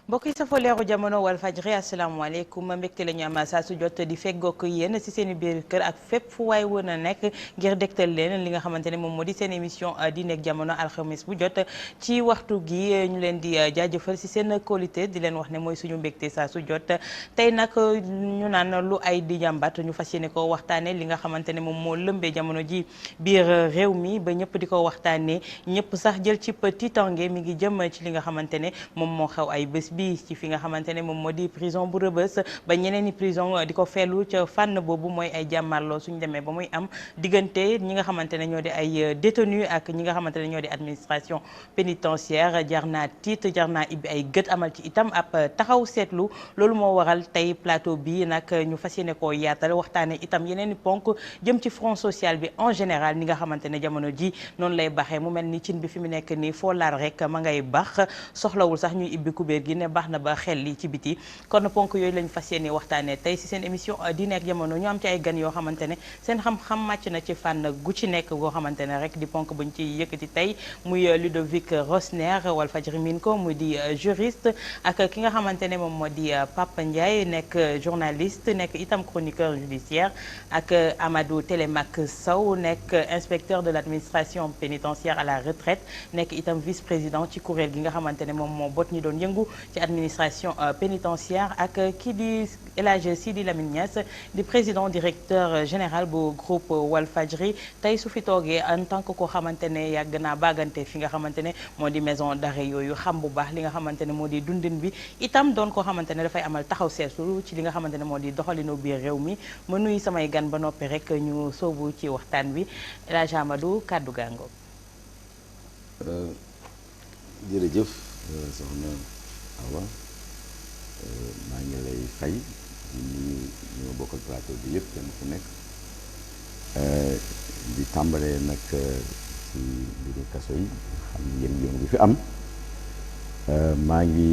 mbokk yi safoo leeru jamono Walfadjri asalaamaaleykum mbégte la ñu am saa su jot di feggoog yéen ci seen i biir kër ak fépp fu waay wën a nekk ngir dégtal leen li nga xamante ne moom moo di seen émission Diine ak Jamono alxames bu jot ci waxtu gi ñu leen di jaajëfal ci seen qualité di leen wax ne mooy suñu mbégte saa su jot tey nag ñu naan lu ay di jàmbat ñu fas yéene ko waxtaanee li nga xamante ne moom moo lëmbee jamono ji biir réew mi ba ñëpp di ko waxtaanee ñëpp sax jël ci tiitange mi ngi jëm ci li nga xamante ne moom moo xew ay bés bi ci fi nga xamante ne moom moo di prison bu Rebeuss ba ñeneen ni prison di ko fellu ca fànn boobu mooy ay jàmmarloo suñu demee ba muy am diggante ñi nga xamante ne ñoo di ay détenus ak ñi nga xamante ne ñoo di administration pénitentiaire jar naa tiit jar naa ibbi ay gët amal ci itam ab taxaw seetlu loolu moo waral tey plateau bi nag ñu fas yéene koo yaatal waxtaane itam yeneen i ponk jëm ci front social bi en général ni nga xamante ne jamono ji noonu lay baxee mu mel ni cin bi fi mu nekk nii foo laal rek ma ngay bax soxlawul sax ñuy ibbi kubéer gi ne baax na ba xel li ci biti kon ponk yooyu lañu fas yéene waxtaanee tey ci seen émission Diine ak Jamono ñu am ci ay gan yoo xamante ne seen xam-xam màcc na ci fànn gu ci nekk goo xamante ne rek di ponk buñ ci yëkkati tey muy Ludovic Rosner Walfadjri min ko muy di juriste ak ki nga xamante ne moom moo di Papa Ndiaye nekk journaliste nekk itam chroniqueur judiciaire ak Amadou Télémac Sow nekk inspecteur de l'administration pénitentiaire à la retraite nekk itam vice-président ci kuréel gi nga xamante ne moom moo bot ñi doon yëngu ci administration pénitentiaire ak kii di El Hadji Sidi Lamine Niass di président directeur général bu groupe Walfadjri tey su fi toogee en tant que koo xamante ne yàgg naa bagante fi nga xamante ne moo di maison d'arrêt yooyu xam bu baax li nga xamante ne moo di dundin bi itam doon koo xamante ne dafay amal taxaw seetlu ci li nga xamante ne moo di doxalinu biir réew mi ma nuyu samay gan ba noppi rek ñu soobu ci waxtaan bi El Hadji Amadou kàddu gàngo jërëjëf soxna Awa maa ngi lay fay di nuyu ñu ma bokkal plateau bi yëpp kenn ku nekk di tàmbalee nag ci mbiru kaso yi xam ni yëngu-yëngu bi fi am maa ngi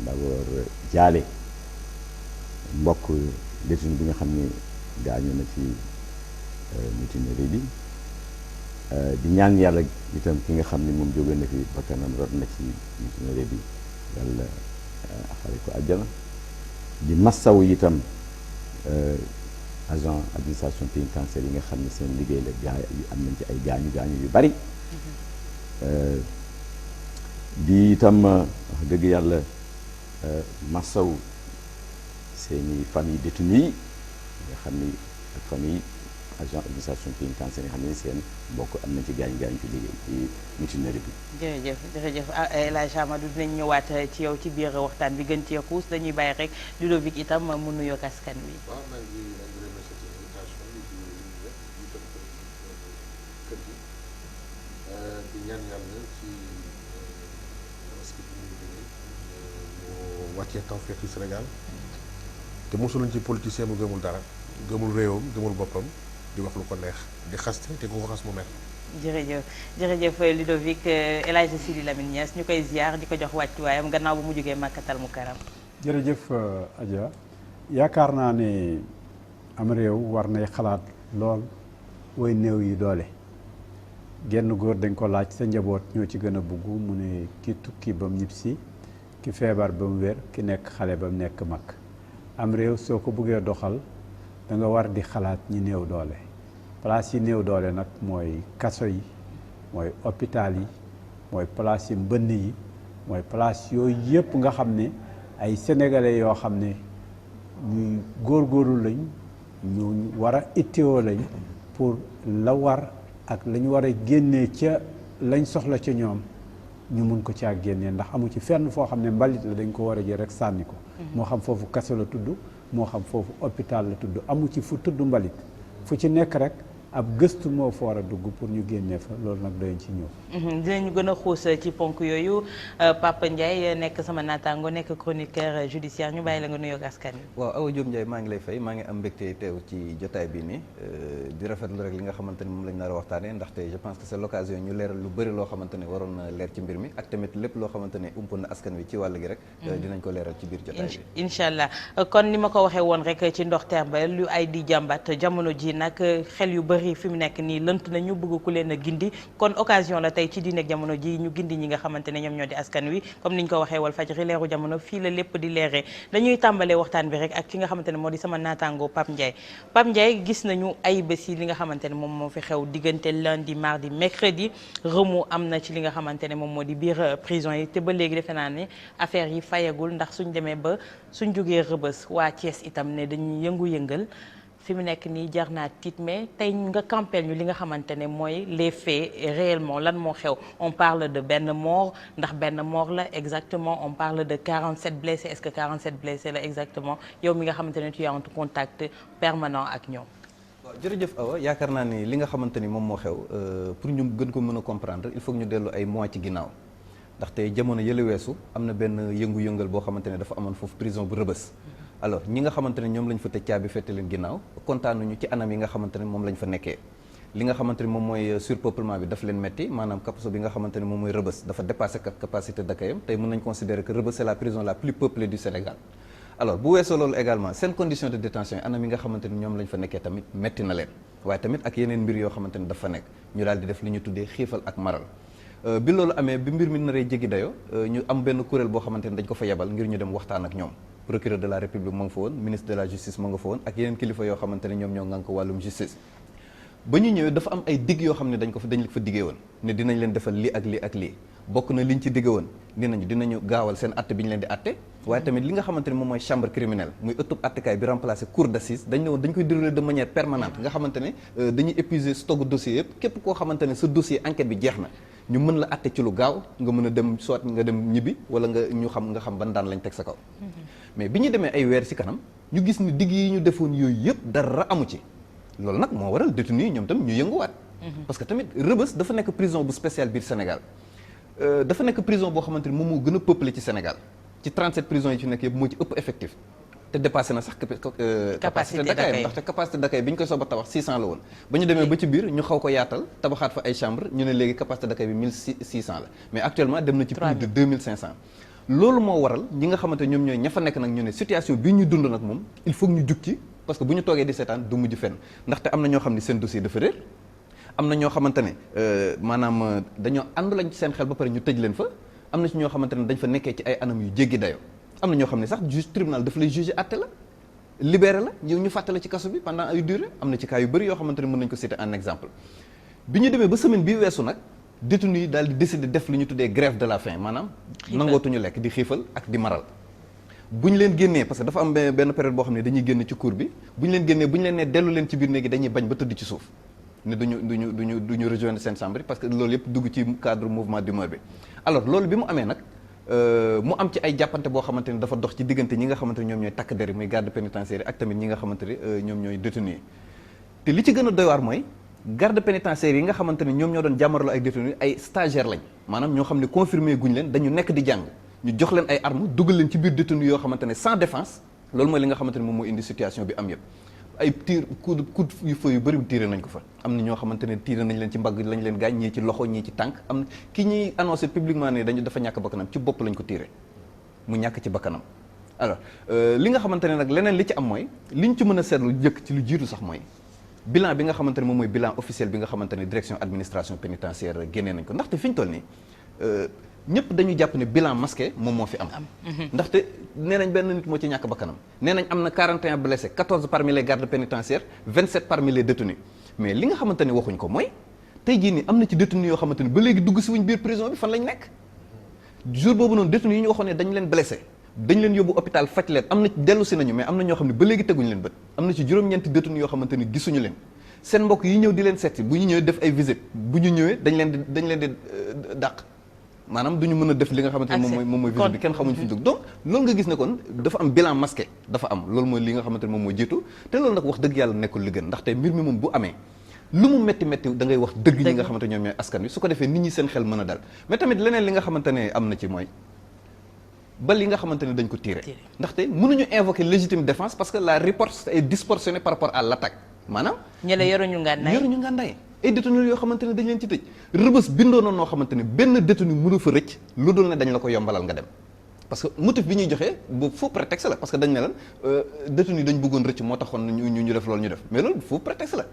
d'abord jaale mbokk détenu bi nga xam ni gaañu na ci mutinerie bi di ñaan yàlla itam ki nga xam ni moom jóge na fi bakkanam rot na ci mutinerie bi yàlla xare ko àjjana di massaw itam agent administration pénitentiaire yi nga xam ne seen liggéey la gaa am nañ ci ay gaañu yu bari di itam wax dëgg yàlla massaw seeni famille détenus yi nga xam ni ak famille agent administration pénitentiaire nga xam ne seen mbokk am nañ ci gaañu ci liggéey ci mutinerie bi. jërëjëf El Hadji Amadou dinañ ñëwaat ci yow ci biir waxtaan bi gën cee xuus dañuy bàyyi rek Ludovic itam mu nuyoo ak askan wi. waaw maa ngi remercié ci invitation bi di nuyu ñëpp di tam kër gi di ñaan yàlla ci tabaski bi ñu jógee mu wàccee tawfeex ci Sénégal te mosuluñ ci politicien bu gëmul dara gëmul réewam gëmul boppam di wax lu ko neex di xaste te ku ko xas mu mer. jërëjëf Ludovic El Hadji Sidi Lamine Niass ñu koy ziar di ko jox wàccuwaayam gannaaw bu mu jógee Makkatal Mukarram. jërëjëf Adja yaakaar naa ne am réew war nay xalaat lool woy néew yi doole genn góor dañ ko laaj sa njaboot ñoo ci gën a bugg mu ne ki tukki ba mu ñibbisi ki feebar ba mu wér ki nekk xale ba mu nekk mag am réew soo ko buggee doxal da nga war di xalaat ñi néew doole place yi néew doole nag mooy kaso yi mooy hôpital yi mooy place yi mbënn yi mooy place yooyu yëpp nga xam ne ay sénégalais yoo xam ne ñuy góorgóorlu lañ ñu war a itteewoo lañ pour la war ak la ñu war a génnee ca lañ soxla ca ñoom ñu mun ko caa génnee ndax amu ci fenn foo xam ne mbalit la dañ ko war a jël rek sànni ko moo xam foofu kaso la tudd moo xam foofu hôpital la tudd amu ci fu tudd mbalit fu ci nekk rek ab gëstu moo fa war a dugg pour ñu génnee fa loolu nag doyen ci ñëw. dinañu gën a xuus ci ponk yooyu Papa Ndiaye nekk sama naataango nekk chroniqueur judiciaire ñu bàyyi la nga nuyoo ak askan wi. waaw Awa Diop Ndiaye maa ngi lay fay maa ngi am mbégte teew ci jotaay bi nii di rafetlu rek li nga xamante ni moom lañ nar a waxtaanee ndaxte je pense que c'est l'occasion ñu leeral lu bëri loo xamante ne waroon na leer ci mbir mi ak tamit lépp loo xamante ne umpoon na askan wi ci wàll gi rek. dinañ ko leeral ci biir jotaay bi. incha allah kon ni ma ko waxee woon rek ci ndoxteer ba lu ay di jàmbat jamono ji nag xel yu bëri bëri fi mu nekk nii lënt na ñu bëgg ku leen a gindi kon occasion la tey ci Diine ak Jamono ji ñu gindi ñi nga xamante ne ñoom ñoo di askan wi comme niñ ko waxee Walfadjri leeru jamono fii la lépp di leeree. dañuy tàmbalee waxtaan bi rek ak ki nga xamante ne moo di sama naataango Pape Ndiaye gis nañu ay bés yi li nga xamante ne moom moo fi xew diggante lundi mardi mercredi remous am na ci li nga xamante ne moom moo di biir prison yi te ba léegi defe naa ne affaire yi fayagul ndax suñ demee ba suñ jógee Rëbës waa Thiès itam ne dañuy yëngu-yëngal fi mu nekk nii jar naa tiit mais tey nga campeel ñu li nga xamante ne mooy les faits réellement lan moo xew on parle de benn mort ndax benn mort la exactement on parle de 47 blessés est-ce que 47 blessés la exactement yow mi nga xamante ne tu es en contact permanent ak ñoom. waaw jërëjëf Awa yaakaar naa ni li nga xamante ni moom moo xew pour ñu gën ko mën a comprendre il faut que ñu dellu ay mois ci ginnaaw ndaxte jamono yële weesu am na benn yëngu-yëngal boo xamante ne dafa amoon foofu prison bu Rëbës. alors ñi nga xamante ne ñoom lañ fa tëj caabi fette leen ginnaaw kontaanuñu ci anam yi nga xamante ne moom lañ fa nekkee li nga xamante ne moom mooy surpeuplement bi daf leen metti maanaam kaso bi nga xamante ne moom mooy Rëbës dafa dépassé capacité d'accueil tey mën nañ considérer que Rëbës c'est la prison la plus peuplée du Sénégal alors bu weesoo loolu également seen condition de détention anam yi nga xamante ne ñoom lañ fa nekkee tamit metti na leen waaye tamit ak yeneen mbir yoo xamante ne dafa nekk ñu daal di def li ñu tuddee xiifal ak maral bi loolu amee bi mbir mi naree jéggi dayo ñu am benn kuréel boo xamante ne dañ ko fa yebal ngir ñu dem waxtaan ak ñoom procureur de la république ma nga fa woon ministre de la justice ma nga fa woon ak yeneen kilifa yoo xamante ne ñoom ñoo ngànk wàllum justice ba ñu ñëwee dafa am ay digg yoo xam ne dañ la fa diggee woon ne dinañ leen defal lii ak lii ak lii bokk na liñ ci digge woon dinañu gaawal seen atte bi ñu leen di atte waaye tamit li nga xamante ne moom mooy chambre criminelle muy ëttub attekaay bi remplacé cour d'assises dañ ne woon dañ koy dérouler de manière permanente nga xamante ne dañuy épuiser stock dossier yëpp képp koo xamante ne sa dossier enquête bi jeex na ñu mën la atte ci lu gaaw nga mën a dem soit nga dem ñibbi wala nga xam ban daan lañ teg sa kaw mais bi ñu demee ay weer ci kanam ñu gis ni digg yi ñu defoon yooyu yëpp dara amu ci loolu nag moo waral détenu yi ñoom tamit ñu yënguwaat parce que tamit Rëbës dafa nekk prison bu spécial biir Sénégal dafa nekk prison boo xamante ni moom moo gën a peuplé ci Sénégal ci 37 prisons yi ci nekk yëpp moo ci ëpp effectif te dépassé na sax capacité d'accueil ndaxte capacité d'accueil bi ñu koy soog a tabax 600 la woon ba ñu demee ba ci biir ñu xaw ko yaatal tabaxaat fa ay chambre ñu ne léegi capacité d'accueil bi 1600 la mais actuellement dem na ci plus de 2500 loolu moo waral ñi nga xamante ñoom ñooy ña fa nekk nag ñu ne situation bi ñu dund nag moom il faut ñu jug ci parce que bu ñu toogee di seetaan du mujj fenn ndaxte am na ñoo xam ne seen dossier dafa réer am na ñoo xamante ne maanaam dañoo àndu lañ ci seen xel ba pare ñu tëj leen fa am na ci ñoo xamante ne dañ fa nekkee ci ay anam yu jéggi dayo am na ñoo xam ne sax juge tribunal dafa lay juger àtte la libéré la ñu fàttale ci kaso bi pendant ay durée am na ci cas yu bëri yoo xamante ne mën nañu ko citer en exemple bi ñu demee ba semaine bii weesu nag détenu yi daal di décider def li ñu tuddee grève de la faim maanaam nangootuñu lekk di xiifal ak di maral bu ñu leen génnee parce que dafa am benn période boo xam ne dañuy génn ci cour bi bu ñu leen génnee bu ñu leen nee dellu leen ci biir néegi dañuy bañ ba tëdd ci suuf ne duñu rejoindre seen chambre parce que loolu yëpp dugg ci cadre mouvement d'humeur bi alors loolu bi mu amee nag mu am ci ay jàppante boo xamante ne dafa dox ci diggante ñi nga xamante ne ñoom ñooy takk der yi muy garde pénitentiaire ak tamit ñi nga xamante ne ñoom ñooy détenu yi te li ci gën a doy waar mooy garde pénitentiaire yi nga xamante ne ñoom ñoo doon jàmmarloo ak détenu yi ay stagiaire lañ maanaam ñoo xam ne confirmé guñ leen dañu nekk di jàng ñu jox leen ay armes dugal leen ci biir détenu yoo xamante ne sans défense loolu mooy li nga xamante ne moom moo indi situation bi am yëpp ay tir coup yu feu yu bëri tiré nañ ko fa am na ñoo xamante ne tiré nañ leen ci mbagg lañ leen gaañ ñii ci loxo ñii ci tànk am na ki ñuy annoncé publiquement ne dafa ñàkk bakkanam ci bopp lañ ko tiré mu ñàkk ci bakkanam alors li nga xamante ne nag leneen li ci am mooy liñ ci mën a seetlu jëkk ci lu jiitu sax mooy bilan bi nga xamante ne moom mooy bilan officiel bi nga xamante ne direction administration pénitentiaire génnee nañ ko ndaxte fi ñu toll nii ñëpp dañu jàpp ne bilan masqué moom moo fi am ndaxte nee nañ benn nit moo ci ñàkk bakkanam nee nañ am na 41 blessés 14 parmi les gardes pénitentiaires 27 parmi les détenus mais li nga xamante ne waxuñ ko mooy tey jii nii am na ci détenus yoo xamante ne ba léegi dugg si wuñ biir prison bi fan lañ nekk jour boobu noonu détenus yi ñu waxoon ne dañ leen blessé dañ leen yóbbu hôpital faj leen am na dellu si nañu mais am na ñoo xam ne ba léegi teguñu leen bët am na ci juróom-ñeenti détenus yoo xamante ne gisuñu leen seen mbokk yi ñëw di leen seeti bu ñu ñëwee def ay visite bu ñu ñëwee dañ leen di dàq maanaam du ñu mën a def li nga xamante ne moom mooy visite bi kenn xamuñ fi ñu dugg donc loolu nga gis ne kon dafa am bilan masqué dafa am loolu mooy li nga xamante ne moom mooy jiitu te loolu nag wax dëgg yàlla nekkul li gën ndaxte mbir mi moom bu amee lu mu métti da ngay wax dëgg ñi nga xamante ñoom ñooy askan wi su ko defee nit ñi seen xel mën a dal mais tamit leneen li nga xamante ne am na ci mooy bal yi nga xamante ne dañ ko tiré ndaxte mënuñu invoquer légitime défense parce que la riposte est disproportionnée par rapport à l'attaque maanaam ñële yoruñu ngànnaay ay détenus yoo xamante ne dañ leen ci tëj Rëbës bindoo na noo xamante ne benn détenu mënu fa rëcc lu dul ne dañ la ko yombalal nga dem parce que motif bi ñuy joxee bu faux prétexte la parce que dañ ne lan détenu dañ bëggoon rëcc moo taxoon ñu def loolu ñu def mais loolu faux prétexte la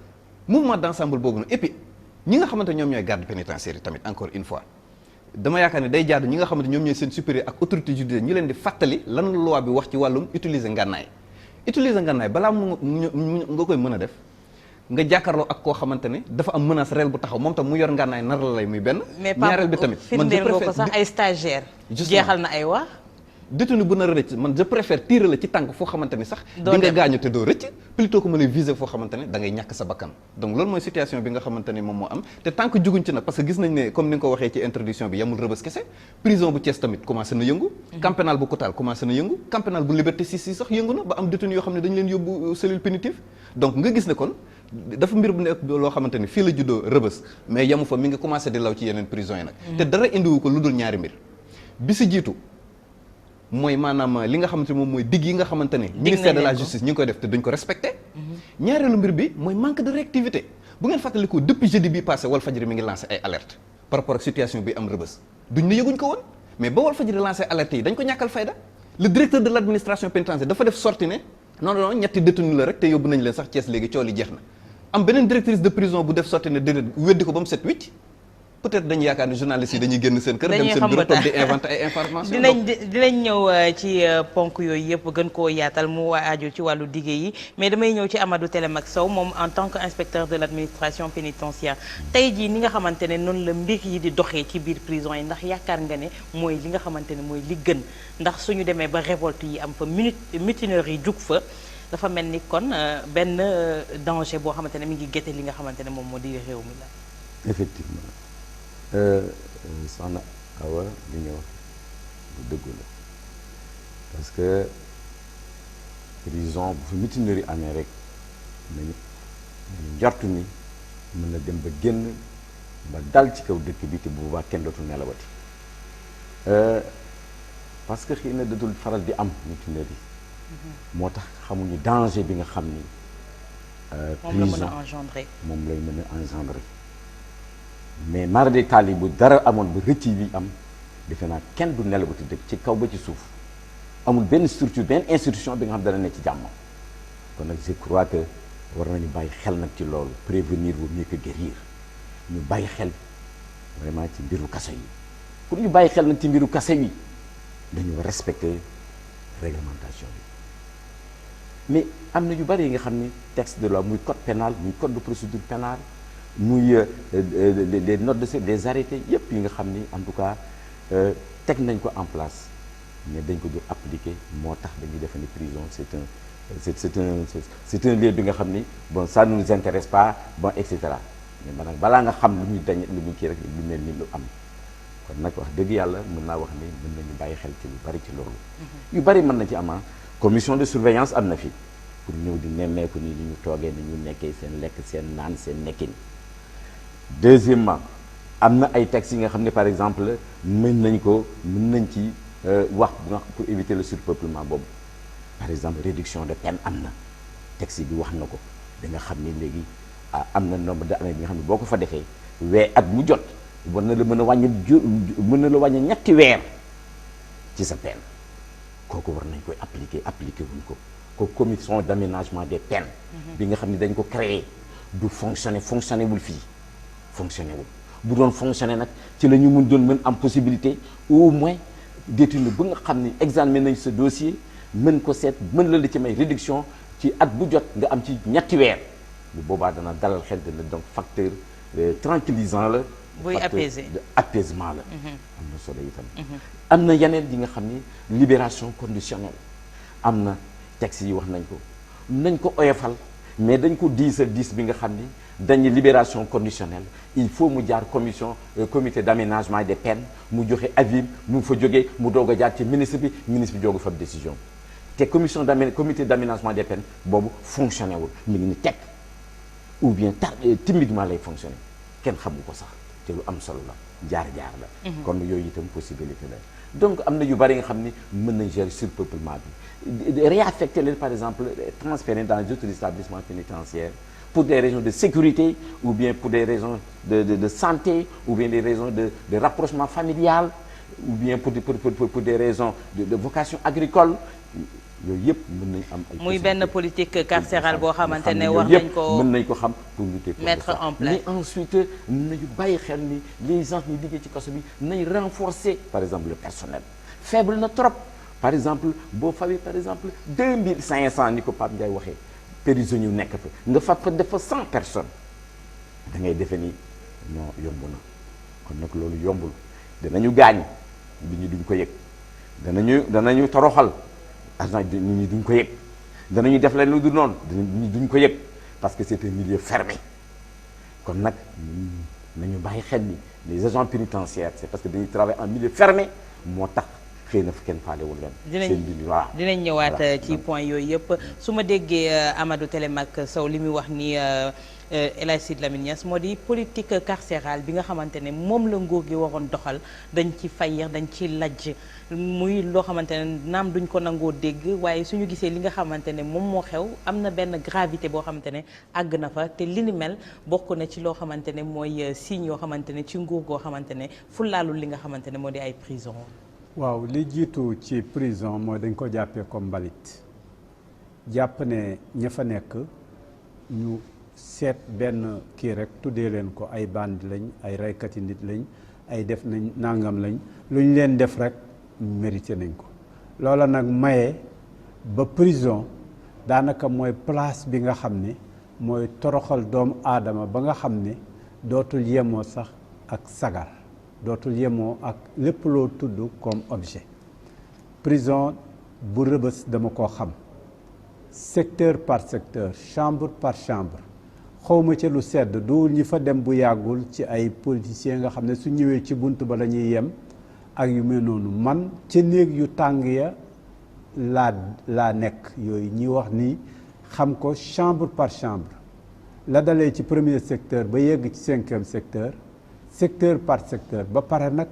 mouvement d'ensemble boobu nag et puis ñi nga xamante ñoom ñooy garde pénitentiaire yi tamit encore une fois dama yaakaar ne day jaadu ñi nga xamante ñoom ñooy seen supérieur ak autorité judiciaire ñu leen di fàttali lan loi bi wax ci wàllum utiliser ngànnaay balaa nga koy mën a def nga jàkkaarloo ak koo xamante ne dafa am menace réelle bu taxaw moom tam mu yor ngànnaay nar la lay muy benn. ñaareel bi tamit man je préfère ko sax ay stagiaire jeexal na ay wax. détenu bu nar a rëcc man je préfère tirer la ci tànk foo xamante ni sax di nga gaañu te doo rëcc plutôt que ma lay viser foo xamante ne da ngay ñàkk sa bakkan donc loolu mooy situation bi nga xamante ne moom moo am te tant que juguñ ci nag parce que gis nañ ne comme ni nga ko waxee ci introduction bi yamul Rebeuss kese prison bu Thiès tamit commencé na yëngu camp pénal bu Koutal commencé na yëngu camp pénal bu Liberté 6 sax yëngu na ba am détenu yoo xam ne dañu leen yóbbu cellule punitive donc nga gis ne kon dafa mbir bu nekk loo xamante ni fii la juddoo Rebeuss mais yamu fa mi ngi commencé di law ci yeneen prison yi nag te dara indiwu ko lu dul ñaari mbir bi si jiitu mooy maanaam li nga xamante ne moom mooy digg yi nga xamante ne ministère de la justice ñu ngi koy def te duñ ko respecté ñaareelu mbir bi mooy manque de réactivité bu ngeen fàttaliku depuis jeudi bi passé Walfadjri mi ngi lancé ay alerte par rapport ak situation bi am Rebeuss duñ ne yëguñ ko woon mais ba Walfadjri lancé alerte yi dañ ko ñàkkal fayda le directeur de l' administration pénitentiaire dafa def sorti ne non ñetti détenu la rek te yóbbu nañ leen sax Thiès léegi cool yi jeex na am beneen directrice de prison bu def sorti ne déedéet weddi ko ba mu set wicc peut-être dañu yaakaar ne journalistes yi dañuy génn seen kër dem seen bureau toog di inventer ay information dinañ ñëw ci ponk yooyu yëpp gën koo yaatal mu aju ci wàllu dige yi mais damay ñëw ci Amadou Télémac Sow moom en tant que inspecteur de l'administration pénitentiaire tey jii ni nga xamante ne noonu la mbir yi di doxee ci biir prison yi ndax yaakaar nga ne mooy li nga xamante ne mooy li gën ndax suñu demee ba révolte yi am fa mutinerie yi jug fa dafa mel ni kon benn danger boo xamante ne mi ngi gétte li nga xamante ne moom moo di réew mi la effectivement soxna Awa li nga wax bu dëggu la parce que prison bu fi mutinerie amee rek nañu njortu ni mën na dem ba génn ba dal ci kaw dëkk bi te bu boobaa kenn dootul nelawati parce que xëy na dootul faral di am mutinerie moo tax xamuñu danger bi nga xam ni prison moom lay mën a engendrer mais mara de taali bu dara amoon ba rëcc bi am defe naa kenn du nelawati dëkk ci kaw ba ci suuf amul benn structure benn institution bi nga xam dana ne ci jàmm kon nag je crois que war nañu bàyyi xel nag ci loolu prévenir vaut mieux que guérir ñu bàyyi xel vraiment ci mbiru kaso yi pour ñu bàyyi xel nag ci mbiru kaso yi dañu respecter réglementation bi mais am na yu bari yi nga xam ni texte de loi muy code pénal muy code de procédure pénale muy des notes de des arrêtés yëpp yi nga xam ni en tout cas teg nañ ko en place mais dañ ko dul appliquer moo tax dañuy defe ni prison c'est un lieu bi nga xam ni bon ça ne nous intéresse pas bon et cetera mais man nag balaa nga xam lu muy dañ lu muy kii rek lu mel ni lu am kon nag wax dëgg yàlla mën naa wax ni mën nañu bàyyi xel ci lu bari ci loolu yu bari mën na ci ama commission de surveillance am na fi pour ñëw di nemmeeku ni ñu toogee ni ñu nekkee seen lekk seen naan seen nekkin deuxièmement am na ay textes yi nga xam ne par exemple mën nañ ci wax pour éviter le surpeuplement boobu par exemple réduction de peine am na texte bi wax na ko da nga xam ni léegi am na nombre d'années bi nga xam ne boo ko fa defee at mu jot war na la mën a wàññi ñetti weer ci sa peine kooku war nañ koy appliquer wuñ ko commission d'aménagement des peines bi nga xam ne dañ ko créer du fonctionner wul fii fonctionner wul bu doon fonctionner nag ci la ñu mën am possibilité au moins détenu ba nga xam ni examiné nañ sa dossier mën ko seet mën la ci may réduction ci at bu jot nga am ci ñetti weer bu boobaa dana dalal xel dana donc facteur tranquillisant la buy apaiser de apaisement la am na solo itam am na yeneen yi nga xam ni libération conditionnelle am na texte yi wax nañ ko oyofal mais dañ ko diis bi nga xam ni dañu libération conditionnelle il faut mu jaar comité d'aménagement des peines mu joxe avis mu fa jógee mu doog a jaar ci ministre bi doog a fab décision te comité d'aménagement des peines boobu fonctionné wul mi ngi ni teg ou bien timidement lay fonctionner kenn xamu ko sax te lu am solo la jaar la kon yooyu itam possibilité la donc am na yu bari nga xam ni mën nañ gérer surpeuplement bi réaffecter leen par exemple transférer dans les autres établissements pénitentiaires pour des raisons de sécurité ou bien pour des raisons de santé ou bien des raisons de rapprochement familial ou bien pour des raisons de vocation agricole yooyu yëpp mën nañ am ay muy benn politique carcérale boo xamante ne war nañ ko mën nañ ko xam pour lutter contre mettre ça. en place. Mais ensuite nañu bàyyi xel ni les gens ñi liggéey ci kaso bi nañ renforcer par exemple le personnel faible na trop par exemple boo fawee par exemple 2500 ni ko Pape Ndiaye waxee prisonniers yu nekk fa nga fa def fa 100 personnes da ngay defe ni non yomb na kon nag loolu yombul danañu gaañ nit ñi duñ ko yëg danañu toroxal agent nit ñi duñ ko yëg danañu def leen lu du noonu nit ñi duñ ko yëg parce que c'est un milieu fermé kon nag nañu bàyyi xel ni les agents pénitentiaires c'est parce que dañuy travailler en milieu fermé moo tax xëy na kenn faalewul leen. seen biir voilà dinañ ñëwaat ci point yooyu yëpp su ma déggee Amadou Télémac Sow li muy wax ni El Hadj Sidy Lamine Niass moo di politique carcérale bi nga xamante ne moom la nguur gi waroon doxal dañ ci fayir dañ ci lajj muy loo xamante ne naam duñ ko nangoo dégg waaye suñu gisee li nga xamante ne moom moo xew am na benn gravité boo xamante ne àgg na fa te li ni mel bokk na ci loo xamante ne mooy signe yoo xamante ne ci nguur goo xamante ne fulaalul li nga xamante ne moo di ay prison. waaw li jiitu ci prison mooy dañ ko jàppee comme mbalit jàpp ne ña fa nekk ñu seet benn kii rek tuddee leen ko ay bandi lañ ay reykati nit lañ ay def nañ nangam lañ lu ñu leen def rek mérité nañ ko loola nag maye ba prison daanaka mooy place bi nga xam ne mooy toroxal doomu aadama ba nga xam ne dootul yemoo sax ak sagar dootul yemoo ak lépp loo tudd comme objet prison bu Rebeuss dama koo xam secteur par secteur chambre par chambre xawma ca lu sedd du ñi fa dem bu yàggul ci ay politiciens nga xam ne su ñëwee ci bunt ba la ñuy yem ak yu mel noonu man ca néeg yu tàng ya laa nekk yooyu ñi wax ni xam ko chambre par chambre la dalee ci premier secteur ba yegg ci 5e secteur secteur par secteur ba pare nag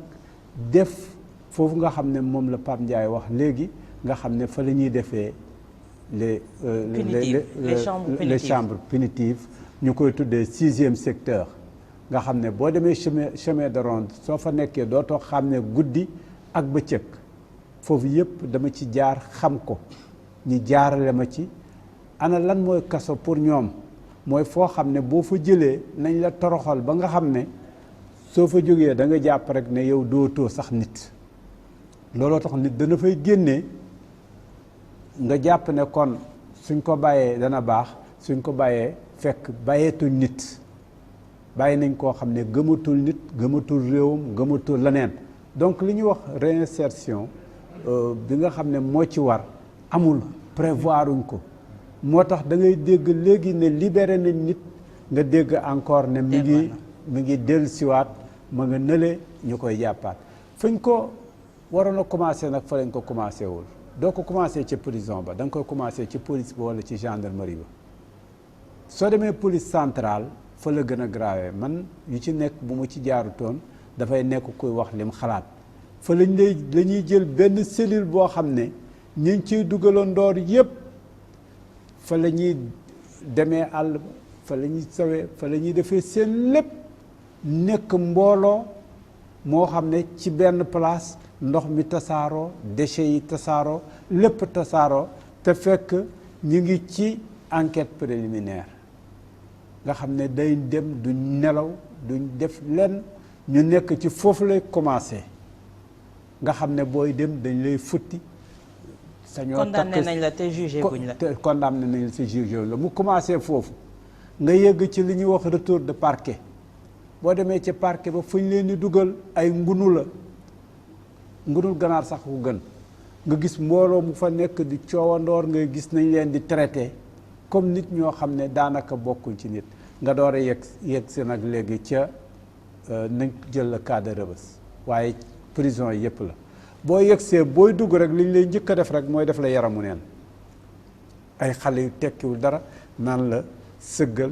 def foofu nga xam ne moom la Pape Ndiaye wax léegi nga xam ne fa la ñuy defee les chambres punitives ñu koy tuddee 6e secteur nga xam ne boo demee chemin de ronde soo fa nekkee dootoo xam ne guddi ak bëccëg foofu yëpp dama ci jaar xam ko ñi jaarale ma ci ana lan mooy kaso pour ñoom mooy foo xam ne boo fa jëlee nañ la toroxal ba nga xam ne soo fa jógee da nga jàpp rek ne yow dootoo sax nit looloo tax nit dana fay génnee nga jàpp ne kon suñ ko bàyyee dana baax suñ ko bàyyee fekk bàyyeetuñ nit bàyyi nañ koo xam ne gëmatul nit gëmatul réewam gëmatul leneen donc li ñuy wax réinsertion bi nga xam ne moo ci war amul prévoiruñ ko moo tax da ngay dégg léegi ne libéré nañ nit nga dégg encore ne mi ngi dellusiwaat ma nga nële ñu koy jàppaat fañ ko waroon a commencé nag fa lañ ko commencé wul doo ko commencé ci prison ba da nga koy commencé ci police ba wala ci gendarmerie ba soo demee police centrale fa la gën a grave man yu ci nekk bu ma ci jaarutoon dafay nekk kuy wax lim xalaat fa la ñuy jël benn cellule boo xam ne ñu ngi ciy dugalandoor yépp fa la ñuy demee àll fa la ñuy sawee fa la ñuy defee seen lépp nekk mbooloo moo xam ne ci benn place ndox mi tasaaroo déchets yi tasaaroo lépp tasaaroo te fekk ñu ngi ci enquête préliminaire nga xam ne day dem duñ nelaw duñ def lenn ñu nekk ci foofu lay commencé nga xam ne booy dem dañ lay futti sañoo condamné nañ la te jugé buñ la te condamné nañ la te jugé la mu commencé foofu nga yegg ci li ñuy wax retour de parquet boo demee ci parquet ba fu ñu leen di dugal ay ngunu la ngunul ganaar sax ku gën nga gis mbooloo mu fa nekk di coowandoor nga gis nañ leen di traité comme nit ñoo xam ne daanaka bokkuñ ci nit nga door a yegg si nag léegi ca nañ jël la cas de Rebeuss waaye prison yëpp la boo yegsee booy dugg rek li ñu lay njëkk a def rek mooy def la yaramu neen ay xale yu tekkiwul dara naan la sëggal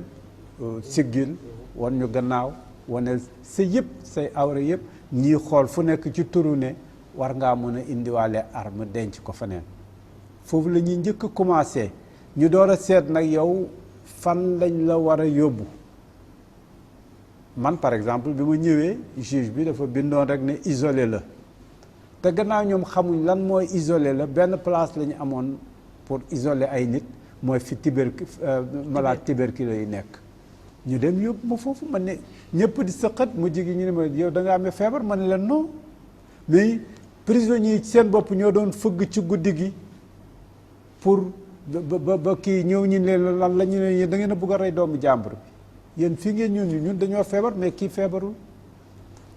siggil wan ñu gannaaw wane sa yëpp say awra yëpp ñii xool fu nekk ci turu ne war ngaa mën a indiwaale arme denc ko feneen foofu la ñuy njëkk a commencé ñu door a seet nag yow fan lañ la war a yóbbu man par exemple bi ma ñëwee juge bi dafa bindoon rek ne isolé la te gannaaw ñoom xamuñ lan mooy isolé la benn place la ñu amoon pour isoler ay nit mooy fi malade tuberculeux yi nekk. ñu dem yóbbu ma foofu man ne ñëpp di sëqat mu jigi ñu ne ma yow da nga amee feebar man ne leen non mais prisonniers yi seen bopp ñoo doon fëgg ci guddi gi pour ba kii ñëw ñu leen lan la ñu ne yéen da ngeen a bëgg a rey doomu jàmbur bi yéen fii ngeen ñun dañoo feebar mais kii feebarul.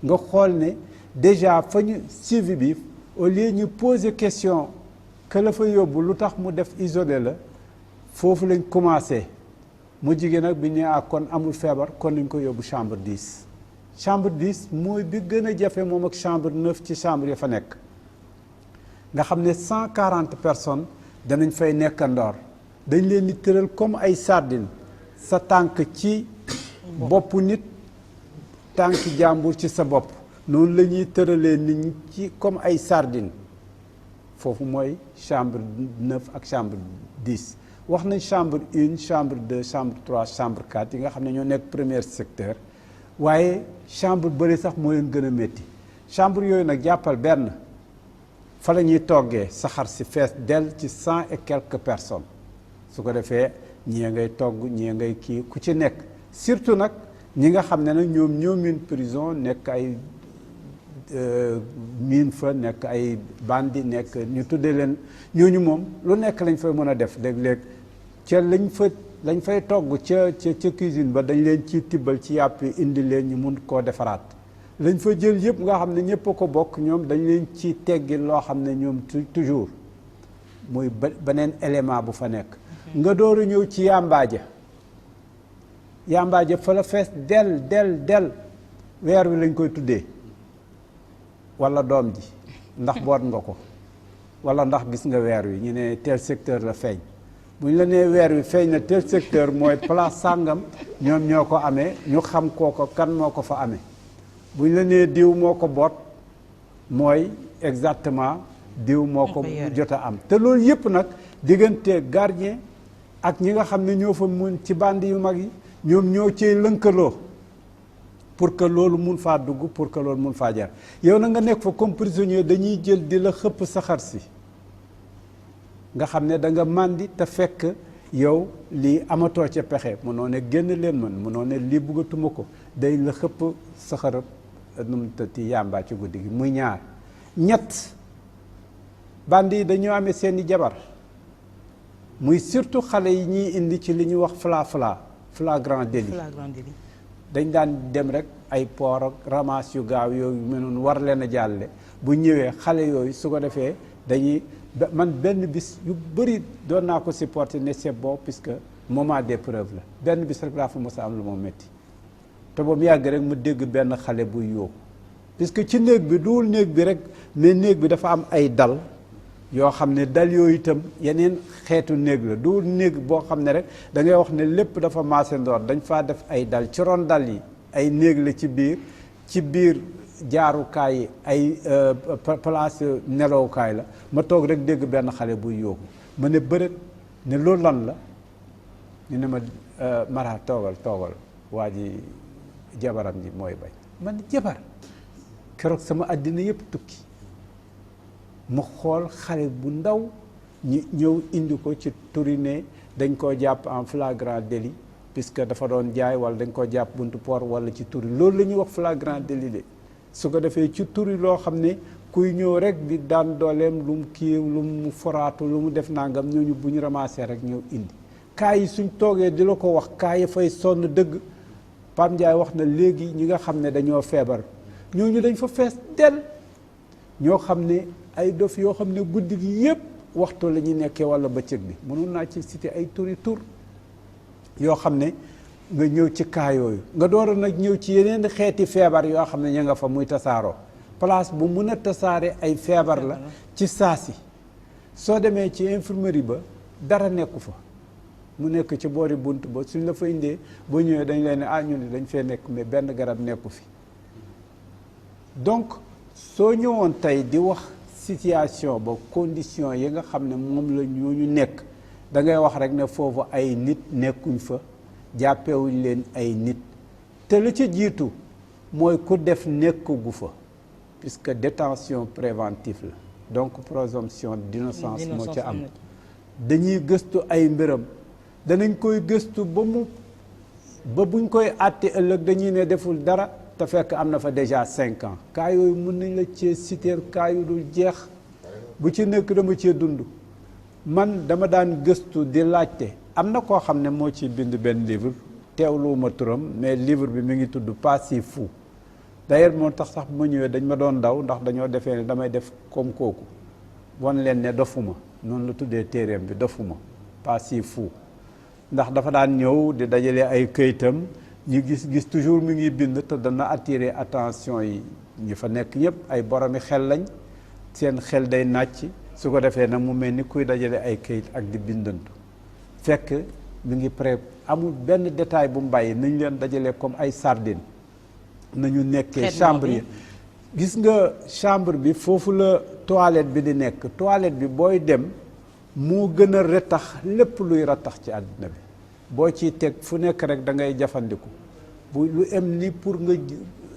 nga xool ne déjà fa ñu suivi bi au lieu ñu poser question que la fa yóbbu lu tax mu def isolé la foofu lañ commencé mu jigéen nag bi ñu kon amul feebar kon nañ ko yóbbu chambre 10 chambre 10 mooy bi gën a jafe moom ak chambre 9 ci chambre ya fa nekk nga xam ne 140 personnes danañ fay nekkandoor dañ leen di tëral comme ay sardine sa tànk ci boppu nit tànk jàmbur ci sa bopp noonu la ñuy tëralee nit ñi ci comme ay sardine foofu mooy chambre 9 ak chambre 10 wax nañ chambre 1 chambre 2 chambre 3 chambre 4 yi nga xam ne ñoo nekk premier secteur waaye chambre bëri sax moo leen gën a métti chambre yooyu nag jàppal benn fa la ñuy toggee saxaar si fees del ci 100 et quelques personnes su ko defee ñii ngay togg ñii ngay kii ku ci nekk surtout nag ñi nga xam ne nag ñoo miin prison nekk ay miin fa nekk ay bandi nekk ñu tuddee leen ñooñu moom lu nekk lañ fay mën a def léeg-léeg ca lañ fay togg ca cuisine ba dañ leen ci tibbal ci yàpp indi leen ñu mun koo defaraat lañ fa jël yëpp nga xam ne ñëpp a ko bokk ñoom dañ leen ci teggi loo xam ne ñoom toujours muy beneen élément bu fa nekk nga door a ñëw ci yàmbaaja fa la fees del weer wi lañ koy tuddee wala doom ji ndax boot nga ko wala ndax gis nga weer wi ñu ne tel secteur la feeñ bu ñu la nee weer wi feeñ na tel secteur mooy place sàngam ñoom ñoo ko amee ñu xam kooko kan moo ko fa amee bu ñu la nee diw moo ko boot mooy exactement diw moo ko jot a am te loolu yëpp nag diggante gardien ak ñi nga xam ne ñoo fa mun ci bandi yu mag yi ñoom ñoo cee lënkaloo pour que loolu mun faa dugg pour que loolu mun faa jar yow na nga nekk fa comme prisonnier dañuy jël di la xëpp saxar si nga xam ne da nga màndi te fekk yow lii amatoo ca pexe mënoo ne génn leen man mënoo ne lii bëggatuma ko day la xëpp saxarab nu mu tëtti yàmbaa ci guddi gi muy ñaar ñett bandi yi dañoo amee seeni jabar muy surtout xale yi ñuy indi ci li ñuy wax flagrant délit dañ daan dem rek ay port ak ramas yu gaaw yooyu mënoon war leen a jàlle bu ñëwee xale yooyu su ko defee dañuy man benn bis yu bëri doon naa ko supporter ne c'est bon puisque moment d'épreuve la benn bis rek laa fa mos a am lu ma métti te boobu yàgg rek mu dégg benn xale buy yóbbu puisque ci néeg bi duwul néeg bi rek mais néeg bi dafa am ay dal yoo xam ne dal yooyu itam yeneen xeetu néeg la duwul néeg boo xam ne rek da ngay wax ne lépp dafa maase ndoor dañ faa def ay dal ci ron dal yi ay néeg la ci biir jaarukaay yi ay place nelawukaay la ma toog rek dégg benn xale buy yóbbu ma ne bërët ne loolu lan la ñu ne ma mara toogal waa ji jabaram ji mooy bañ man jabar keroog sama àddina yëpp tukki mu xool xale bu ndaw ñu ñëw indi ko ci turi ne dañ koo jàpp en flagrant délit puisque dafa doon jaay wala dañ koo jàpp buntu port wala ci turi loolu la ñuy wax flagrant délit de su ko defee ci turi loo xam ne kuy ñëw rek di daan dooleem lu mu kii lu mu foraatu lu mu def nangam ñooñu bu ñu ramassé rek ñëw indi kaa yi suñ toogee di la ko wax kaa yi fay sonn dëgg Pam Ndiaye wax na léegi ñi nga xam ne dañoo feebar ñooñu dañ fa fees del ñoo xam ne ay dof yoo xam ne guddi gi yépp waxtu la ñuy nekkee wala bëccëg bi mënoon naa ci cité ay tur yoo xam ne nga ñëw ci kaa yooyu nga door nag ñëw ci yeneen xeeti feebar yoo xam ne ña nga fa muy tasaaroo place bu mun a tasaare ay feebar la ci saasi soo demee ci infirmerie ba dara nekku fa mu nekk ci boori bunt ba suñ la fa indee boo ñëwee dañ leen ne ñu ne dañ fee nekk mais benn garab nekku fi donc soo ñëwoon tey di wax situation ba condition yi nga xam ne moom la ñooñu nekk da ngay wax rek ne foofu ay nit nekkuñ fa jàppewuñ leen ay nit te la ca jiitu mooy ku def nekkagu fa puisque détention préventive la donc présomption d'innocence moo ca am dañuy gëstu ay mbiram danañ koy gëstu ba buñ koy àtte ëllëg dañuy ne deful dara te fekk am na fa déjà 5 ans cas yooyu mën nañ la cee citer cas yu dul jeex bu ci nekk dama cee dund man dama daan gëstu di laajte am na koo xam ne moo ci bind benn livre teewluwuma turam mais livre bi mi ngi tudd Pas si fou d'ailleurs moo tax sax bu ma ñëwee dañ ma doon daw ndax dañoo defee ne damay def comme kooku wan leen ne dofuma noonu la tuddee téeréem bi dofuma Pas si fou ndax dafa daan ñëw di dajale ay këyitam ñu gis toujours mu ngi bind te dana attirer attention yi ñi fa nekk ñëpp ay boromi xel lañ seen xel day nàcc su ko defee nag mu mel ni kuy dajale ay këyit ak di bindantu fekk mi ngi amul benn détail bu mu bàyyi nañ leen dajale comme ay sardine nañu nekkee chambre yi gis nga chambre bi foofu la toilette bi di nekk toilette bi booy dem moo gën a retax lépp luy ratax ci àddina bi boo ciy teg fu nekk rek da ngay jafandiku bu lu em ni pour nga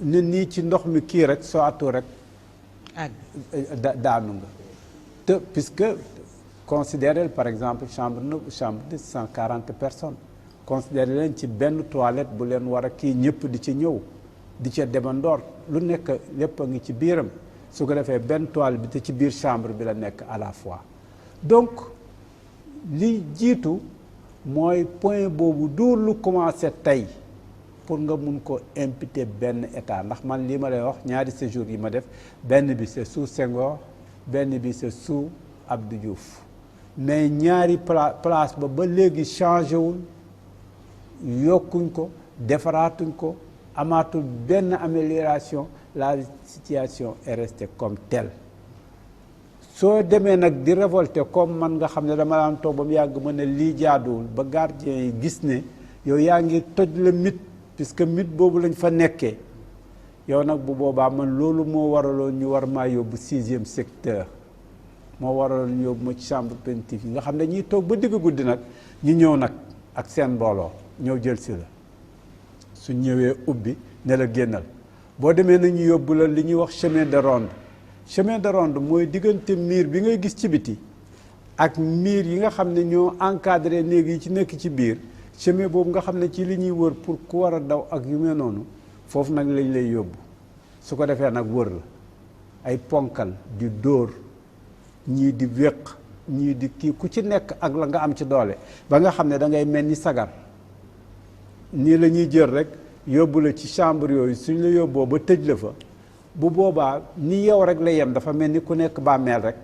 ne nii ci ndox mi kii rek soo atu rek daanu nga te puisque considérez par exemple chambre de 140 personnes considérez leen ci benn toilette bu leen war a kii ñëpp di ci ñëw di ca demandoor lu nekk lépp a ngi ci biiram su ko defee benn toilette bi te ci biir chambre bi la nekk à la fois donc li jiitu mooy point boobu du lu commencé tey pour nga mun ko imputer benn état ndax man lii ma lay wax ñaari séjour yi ma def benn bi c'est sous Senghor benn bi c'est sous Abdou Diouf mais ñaari place ba léegi changé wul yokkuñ ko defaraatuñ ko amaatul benn amélioration la situation est restée comme telle soo demee nag di révolter comme man nga xam ne dama daan toog ba mu yàgg ma ne lii jaaduwul ba gardien yi gis ne yow yaa ngi toj la mythe puisque mythe boobu lañ fa nekkee yow nag bu boobaa man loolu moo waraloon ñu war maa yóbbu 6e secteur moo waraloon ñu yóbbu ma ci chambre pénitentiaire yi nga xam ne ñiy toog ba digg guddi nag ñu ñëw nag ak seen mbooloo ñëw jël si la su ñëwee ubbi ne la génnal boo demee nañu yóbbu la li ñuy wax chemin de ronde mooy diggante miir bi ngay gis ci biti ak miir yi nga xam ne ñoo encadré néeg yi ci nekk ci biir chemin boobu nga xam ne ci li ñuy wër pour ku war a daw ak yu mel noonu foofu nag lañ lay yóbbu su ko defee nag wër la ay ponkal di dóor ñii di wéq ñii di kii ku ci nekk ak la nga am ci doole ba nga xam ne da ngay mel ni sagar nii la ñuy jël rek yóbbu la ci chambre yooyu suñ la yóbboo ba tëj la fa bu boobaa ni yow rek la yem dafa mel ni ku nekk bàmmeel rek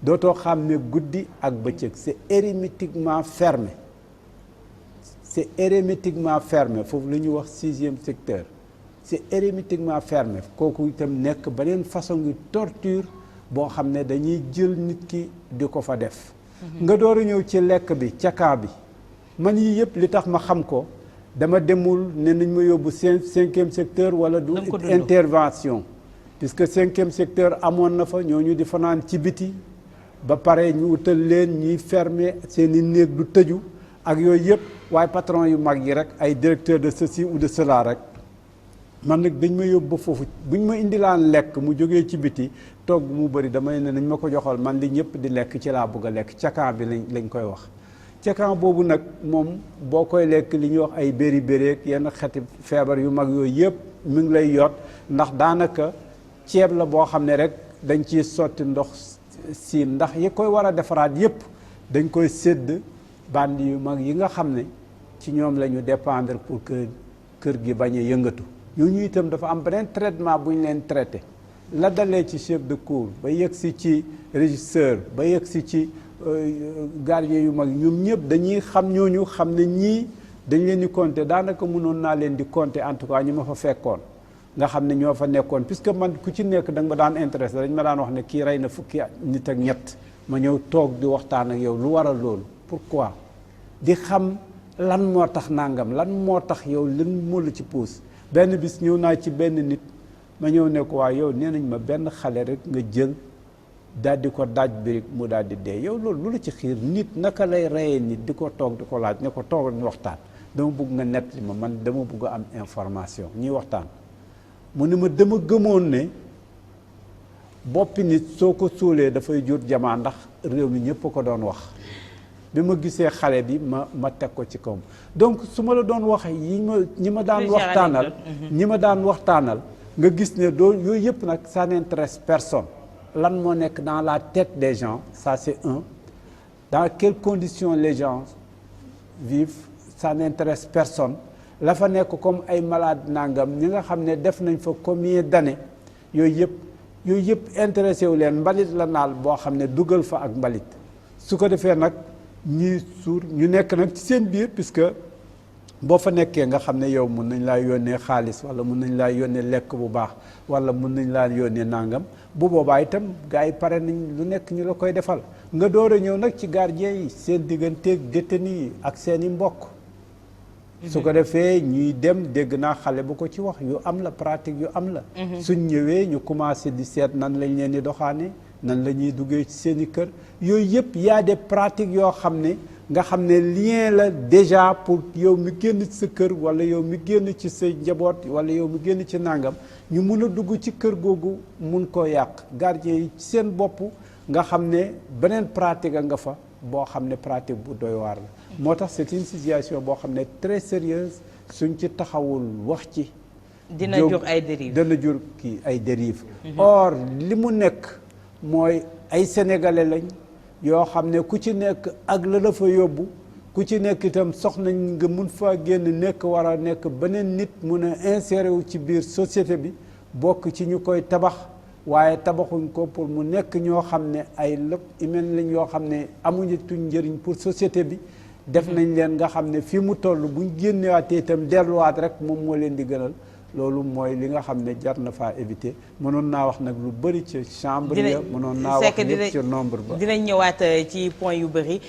dootoo xam ne guddi ak bëccëg c'est hermétiquement fermé foofu la ñuy wax 6e secteur c'est hermétiquement fermé kooku itam nekk beneen façon ngi torture boo xam ne dañuy jël nit ki di ko fa def nga door a ñëw ci lekk bi ca camp bi man yii yëpp li tax ma xam ko dama demul ne nañ ma yóbbu 5e secteur wala du intervention puisque 5e secteur amoon na fa ñooñu di fanaan ci biti ba pare ñu utal leen ñuy fermer seeni néeg du tëju ak yooyu yëpp waaye patron yu mag yi rek ay directeur de ceci ou de cela rek man nag dañ ma yóbbu ba foofu buñ ma indilaan lekk mu jógee ci biti togg mu bëri damay ne nañ ma ko joxal man li ñëpp di lekk ci laa bëgg a lekk ca camp bi lañ koy wax ca camp boobu nag moom boo koy lekk li ñuy wax ay béri yenn xeeti feebar yu mag yooyu yëpp mi ngi lay yot ndax daanaka ceeb la boo xam ne rek dañ ciy sotti ndox siin ndax yi koy war a defaraat yëpp dañ koy sédd bandi yu mag yi nga xam ne ci ñoom la ñu dépendre pour que kër gi bañ a yëngatu ñooñu itam dafa am beneen traitement bu ñu leen traité la dalee ci chef de cour ba yegg si ci régisseur ba yegg si ci gardien yu mag ñoom ñëpp dañuy xam ñooñu xam ne ñii dañ leen di compter daanaka mënoon naa leen di compter en tout cas ñu ma fa fekkoon nga xam ne ñoo fa nekkoon puisque man ku ci nekk da nga ma daan intéressé dañ ma daan wax ne kii rey na fukki nit ak ñett ma ñëw toog di waxtaan ak yow lu waral loolu pourquoi di xam lan moo tax nangam lan moo tax yow lan moo la ci puus benn bis ñëw naa ci benn nit ma ñëw ne ko waa yow nee nañ ma benn xale rek nga jël daal di ko daaj bi mu daal di dee yow loolu lu la ci xiir nit naka lay reyee nit di ko toog di ko laaj ne ko toog ñu waxtaan dama bëgg nga nettali ma man dama bëgg a am information ñuy waxtaan mu ne ma dama gëmoon ne boppi nit soo ko suulee dafay jur jamaa ndax réew mi ñëpp a ko doon wax bi ma gisee xale bi ma teg ko ci kawam donc su ma la doon wax ñi ma daan waxtaanal nga gis ne yooyu yëpp nag ça n'intéresse personne lan moo nekk dans la tête des gens ça c'est un dans quelles conditions les gens vivent ça n'intéresse personne la fa nekk comme ay malade nangam ñi nga xam ne def nañ fa combien d'années yooyu yëpp intéressé wu leen mbalit la naal boo xam ne dugal fa ak mbalit su ko defee nag ñi suur ñu nekk nag ci seen biir puisque boo fa nekkee nga xam ne yow mun nañ laa yónnee xaalis wala mun nañ laa yónnee lekk bu baax wala mun nañ laa yónnee nangam bu boobaa itam gars yi pare nañ lu nekk ñu la koy defal nga door a ñëw nag ci gardien yi seen digganteeg détenu yi ak seeni mbokk su ko defee ñuy dem dégg naa xale bu ko ci wax yu am la pratique yu am la suñ ñëwee ñu commencé di seet nan lañ leen di doxaane nan la ñuy duggee ci seen i kër yooyu yëpp y a des pratiques yoo xam ne nga xam ne lien la déjà pour yow mi génn ci sa kër wala yow mi génn ci sa njaboot wala yow mi génn ci nàngam ñu mun a dugg ci kër googu mun koo yàq gardien yi ci seen bopp nga xam ne beneen pratique a nga fa boo xam ne pratique bu doy waar la moo tax c'est une situation boo xam ne très sérieuse suñ ci taxawul wax ci dina jur ay dérives dana jur kii ay dérives or li mu nekk mooy ay sénégalais lañ yoo xam ne ku ci nekk ak la fa yóbbu ku ci nekk itam soxnañ nga mun faa génn nekk war a nekk beneen nit mun a insérer wu ci biir société bi bokk ci ñu koy tabax waaye tabaxuñ ko pour mu nekk ñoo xam ne ay lëpp humain lañ yoo xam ne amuñu tuñ njëriñ pour société bi def nañ leen nga xam ne fii mu toll buñ génnewaatee itam delluwaat rek moom moo leen di gënal loolu mooy li nga xam ne jar na faa éviter mënoon naa wax nag lu bëri ci chambre ya mënoon naa wax lépp ci nombre ba dinañ ñëwaat ci point yu bëri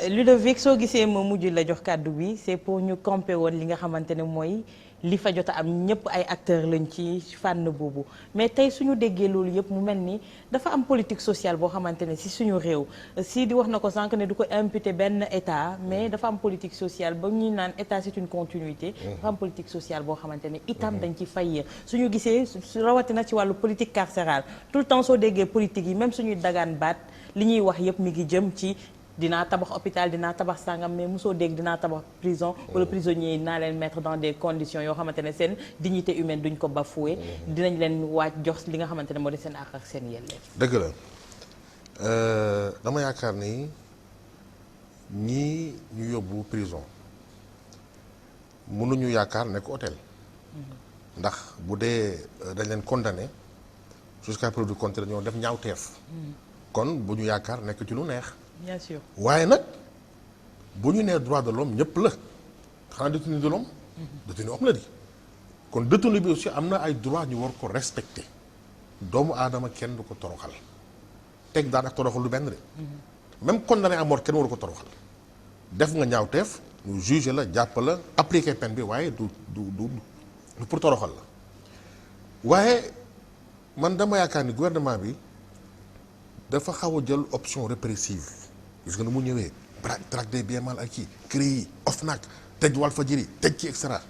Ludovic soo gisee ma mujj la jox kàddu bi c'est pour ñu camper woon li nga xamante ne mooy li fa jot a am ñëpp ay acteurs lañ ci fànn boobu mais tey suñu déggee loolu yëpp mu mel ni dafa am politique sociale boo xamante ne si suñu réew si di wax na ko sànq ne du ko imputer benn état mais dafa am politique sociale ba ñuy naan état c'est une continuité dafa am politique sociale boo xamante ne itam dañ ci faillir suñu gisee rawatina ci wàllu politique carcérale tout le temps soo déggee politique yi même suñuy dagaan baat li ñuy wax yëpp mi ngi jëm ci dinaa tabax hôpital dinaa tabax sangam mais mosoo dégg dinaa tabax prison wala prisonniers yi dinaa leen mettre dans des conditions yoo xamante ne seen dignité humaine duñ ko bafoué dinañ leen waaj jox li nga xamante ne moo di seen àq ak seen yelleef. dëgg la dama yaakaar ni ñii ñu yóbbu prison mënuñu yaakaar nekk hôtel ndax bu dee dañ leen condamné jusqu'à preuve du contraire ñoo def ñaawteef kon bu ñu yaakaar nekk ci lu neex. bien sûr waaye nag bu ñu nee droit de l'homme ñëpp la xanaa détenu de l'homme détenu homme la di kon détenu bi aussi am na ay droit ñu war ko respecter doomu aadama kenn du ko toroxal teg daan ak toroxal lu benn de même condamné à mort kenn waru ko toroxal def nga ñaawteef ñu juger la jàpp la appliquer peine bi waaye du pour toroxal la waaye man dama yaakaar ni gouvernement bi dafa xaw a jël option répressive gis nga ne mu ñëwee traque des biens mal acquis CREI OFNAC tëj Walfadjri tëj ci et cetera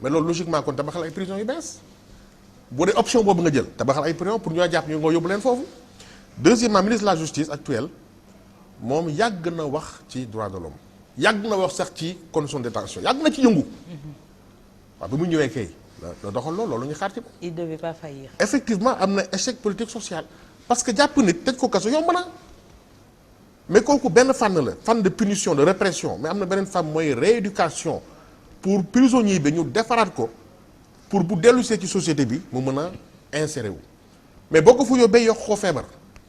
mais loolu logiquement kon tabaxal ay prison yu bees boo dee option boobu nga jël tabaxal ay prison pour ñoo jàpp ñu nga yóbbu leen foofu. deuxièmement ministre de la justice actuel moom yàgg na wax ci droit de l'homme yàgg na wax sax ci condition de détention yàgg na ci yëngu waaw bi mu ñëwee kay la doxal loolu ñu xaar ci. il devait pas faillir. effectivement am na échec politique social. parce que jàpp nit tëj ko kaso yomb na mais kooku benn fànn la fànn de punition de répression mais am na beneen fànn mooy rééducation pour prisonnier bi ñu defaraat ko pour bu dellusee ci société bi mu mën a insérer wu mais boo ko fu yóbbee yokk ko feebar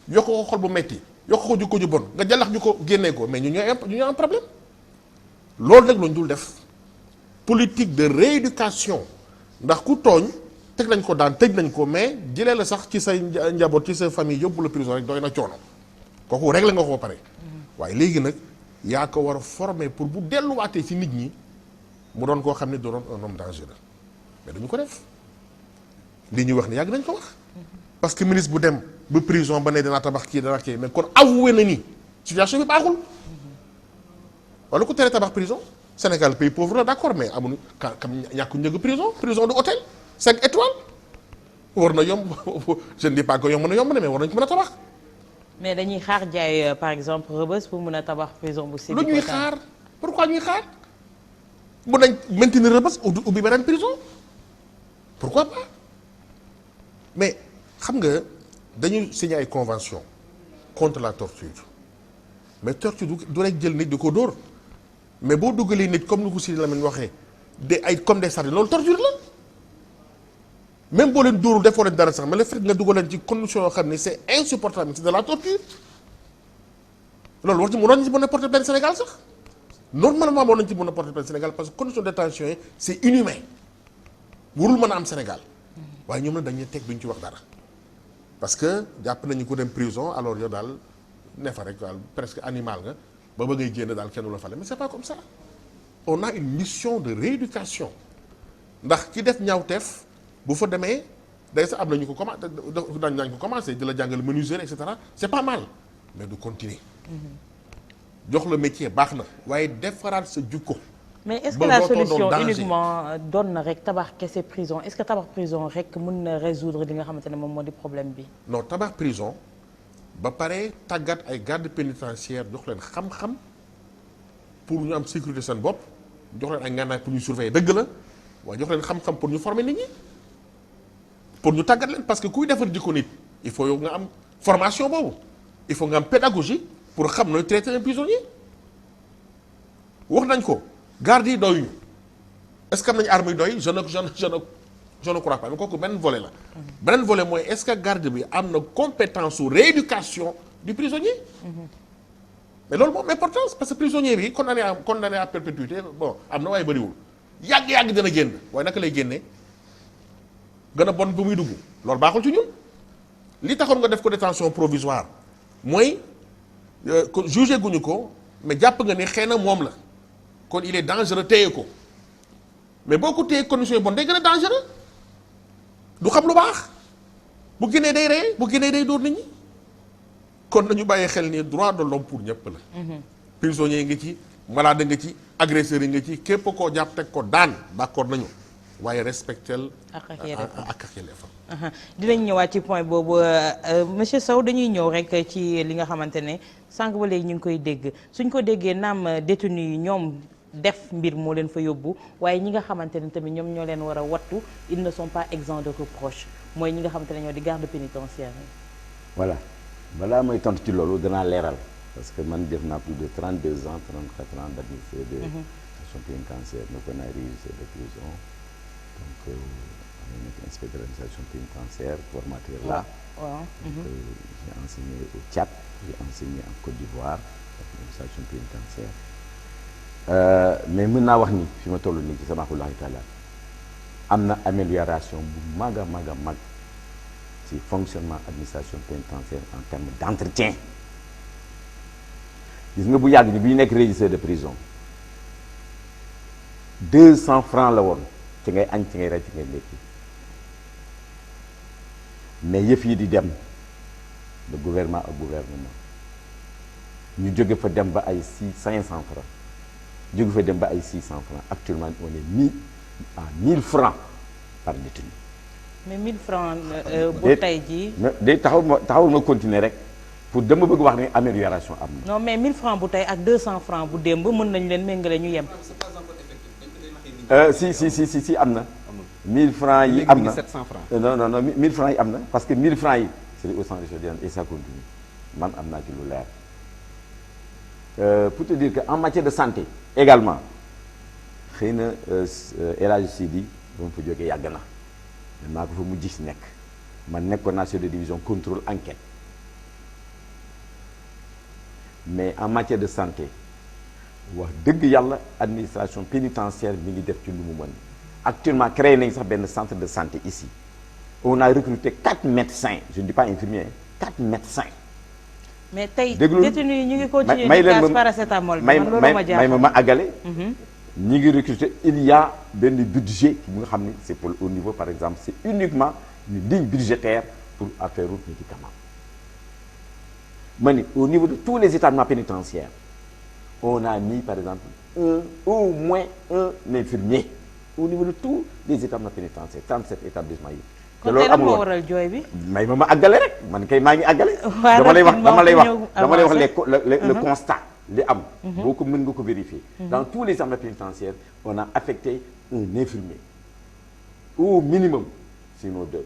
yokk ko xol bu metti yokk ko jikko ju bon nga jàllax ñu ko génnee ko mais ñu ñooy am problème loolu nag lañ dul def politique de rééducation ndax ku tooñ teg nañ ko daan tëj nañ ko mais jëlee la sax ci say njaboot ci sa famille yóbbu la prison rek doy na coono kooku réglé nga ko pare waaye léegi nag yaa ko war a former pour bu delluwaatee ci nit ñi mu doon koo xam ne doon un homme dangereux mais dañu ko def li ñuy wax ne yàgg nañ ko wax parce que ministre bu dem ba prison ba ne danaa tabax kii danaa kii mais kon avoué na ni situation bi baaxul wala ku tere tabax prison Sénégal pays pauvre la d'accord mais amuñu kam ñàkku njëgu prison du hôtel 5 étoiles war na yomb je ne dis pas que yomb na mais war nañ ko mën a tabax mais dañuy xaar jaay par exemple Rebeuss pour mën a tabax prison bu Sébikotane. lu ñuy xaar pourquoi ñuy xaar bu nañ maintenir Rebeuss ubbi beneen prison pourquoi pas mais xam nga dañuy signer ay convention contre la torture mais torture du rek jël nit di ko dóor mais boo duggalee nit comme ni ko Sidi Lamine waxee de ay comme des sardines loolu torture la même boo leen dóorul defoo leen dara sax mais le fait nga dugal leen ci condition yoo xam ne c'est insupportable c'est de la torture loolu war ci mënoon ci mën a porter plainte Sénégal sax normalement moo nañ ci mën a porter plainte Sénégal parce que condition de détention yi c'est inhumain warul mën a am Sénégal waaye ñoom nag dañuy teg duñ ci wax dara parce que jàpp nañu ko dem prison alors yow daal ne fa rek daal presque animal nga ba ba ngay génn daal kenn du la fale mais c'est pas comme ça on a une mission de rééducation ndax ki def ñaawteef bu fa demee day sa am nañu ko commencé dañ ko commencé di la jàngal menuiserie et cetera c'est pas mal mais du continuer jox la métier baax na waaye defaraat sa jukko. mais est-ce que la solution uniquement doon na rek tabax kese prison est-ce que tabax prison rek mën na résoudre li nga xamante ne moom moo di problème bi. non tabax prison ba pare tàggat ay garde pénitentiaire jox leen xam-xam pour ñu am sécurité seen bopp jox leen ay ngànnaay pour ñu surveiller dëgg la waaye jox leen xam-xam pour ñu former nit ñi pour ñu tàggat leen parce que kuy defar jikko nit il faut yow nga am formation boobu il faut nga am pédagogie pour xam nooy traiter un prisonnier wax nañ ko. garde yi doyuñu est-ce que am nañu armes yu doy je ne crois pas mais kooku benn volet la. beneen volet mooy est-ce que garde bi am na compétence su rééducation du prisonnier. mais loolu moom importance parce que prisonnier bi condamné à perpétuité bon am na waaye bëriwul yàgg dina génn waaye naka lay génnee gën a bon bu muy dugg loolu baaxul ci ñun li taxoon nga def ko détention provisoire mooy jugé guñu ko mais jàpp nga ni xëy na moom la. kon il est dangereux téye ko mais boo ko téye condition yi bon day gën a dangereux du xam lu baax bu génnee day rey bu génnee day dóor nit ñi kon nañu bàyyi xel ni droit de l'homme pour ñëpp la. prisonniers yi nga ci malade nga ci agresseurs yi nga ci képp koo jàpp teg ko daan d'accord nañu waaye respectel ak yelleefam. dinañ ñëwaat ci point boobu monsieur Sow dañuy ñëw rek ci li nga xamante ne sànq ba léegi ñu ngi koy dégg suñ ko déggee naam détenu yi ñoom. def mbir moo leen fa yóbbu waaye ñi nga xamante ne tamit ñoom ñoo leen war a wattu ils ne sont pas exempts de reproche mooy ñi nga xamante ne ñoo di garde pénitentiaire yi. voilà balaa may tontu ci loolu danaa leeral parce que man def naa plus de 32 ans 34 ans d'administration de station pénitentiaire Nokonari de prison donc am nekk inspecteur d'administration pénitentiaire formateur là. waaw j'ai enseigné au Tchad j'ai enseigné en Côte d'Ivoire administration pénitentiaire. mais mën naa wax ni fi ma toll nii ci samaaxullahi taala am na amélioration bu mag a mag ci fonctionnement administration pénitentiaire en termes d'entretien gis nga bu yàgg ni bi ñu nekk régisseur de prison 200 francs la woon ci ngay añ ci ngay rey ci ngay ndekki mais yëf yi di dem de gouvernement ak gouvernement ñu jóge fa dem ba ay 500 francs jóge fa dem ba ay 600 francs actuellement on est mis à 1000 francs par détenu. mais 1000 francs bu tey jii. day taxawul ma continuer rek pour dama bëgg wax ne amélioration am na. non mais 1000 francs bu tey ak 200 francs bu démb mën nañu leen méngale ñu yem. si am na. 1000 francs yi am na 700 francs. non 1000 francs yi am na parce que 1000 francs yi c'est au centre et ça continue man am naa ci lu leer. Pour te dire que en matière de santé également xëy na El Hadj Sidi ba mu fa jógee yàgg na maa ko fa mujj si nekk man nekkoon naa chef de division contrôle enquête mais en matière de santé wax dëgg yàlla administration pénitentiaire mi ngi def ci lu mu mën actuellement créé nañ sax benn centre de santé ici on a recruté 4 médecins je ne dis pas infirmiers 4 médecins. mais tey détenu yi ñu ngi continuer di casse paracétamol bi man loolu ma jaaxal may ma àggale. ñi ngi recruter il y a benn budget bi nga xam ni c'est pour au niveau par exemple c'est uniquement une ligne budgétaire pour affaire route médicament ma ni au niveau de tous les établissements pénitentiaires on a mis par exemple au moins un infirmier au niveau de tous les établissements pénitentiaires 37 établissements yi te loolu amul woon waral jooy bi. may ma àggale rek man kay maa ngi àggale. dama lay wax le constat li am. boo ko mën nga ko vérifier. dans tous les centres pénitentiaires on a affecté un infirmier au minimum sinon 2.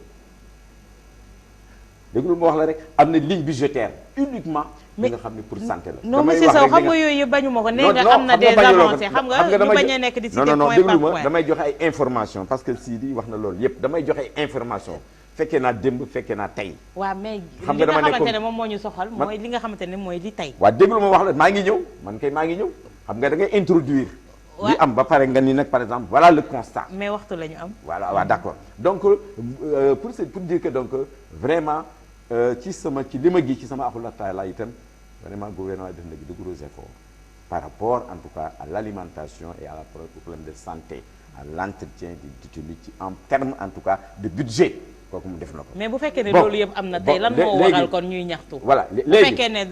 dégg ma wax la rek am na ligne budgétaire uniquement. li nga xam ne pour santé la. non monsieur Sow xam nga yooyu yëpp bañu ma ko nee nga am na des avancées xam nga ñu bañ a nekk di citer point par point. damay joxe ay information parce que Sidi wax na loolu yëpp damay joxe ay information fekkee naa démb fekkee naa tey. waaw mais li nga xamante ne moom moo ñu soxal mooy li nga xamante ne mooy li tey. waaw déglu ma wax la maa ngi ñëw man kay maa ngi ñëw xam nga da ngay introduire. li am ba pare nga ni nag par exemple voilà le constat. mais waxtu la ñu am. voilà waaw d'accord donc pour dire que donc vraiment ci li ma gis ci sama axulataay la itam vraiment gouvernement def na de gros efforts par rapport en tout cas à l'alimentation et à la problème de santé à l'entretien des détenus ci en termes en tout cas de budget kooku mu def na ko. mais bu fekkee ne loolu yëpp am na tey lan moo waral kon ñuy ñaxtu. voilà léegi bu fekkee ne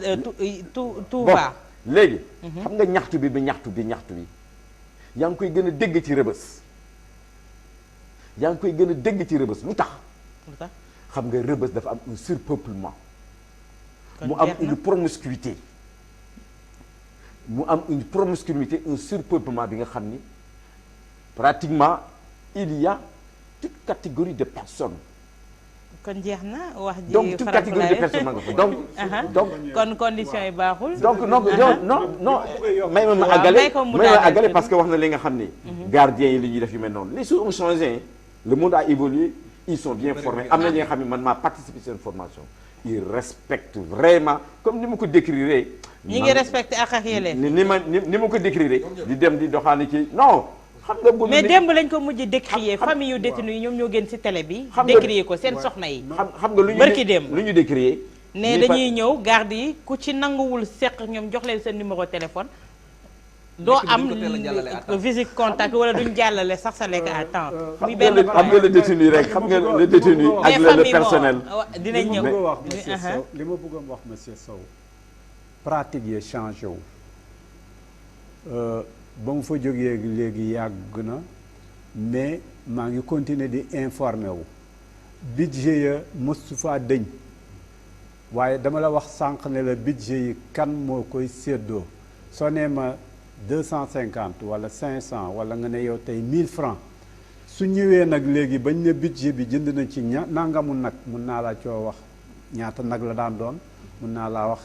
tout va. léegi xam nga ñaxtu bi yaa ngi koy gën a dégg ci rëbës lu tax xam nga rëbës dafa am un surpeuplement mu am une promiscuité un surpeuplement bi nga xam ni pratiquement il y a toute catégorie de personnes. kon jeex na wax ji donc toute catégorie de personnes nga fa donc kon conditions yi baaxul. donc non may ma àggale parce que wax na li nga xam ni. gardiens yi li ñuy def yu mel noonu les choses ont changé le monde a évolué ils sont bien formés am na ñi nga xam ne man maa participé seen formation ils respectent vraiment comme ni ma ko décrire. ñi ngi respecté ak yelleef. ni ma ko décrire di dem di doxaani ci non. xam nga bu mais démb lañ ko mujj décrier famille yu détenu yi ñoom ñoo gën ci télé bi. décrier ko seen soxna yi. xam nga lu ñu décrier. ne dañuy ñëw garde yi ku ci nanguwul seq ñoom jox leen seen numéro téléphone. doo am visite contact wala duñ jàllale sax sa lekk à temps. muy benn xam nga le détenu rek xam nga le détenu ak le personnel. dinañ ñëw li ma bëggoon wax monsieur Sow pratique yi changé wu. ba mu fa jógee léegi yàgg na mais maa ngi continuer di informer wu budget ya mosu faa dëñ waaye dama la wax sànq ne la budget yi kan moo koy séddoo soo nee ma 250 wala 500 wala nga ne yow tey 1000 francs su ñëwee nag léegi bañ ne budget bi jënd nañ ci nangamu nag mun naa laa coo wax ñaata nag la daan doon mun naa laa wax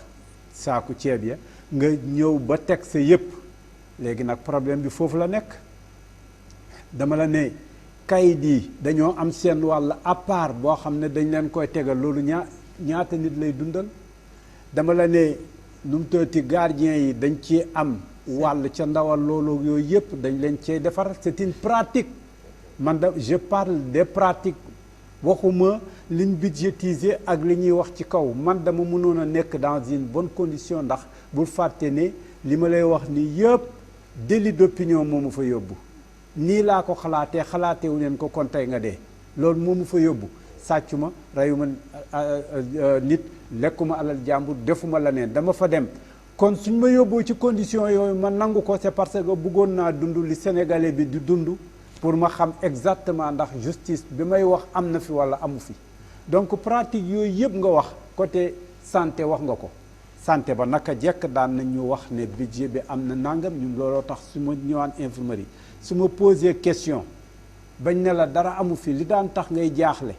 saaku ceeb ya nga ñëw ba teg sa yépp léegi nag problème bi foofu la nekk dama la ne kayit yi dañoo am seen wàll à part boo xam ne dañ leen koy tegal loolu ñaata nit lay dundal dama la ne nu mu tëddee gardien yi dañ ci am wàll ca ndawal loolu yooyu yëpp dañ leen cee defar c'est une pratique man je parle des pratiques waxuma liñ budgétiser ak li ñuy wax ci kaw man dama mënoon a nekk dans une bonne condition ndax bul fàtte ne li ma lay wax ni yëpp délit d'opinion moomu fa yóbbu nii laa ko xalaatewu leen ko kon tey nga dee loolu moomu fa yóbbu sàccuma reyuma nit lekkuma alal jàmbur defuma la neen dama fa dem kon suñ ma yóbboo ci condition yooyu ma nangu ko c'est parce que bëggoon naa dund li sénégalais bi di dund pour ma xam exactement ndax justice bi may wax am na fi walla amu fi donc pratique yooyu yëpp nga wax côté santé wax nga ko santé ba naka jekk daan nañ ñu wax ne budget bi am na nangam ñun looloo tax su ma ñëwaan infirmerie su ma posé question bañ ne la dara amu fi li daan tax ngay jaaxle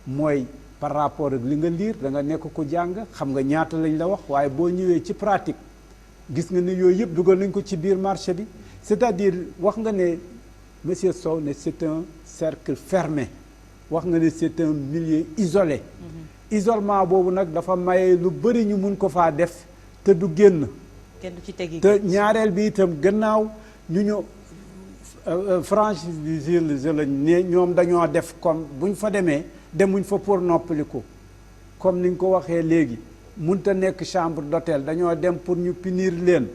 mooy par rapport ak li nga liir da nga nekk ko jàng xam nga ñaata lañ la wax waaye boo ñëwee ci pratique gis nga ne yooyu yëpp dugal nañ ko ci biir marché bi c'est-à-dire wax nga ne monsieur Sow ne c'est un cercle fermé wax nga ne c'est un milieu isolé. Isolement boobu nag dafa maye lu bëri ñu mun ko faa def te du génn. kenn du ci tegi te ñaareel bi itam gannaaw ñu franchise lañ ne ñoom dañoo def comme buñ fa demee demuñ fa pour noppaliku comme ni nga ko waxee léegi munta nekk chambre d'hôtel dañoo dem pour ñu punir leen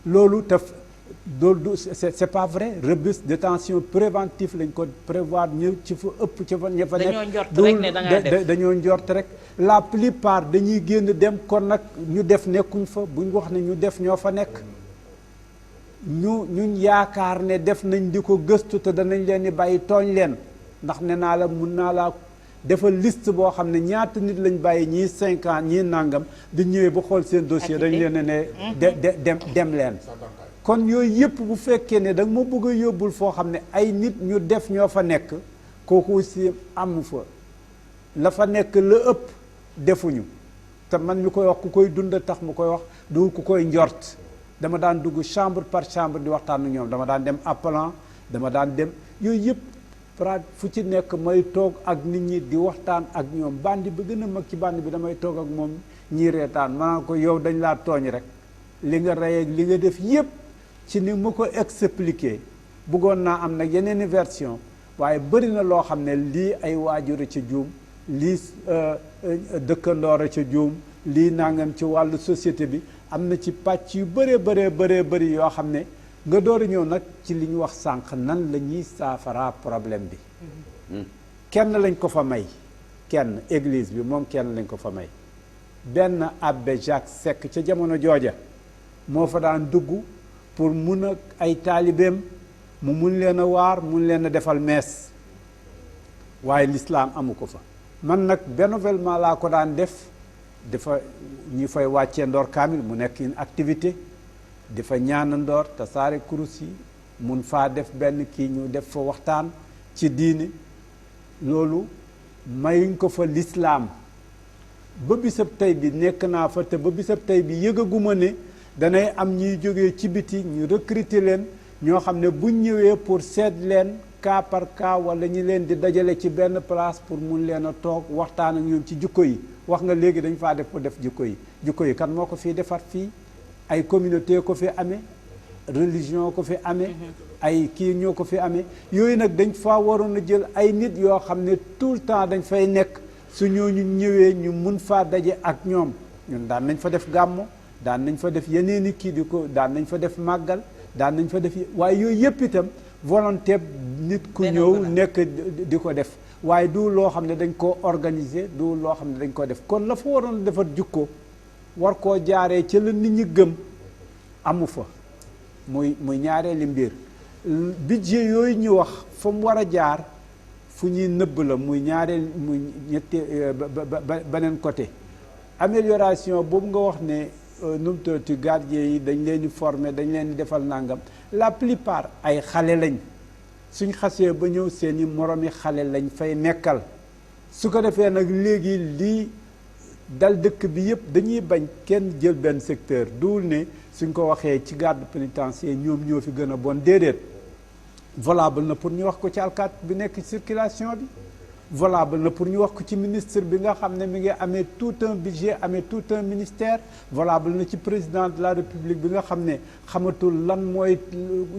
loolu te loolu c'est pas vrai Rebeuss détention préventive lañ ko prévoir ñëw ci fa ëpp ci fa ña fa nekk dañoo njort rek la plupart dañuy génn dem kon nag ñu def nekkuñ fa buñ wax ne ñu def ñoo fa nekk ñun yaakaar ne def nañ di ko gëstu te danañ leen di bàyyi tooñ leen ndax ne naa la mun naa laa defal liste boo xam ne ñaata nit lañ bàyyi ñii 5 ans ñii nangam di ñëwee ba xool seen dossier dañ leen ne dem leen. kon yooyu yëpp bu fekkee ne da nga ma bëgg a yóbbul foo xam ne ay nit ñu def ñoo fa nekk kooku aussi amu fa la fa nekk la ëpp defuñu te man mi koy wax ku koy dund tax mu koy wax du ku koy njort dama daan dugg chambre par chambre di waxtaan ak ñoom dama daan dem appelant dama daan dem yooyu yëpp fu ci nekk may toog ak nit ñi di waxtaan ak ñoom bandi bi gën a mag ci bandi bi damay toog ak moom ñii reetaan maanaam ko yow dañ laa tooñ rek li nga rey ak li nga def yëpp ci ni mu ko expliqué bëggoon naa am nag yeneen i version waaye bëri na loo xam ne lii ay waajur a ca juum lii dëkkandoor a ca juum lii nangam ci wàllu société bi am na ci pàcc yu bëree bëri yoo xam ne nga door a ñëw nag ci li ñu wax sànq nan la ñuy saafara problème bi kenn lañ ko fa may kenn église bi moom kenn lañ ko fa may benn abbé Jacques Seck ca jamono jooja moo fa daan dugg pour mun a ay taalibeem mu mun leen a waar mun leen a defal mees waaye l'islam amu ko fa man nag bénévolement laa ko daan def dafa ñu fay wàccee ndoor kaamil mu nekk une activité dafa ñaan ndoor te saare kurus yi mun faa def benn kii ñu def fa waxtaan ci diine loolu mayuñ ko fa l'islam ba bisab tey bi nekk naa fa te ba bisab tey bi yëgaguma ne danay am ñuy jógee ci biti ñu recruter leen ñoo xam ne buñ ñëwee pour seet leen cas par cas wala ñi leen di dajale ci benn place pour mun leen a toog waxtaan ak ñoom ci jikko yi wax nga léegi dañ faa def pour def jikko yi kan moo ko fii defar fii ay communauté ko fi amee religion ko fi amee ay kii ñoo ko fi amee yooyu nag dañ faa waroon a jël ay nit yoo xam ne tout le temps dañ fay nekk su ñooñu ñëwee ñu mun faa daje ak ñoom ñun daan nañ fa def gàmmo daan nañ fa def yeneeni kii di ko daan nañ fa def màggal daan nañ fa def waaye yooyu yëpp itam volonté nit ku ñëw nekk di ko def waaye du loo xam ne dañ koo organiser du loo xam ne dañ ko def kon la fa waroon defar jukko war koo jaaree ci la nit ñi gëm amu fa muy ñaareeli mbir budget yooyu ñu wax fa mu war a jaar fu ñuy nëbb la muy ñaareel muy ñetti beneen côté amélioration boobu nga wax ne nu mu tuddati gardien yi dañ leen di former dañ leen di defal nangam la plupart ay xale lañ suñ xasee ba ñëw seeni moromi xale lañ fay nekkal su ko defee nag léegi lii dal dëkk bi yëpp dañuy bañ kenn jël benn secteur duul ne suñ ko waxee ci garde pénitentiaire ñoom ñoo fi gën a bon déedéet valable na pour ñu wax ko ci alkaat bi nekk ci circulation bi valable na pour ñu wax ko ci ministre bi nga xam ne mi ngi amee tout un budget amee tout un ministère valable na ci président de la république bi nga xam ne xamatul lan mooy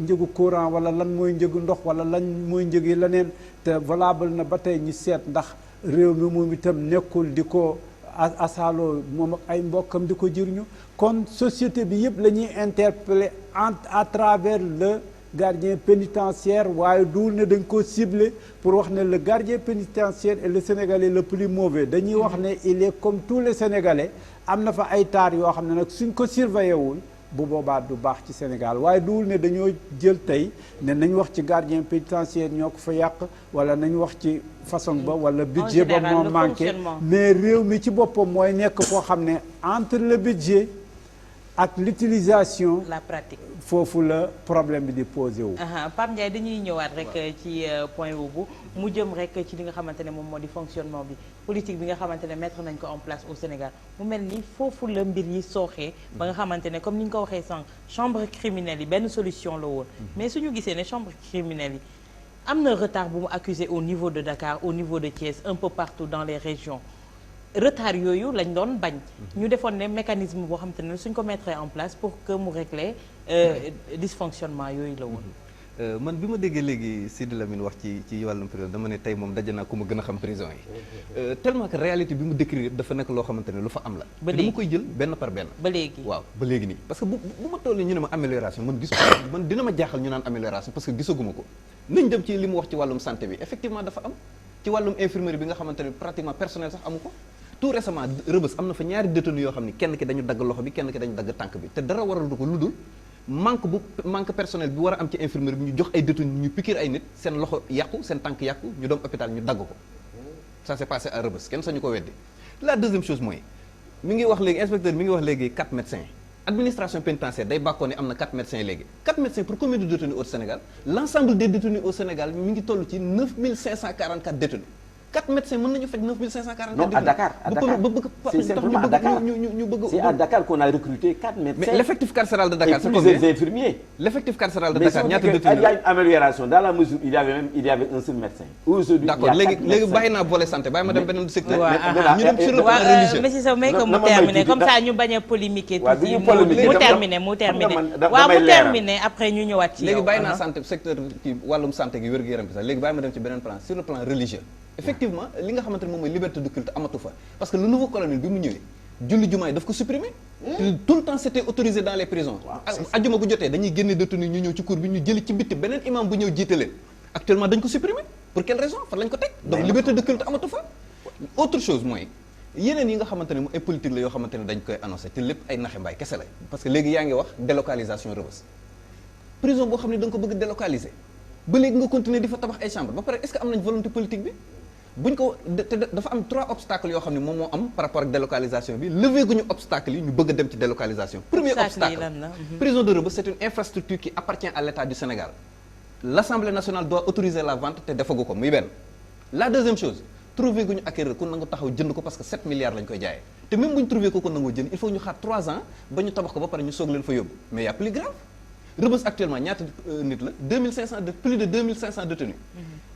njëgu courant wala lan mooy njëgu ndox wala lan mooy njëgi leneen te valable na ba tey ñu seet ndax réew mi moom itam nekkul di ko asaaloo moom ak ay mbokkam di ko jëriñu kon société bi yëpp la ñuy interpeller à travers le gardien pénitentiaire waaye duul ne dañ ko ciblé pour wax ne le gardien pénitentiaire est le Sénégalais le plus mauvais dañuy wax ne il est comme tous les Sénégalais am na fa ay taar yoo xam ne nag suñ ko surveillé wul bu boobaa du baax ci Sénégal waaye duul ne dañoo jël tey ne nañ wax ci gardien pénitentiaire ñoo ko fa yàq wala nañ wax ci façon ba wala budget ba moo manqué mais réew mi ci boppam mooy nekk foo xam ne entre le budget ak l'utilisation la pratique foofu la problème bi di posé wu. Pape Ndiaye dañuy ñëwaat rek ci point boobu mu jëm rek ci li nga xamante ne moom moo di fonctionnement bi politique bi nga xamante ne mettre nañ ko en place au Sénégal mu mel ni foofu la mbir yi sooxee ba nga xamante ne comme ni ñu ko waxee sànq chambre criminelle yi benn solution la woon mais suñu gisee ne chambre criminelle yi am na retard bu mu accusé au niveau de Dakar au niveau de Thiès un peu partout dans les régions retard yooyu lañ doon bañ ñu defoon ne mécanisme boo xamante ne suñ ko mettre en place pour que mu régler dysfonctionnement yooyu la woon. man bi ma déggee léegi Sidi Lamine wax ci wàllum prison dama ne tey moom daje naa ku ma gën a xam prison yi tellement que réalité bi mu décrire yëpp dafa nekk loo xamante ne lu fa am la. ba léegi dama koy jël benn par benn. ba léegi waaw ba léegi nii parce que bu ma tollee ñu ne ma amélioration man gisu man dina ma jaaxal ñu naan amélioration parce que gisaguma ko nañ dem ci li mu wax ci wàllum santé bi effectivement dafa am ci wàllum infirmerie bi nga xamante ne pratiquement personnel sax amu ko. tout récemment Rebeuss am na fa ñaari détenus yoo xam ni kenn ki dañu dagg loxo bi kenn ki dañu dagg tànk bi te dara waral du ko lu dul manque personnel bi war a am ci infirmerie bi ñu jox ay détenus ñu piqûre ay nit seen loxo yàqu seen tànk yàqu ñu doon hôpital ñu dagg ko ça s'est passé à Rebeuss kenn sañu ko weddi. La deuxième chose mooy mi ngi wax léegi inspecteur mi ngi wax léegi 4 médecins administration pénitentiaire day bàkkoo ne am na 4 médecins léegi 4 médecins pour combien de détenus au Sénégal l'ensemble des détenus au Sénégal mi ngi toll ci 9544 détenus 4 médecins mën nañu faj 9544 détenus. Non, à Dakar. C'est simplement à Dakar. ñu bëgg. C'est à Dakar qu'on a recruté 4 médecins. Mais l'effectif carcéral de Dakar, et c'est plusieurs combien? infirmiers. L'effectif carcéral de Mais Dakar, ñaata détenus il y a une amélioration dans la mesure où il y avait un seul médecin. Aujourd'hui, d'accord il y a 4 léegi médecins. bàyyi naa volet santé bàyyi ma dem beneen secteur. ñu dem sur le plan religieux. monsieur Sow may ko mu na ma may terminer tuuti comme ndax- ça ñu bañ a polémiquer waaw tuuti du ñu polémiquer, mu dama- terminer mu terminer xam nga man waaw damay mu leeral. terminer après ñu ñëwaat ci yow. léegi bàyyi naa santé secteur ci wàllum santé gi wér-gu-yaram bi sax léegi bàyyi ma dem ci beneen plan sur le plan religieux effectivement li nga xamante ne moom mooy liberté de culte amatu fa parce que le nouveau colonel bi mu ñëwee julli jumaa yi daf ko supprimer tout le temps c'était autorisé dans les prisons ajjuma bu jotee dañuy génne détenu ñu ñëw ci cour bi ñu jëli ci bitti beneen imam bu ñëw jiite leen actuellement dañ ko supprimer pour quelle raison fan lañ ko teg donc liberté de culte amatu fa autre chose mooy yeneen yi nga xamante ne ay politique la yoo xamante ne dañ koy annoncé te lépp ay naxe mbaay kese la parce que léegi yaa ngi wax délocalisation Rebeuss prison boo xam ne da nga ko bëgg délocaliser ba léegi nga continuer di fa tabax ay chambre ba pare est-ce que am nañ volonté politique bi buñ ko te dafa am 3 obstacles yoo xam ne moom moo am par rapport ak délocalisation bi levé gu ñu obstacles yi ñu bëgg a dem ci délocalisation premier obstacle prison de Rebeuss c'est une infrastructure qui appartient à l'État du Sénégal l'Assemblée nationale doit autoriser la vente te defagu ko muy benn la deuxième chose trouver gu ñu acquérir ku nangu taxaw jënd ko parce que 7 milliards lañ koy jaayee te même bu ñu trouver ko nangu jënd il faut ñu xaar 3 ans ba ñu tabax ko ba pare ñu soog leen fa yóbbu mais y a plus grave Rebeuss actuellement ñaata nit la 2500 de plus de 2500 détenus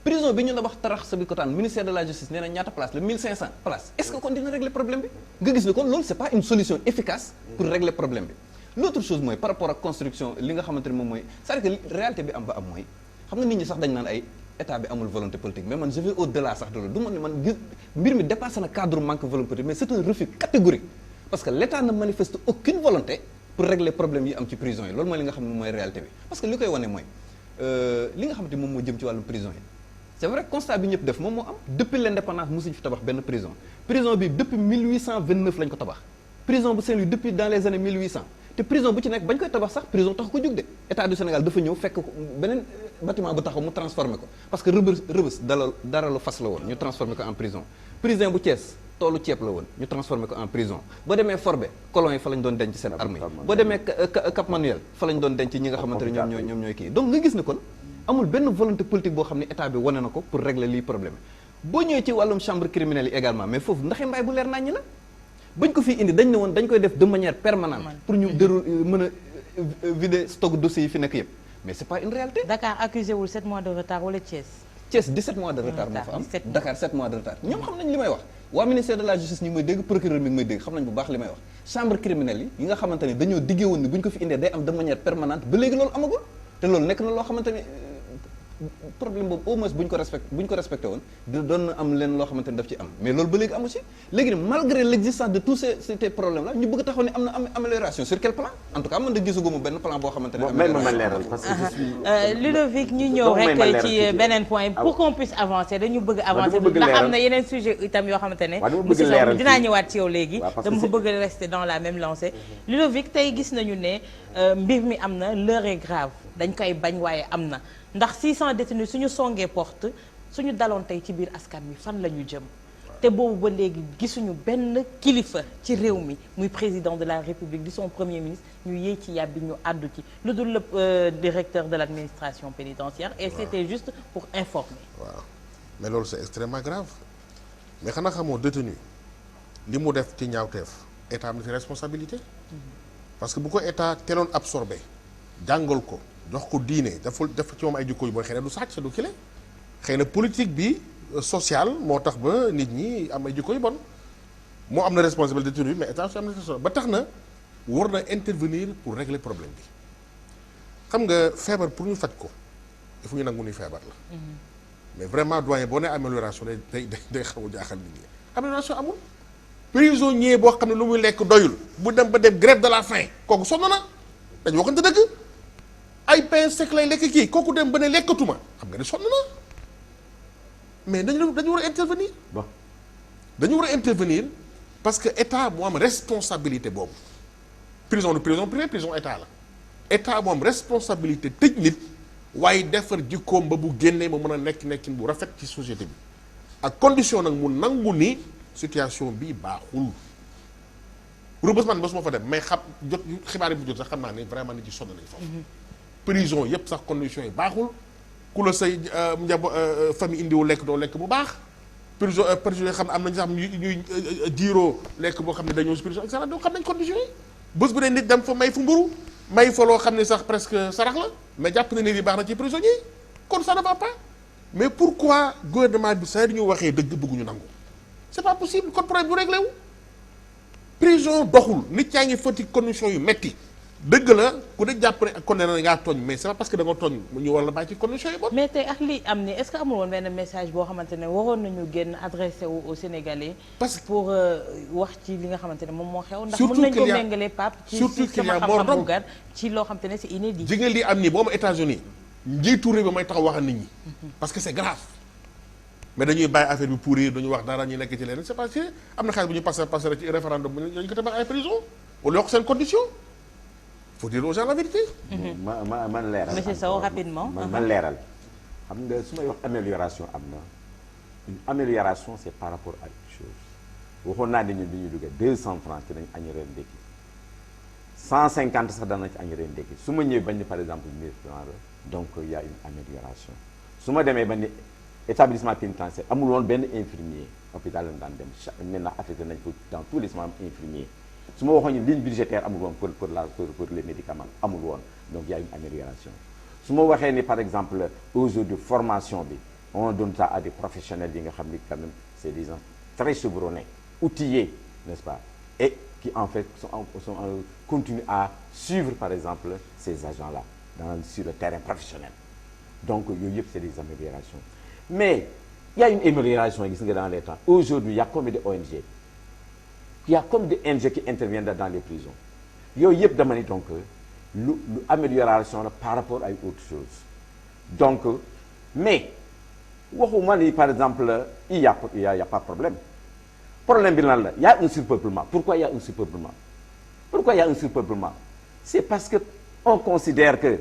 prison bi ñu la wax tarax sa bi ko taan ministère de la justice nee na ñaata place la 1500 places est-ce que kon dina régler problème bi nga gis ne kon loolu c'est pas une solution efficace pour régler problème bi l'autre chose mooy par rapport ak construction li nga xamante ne moom mooy c'est-à-dire que réalité bi am ba am mooy xam nga nit ñi sax dañ naan ay état bi amul volonté politique mais man je vais au-delà sax de loolu du ma ne man gis mbir mi dépassé na cadre manque volonté politique mais c'est un refus catégorique parce que l'État ne manifeste aucune volonté pour régler problème yi am ci prison yi loolu mooy li nga xam ne mooy réalité bi parce que li koy wane mooy li nga xamante moom moo jëm ci wàllum prison yi c'est vrai constat bi ñëpp def moom moo am depuis l'indépendance mosuñu fi tabax benn prison bi depuis 1829 lañ ko tabax prison bu Saint-Louis depuis dans les années 1800 te prison bu ci nekk bañ koy tabax sax prison tax ko jóg de état du Sénégal dafa ñëw fekk ko beneen bâtiment bu taxaw mu transformé ko parce que Rebeuss dara lu fas la woon ñu transformé ko en prison prison bu Thiès toolu ceeb la woon ñu transformé ko en prison boo demee Forbé colons yi fa lañ doon denc seen armée yi boo demee Cap Manuel fa lañ doon denc ñi nga xamante ne ñoom ñooy kii donc nga gis ne kon amul benn volonté politique boo xam ne état bi wane na ko pour régler lii problème boo ñëwee ci wàllum chambre criminelle yi également mais foofu ndaxe mbaay bu leer naññi la bañ ko fii indi dañ ne woon dañ koy def de manière permanente pour ñu mën a vider stock dossiers yi fi nekk yëpp mais c'est pas une réalité. Dakar accusé wul 7 mois de retard wala Thiès. Thiès 17 mois de retard moo fa am Dakar 7 mois de retard ñoom xam nañ li may wax waa ministère de la justice ñi ngi may dégg procureur mi ngi may dégg xam nañ bu baax li may wax chambre criminelle yi nga xamante ne dañoo diggee woon ni bu ñu ko fi indee day am de manière permanente ba léegi loolu amagul te loolu nekk na loo xamante ne problème boobu au moins bu ñu ko respecté woon doon na am leen loo xamante ne daf ci am mais loolu ba léegi amu ci léegi ne malgré l'existence de tous ces problèmes là ñu bëgg taxaw ne am na amélioration sur quel plan en tout cas man da gisuguma benn plan boo xamante ne may ma leeral parce que je suis Ludovic ñu ñëw rek ci beneen point pour qu'on puisse avancer dañu bëgg avancer ndax am na yeneen sujet itam yoo xamante ne monsieur Sow dinaa ñëwaat ci yow léegi dama bëgg rester dans la même lancée Ludovic tey gis nañu ne mbir mi am na l'heure est grave dañ koy bañ waaye am na ndax 600 détenus suñu songee porte suñu daloon tey ci biir askan wi fan la ñu jëm te boobu ba léegi gisuñu benn kilifa ci réew mi muy président de la République di son premier ministre ñu yéey ci yàbbi ñu àddu ci lu dul le directeur de l'administration pénitentiaire et c'était juste pour informer. waaw mais loolu c'est extrêmement grave mais xanaa xamoo détenu li mu def ci ñaawteef état am na ci responsabilité parce que bu ko état teeloon absorbé jàngal ko jox ko diine def ci moom ay jikko yu bon xëy na du sàcc du kile xëy na politique bi sociale moo tax ba nit ñi am ay jikko yu bon moo am na responsabilité détenu mais état su am na responsabilité ba tax na war na intervenir pour régler problème bi xam nga feebar pour ñu faj ko il faut ñu nangu ni feebar la mais vraiment doyen boo nee amélioration day xaw a jaaxal nit ñi amélioration amul prisonnier boo xam ne lu muy lekk doyul bu dem ba dem grève de la faim kooku sonn na dañu waxante dëgg ay pain sec lay lekk kii kooku dem ba ne lekkatuma xam nga ne sonn na mais dañu war a intervenir bon dañu war a intervenir parce que état moo am responsabilité boobu prison du prison privée prison état la état moo am responsabilité tëj nit waaye defar jikkoom ba bu génnee ma mën a nekkin bu rafet ci société bi ak condition nag mu nangu ni situation bi baaxul. Rebeuss man mosuma fa dem mais xam jot xibaar yi bu jot sax xam naa ne vraiment nit ci sonn nañ foofu. prison yëpp sax conditions yi baaxul ku la say famille indiwu lekk doo lekk bu baax. prison yi xam ne am nañ sax ñuy diiroo lekk boo xam ne dañoo si prison et cetera donc xam nañ conditions yi. bés bu dee nit dem fa may fu mburu may fa loo xam ne sax presque sarax la mais jàpp na nit yi baax na ci prisonniers yi kon ça ne va pas mais pourquoi gouvernement bi saa yi ñu waxee dëgg bëgguñu nangu c'est pas possible kon problème bu réglé wu. prison doxul nit yaa ngi fati conditions yu metti dëgg la ku ne jàpp ne condamné na ngaa tooñ mais c'est pas parce que da nga tooñ ñu war la bàyyi ci conditions yi bon. mais tey ak li am ni est-ce que amul woon benn message boo xamante ne waroon nañu génn adressé wu aux Sénégalais. parce que pour wax ci li nga xamante ne moom moo xew. ndax surtout mën nañu ko méngale Pape. surtout ci sama xam-xam bu gàtt ci loo xamante ne c'est inédit. jigéen li am nii boo ma États-Unis njiitu réew bi may taxaw wax ak nit ñi. parce que c'est grave. mais dañuy bàyyi affaire bi pourrir duñu wax dara ñu nekk ci leneen c'est parce que am na xaalis bu ñu passé ci référendum bu ñu ko tabax ay prison wala yokk seen condition faut dire aux gens la vérité. man leeral. monsieur Sow rapidement. man leeral xam nga su may wax amélioration am na une amélioration c'est par rapport à une chose waxoon naa ne ñun bi ñuy duggee 200 francs ci nañ añ ren ndékki 150 sax dana ci añ ren ndékki su ma ñëwee bañ ni par exemple 1000 francs la donc il y a une amélioration su ma demee ba ni établissement pénitentiaire amul woon benn infirmier hôpital lañ daan dem maintenant affecté nañ ko dans tous les infirmiers su ma waxoon ni ligne budgétaire amul woon pour les médicaments amul woon donc il y a une amélioration su ma waxee ni par exemple aujourd'hui formation bi on donne ça à des professionnels yi nga xam ni quand même c'est des gens très chevronnés outillés n'est-ce pas et qui en fait continuent à suivre par exemple ces agents-là sur le terrain professionnel donc yooyu yëpp c'est des améliorations mais il y a une amélioration gis nga dans les temps aujourd'hui il y a combien de ONG il y a comme des ONG qui interviennent dans les prisons yooyu yëpp dama ni donc lu amélioration la par rapport à autre chose donc mais waxuma ni par exemple il y a pas de problème bi lan la il y a un surpeuplement pourquoi il y a un surpeuplement c'est parce que on considère que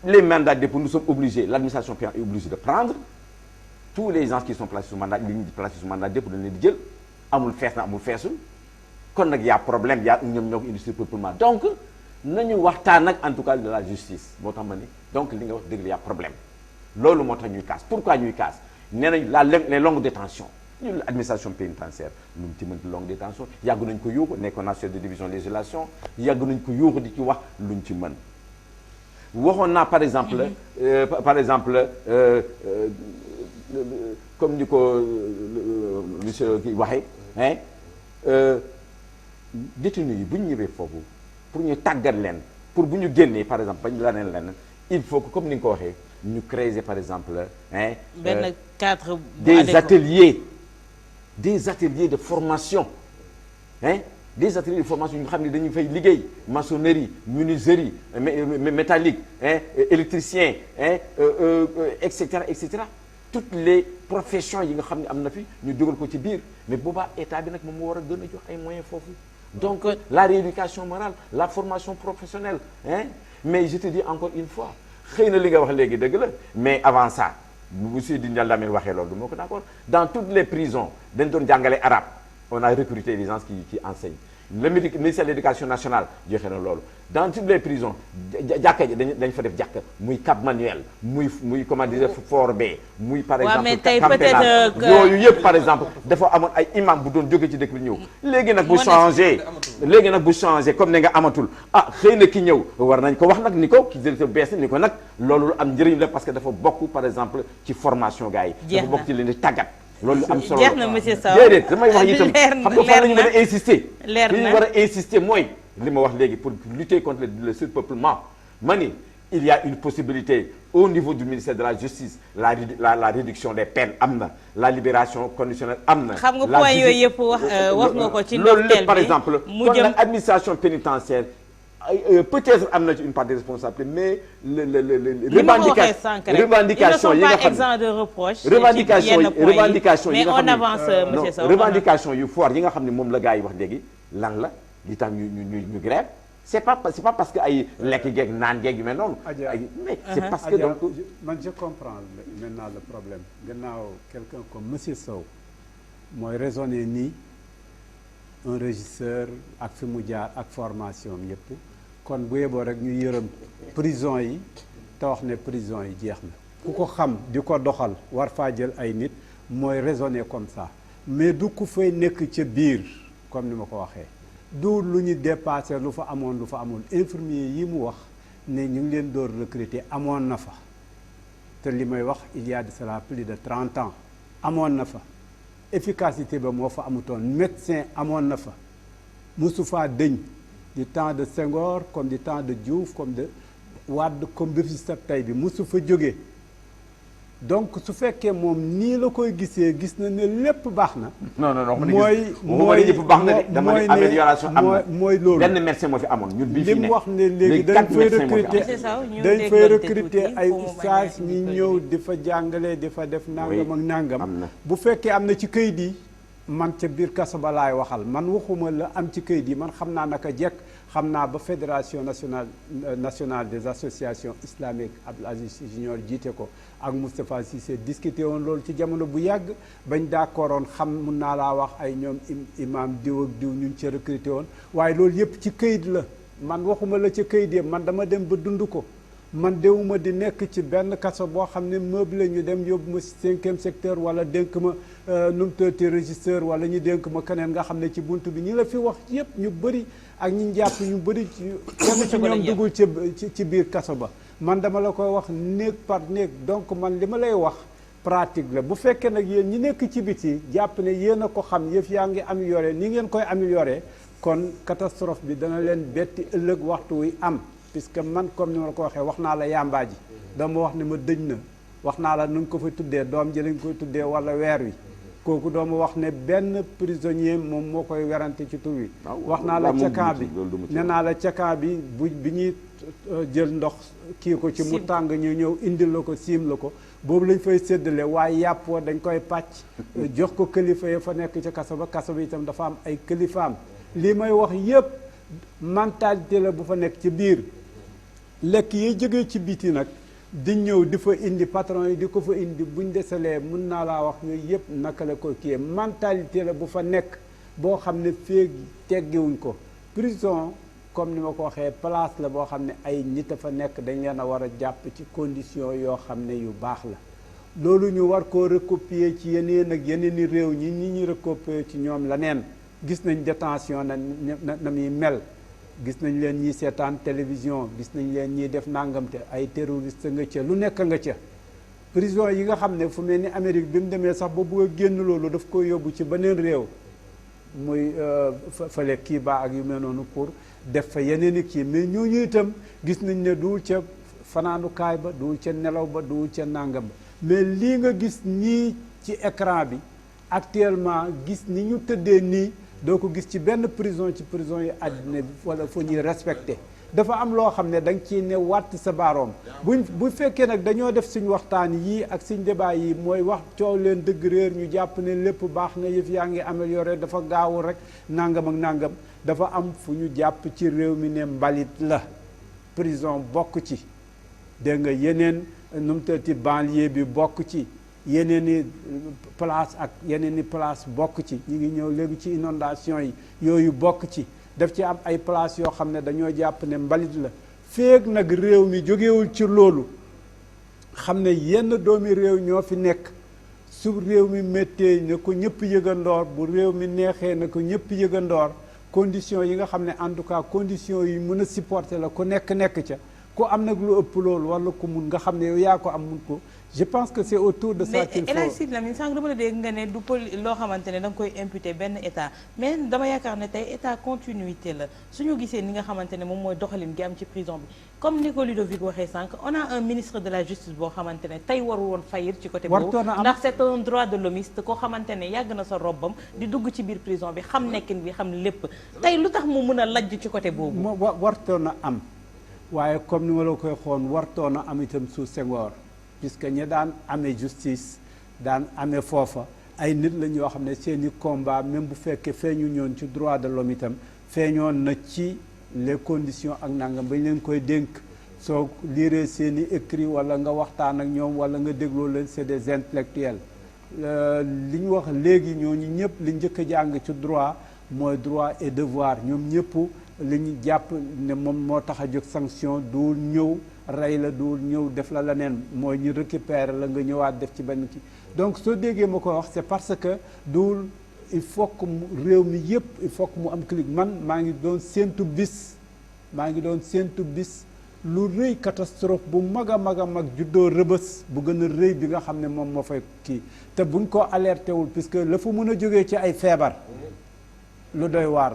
les mandats de dépôt nous sommes obligés l'administration pénale est obligée de prendre tous les gens qui sont placés sous mandat li ñu placés sous mandat de dépôt dañ leen di jël amul fees na amul feesul kon nag y a problème ñoom ñoo ko indi surpeuplement donc nañu waxtaan nag en tout cas de la justice moo tax ma ni donc li nga wax dëgg la y a problème loolu moo tax ñuy casse pourquoi ñuy casse nee nañ les longues détentions ñun administration pénitentiaire lu mu ci mën longue détention yàgg nañ ko yuuxu nekkoon na chef de division législation yàgg nañ ko yuuxu di ci wax luñ ci mën waxoon naa par exemple comme ni ko monsieur kii waxee détenus yi bu ñu ñëwee foofu pour ñu tàggat leen pour bu ñu génnee par exemple bañ la leen il faut que comme ni nga ko waxee ñu créer par exemple benn cadre des ateliers de formation des ateliers de formation ñu xam ne dañu fay liggéey maçonnerie menuiserie métallique électricien et cetera toutes les professions yi nga xam ne am na fi ñu dugal ko ci biir mais boobaa état bi nag moom moo war a gën a jox ay moyens foofu donc la rééducation morale la formation professionnelle mais je te dis encore une fois xëy na li nga wax léegi dëgg la mais avant ça bu Sidi Ndialdamine waxee loolu du ma ko d'accord dans toutes les prisons dañ doon jàngale arabe on a recruté des gens qui enseignent le ministère de l'éducation nationale joxe na loolu dans toutes les prisons jàkka ji dañ fa def jàkka muy Cap Manuel muy comment dire Fort B muy par exemple Camp Pénal yooyu yëpp par exemple dafa amoon ay imam bu doon jóge ci dëkk bi ñëw léegi nag bu changé comme ne nga amatul xëy na ki ñëw war nañ ko wax nag ni ko ki directeur bees ni ko nag loolu lu am njëriñ la parce que dafa bokk par exemple ci formation gars yi dafa bokk ci leen di tàggat loolu am solo jeex na monsieur Sow déedéet damay wax itam xam nga fan la ñu mën a insister leer na li ñu war a insister mooy li ma wax léegi pour lutter contre le surpeuplement ma ni il y a une possibilité au niveau du ministère de la justice la réduction des peines am na la libération conditionnelle am na. xam nga point yooyu yëpp wax nga ko ci loolu lépp par exemple kon nag administration pénitentiaire peut-être am na ci une part de responsabilité mais revendication yi nga xam de reproche revendication yi nga xam mais on avance monsieur Sow revendication yu fort yi nga xam ne moom la gars yi wax léegi lan la li tax ñu grève c'est pas parce que ay lekk geeg naan geeg yu mel noonu. mais c'est parce que donc man je comprends maintenant le problème gannaaw quelqu'un comme monsieur Sow mooy raisonner nii un régisseur ak fi mu jaar ak formation am yëpp kon bu yeboo rek ñu yërëm prison yi te wax ne prison yi jeex na ku ko xam di ko doxal war faa jël ay nit mooy raisonner comme ça mais du ku fay nekk ca biir comme ni ma ko waxee du lu ñu dépassé lu fa amoon lu fa amul infirmier yi mu wax ne ñu ngi leen door recruter amoon na fa te li may wax il y a de cela plus de 30 ans amoon na fa efficacité ba moo fa amutoon médecin amoon na fa mosu faa dëñ du temps de Senghor comme du temps de Diouf comme de Wade comme bi fi sa tey bi mosu fa jóge donc su fekkee moom nii la koy gisee gis na ne lépp baax na. non mooy ñëpp baax na de dama ne amélioration am na mooy loolu benn médecin moo fi amoon ñun bi fi li mu wax ne léegi dañ fay recruter ay ustaas ñi ñëw di fa jàngale di fa def nangam ak nangam bu fekkee am na ci këyit yi man ca biir kaso ba laay waxal man waxuma la am ci këyit yi man xam naa naka jekk xam naa ba fédération nationale des associations islamiques Abdoul Aziz Junior jiite ko ak Moustapha Cissé discuté woon loolu ci jamono bu yàgg bañ d'accordoon xam mun naa laa wax ay ñoom imam diw ak diw ñun ci recruté woon waaye loolu yëpp ci këyit la man waxuma la ci këyit yi man dama dem ba dund ko man dewuma di nekk ci benn kaso boo xam ne meuble ñu dem yóbbu ma 5e secteur wala dénk ma nu mu tëddee régisseur wala ñu dénk ma keneen nga xam ne ci bunt bi ñi la fi wax yëpp ñu bëri ak ñi jàpp ñu bëri kenn ci ñoom dugul ci biir kaso ba man dama la koy wax néeg par néeg donc man li ma lay wax pratique la bu fekkee nag yéen ñi nekk ci biti jàpp ne yéen a ko xam yëf yaa ngi amélioré ni ngeen koy amélioré kon catastrophe bi dana leen betti ëllëg waxtu wi am puisque man comme ni ma la ko waxee wax naa la yàmbaa ji dama wax ne ma dëj na wax naa la nu nga ko fa tuddee doom ji lañ koy tuddee wala weer wi kooku dooma wax ne benn prisonnier moom moo koy werante ci tur wi wax naa la ca camp bi nee naa la ca camp bi bi ñuy jël ndox kii ko ci mu tàng ñu ñëw indil la ko siim la ko boobu lañ fay séddale waaye yàpp wa dañ koy pàcc jox ko kilifa ya fa nekk ca kaso ba itam dafa am ay kilifaam li may wax yépp mentalité la bu fa nekk ci biir lekk yi jógee ci biti nag di ñëw di fa indi patron yi di ko fa indi buñ desalee mun naa laa wax yooyu yëpp naka la ko kiyee mentalité la bu fa nekk boo xam ne féeg teggiwuñ ko prison comme ni ma ko waxee place la boo xam ne ay nit a fa nekk dañ leen a war a jàpp ci condition yoo xam ne yu baax la loolu ñu war koo recopier ci yeneen ak yeneen i réew ñi ñu recopier ci ñoom la neen gis nañ détention na muy mel gis nañ leen ñiy seetaan télévision gis nañ leen ñiy def nangamte ay terroriste nga ca lu nekk nga ca prison yi nga xam ne fu mel ni Amérique bi mu demee sax ba bëgg a génn loolu daf ko yóbbu ci beneen réew muy fale Cuba ak yu mel noonu pour def fa yeneen i kii mais ñooñu itam gis nañ ne duwul ca fanaanukaay ba duwul ca nelaw ba duwul ca nàngam ba mais lii nga gis nii ci écran bi actuellement gis ni ñu tëddee nii doo ko gis ci benn prison ci prison yi àddina bi wala fu ñuy respecté dafa am loo xam ne da nga ciy ne wàtt sa baaroom bu fekkee nag dañoo def suñ waxtaan yii ak suñ débat yi mooy wax coow leen dëgg réer ñu jàpp ne lépp baax na yëf yaa ngi amélioré dafa gaawul rek nangam ak nangam dafa am fu ñu jàpp ci réew mi ne mbalit la prison bokk ci dégg nga yeneen nu mu tëddee banlieue bi bokk ci yeneen i place ak yeneen i place bokk ci ñu ngi ñëw léegi ci inondation yi yooyu bokk ci daf ci am ay place yoo xam ne dañoo jàpp ne mbalit la féeg nag réew mi jógewul ci loolu xam ne yenn doomi réew ñoo fi nekk su réew mi méttee na ko ñëpp yëgandoor bu réew mi neexee na ko ñëpp yëgandoor condition yi nga xam ne en tout cas condition yi mën a supporter la ku nekk ca ku am nag lu ëpp loolu wala ku mun nga xam ne yow yaa ko am mun ko je pense que c'est autour de ça qu'il faut. mais El Hadj Lamine sànq dama la dégg nga ne du loo xamante ne da nga koy imputer benn état mais dama yaakaar ne tey état continuité la suñu gisee ni nga xamante ne moom mooy doxalin gi am ci prison bi comme ni ko Ludovic waxee sànq on a un ministre de la justice boo xamante ne tey warul woon faillir ci côté boobu ndax c'est un droit de l'hommiste koo xamante ne yàgg na sa robbam di dugg ci biir prison bi xam nekkin bi xam lépp tey lu tax mu mun a lajj ci côté boobu. wartoon a am waaye comme ni ma la koy xoon wartoon a am itam sous Senghor puisque ñi daan amee justice daan amee foofa ay nit lañ yoo xam ne seeni combat même bu fekkee feeñu ñoon ci droit de l'homme itam feeñoon na ci les conditions ak nangam bañ leen koy dénk soo liiree seen i écrit wala nga waxtaan ak ñoom wala nga dégloo leen c'est des intellectuels li ñu wax léegi ñooñu ñëpp li njëkk a jàng ci droit mooy droit et devoir ñoom ñëpp li ñu jàpp ne moom moo tax a jóg sanction duul ñëw rey la duul ñëw def la leneen mooy ñu récupérer la nga ñëwaat def ci benn kii donc soo déggee ma ko wax c'est parce que duul il faut que réew mi yëpp il faut que mu am clic man maa ngi doon séentu bis lu rëy catastrophe bu mag a mag a mag juddoo Rëbës bu gën a rëy bi nga xam ne moom moo fay kii te buñ ko alerté wul puisque la fa mën a jógee ci ay feebar lu doy waar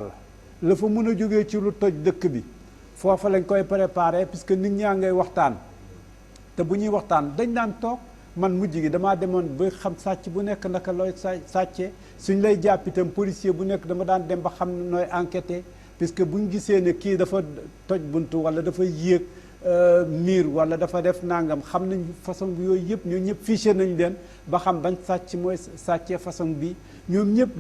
la fa mën a jógee ci lu toj dëkk bi foofa lañ koy préparé puisque nit ñaa ngay waxtaan te bu ñuy waxtaan dañ daan toog man mujj gi damaa demoon ba xam sàcc bu nekk naka looy sàccee suñ lay jàpp itam policier bu nekk dama daan dem ba xam ne nooy enquêté puisque buñ gisee ne kii dafa toj buntu wala dafa yéeg miir wala dafa def nangam xam nañ façon bi yooyu yëpp ñoom ñëpp fiché nañ leen ba xam bañ sàcc mooy sàccee façon bi ñoom ñëpp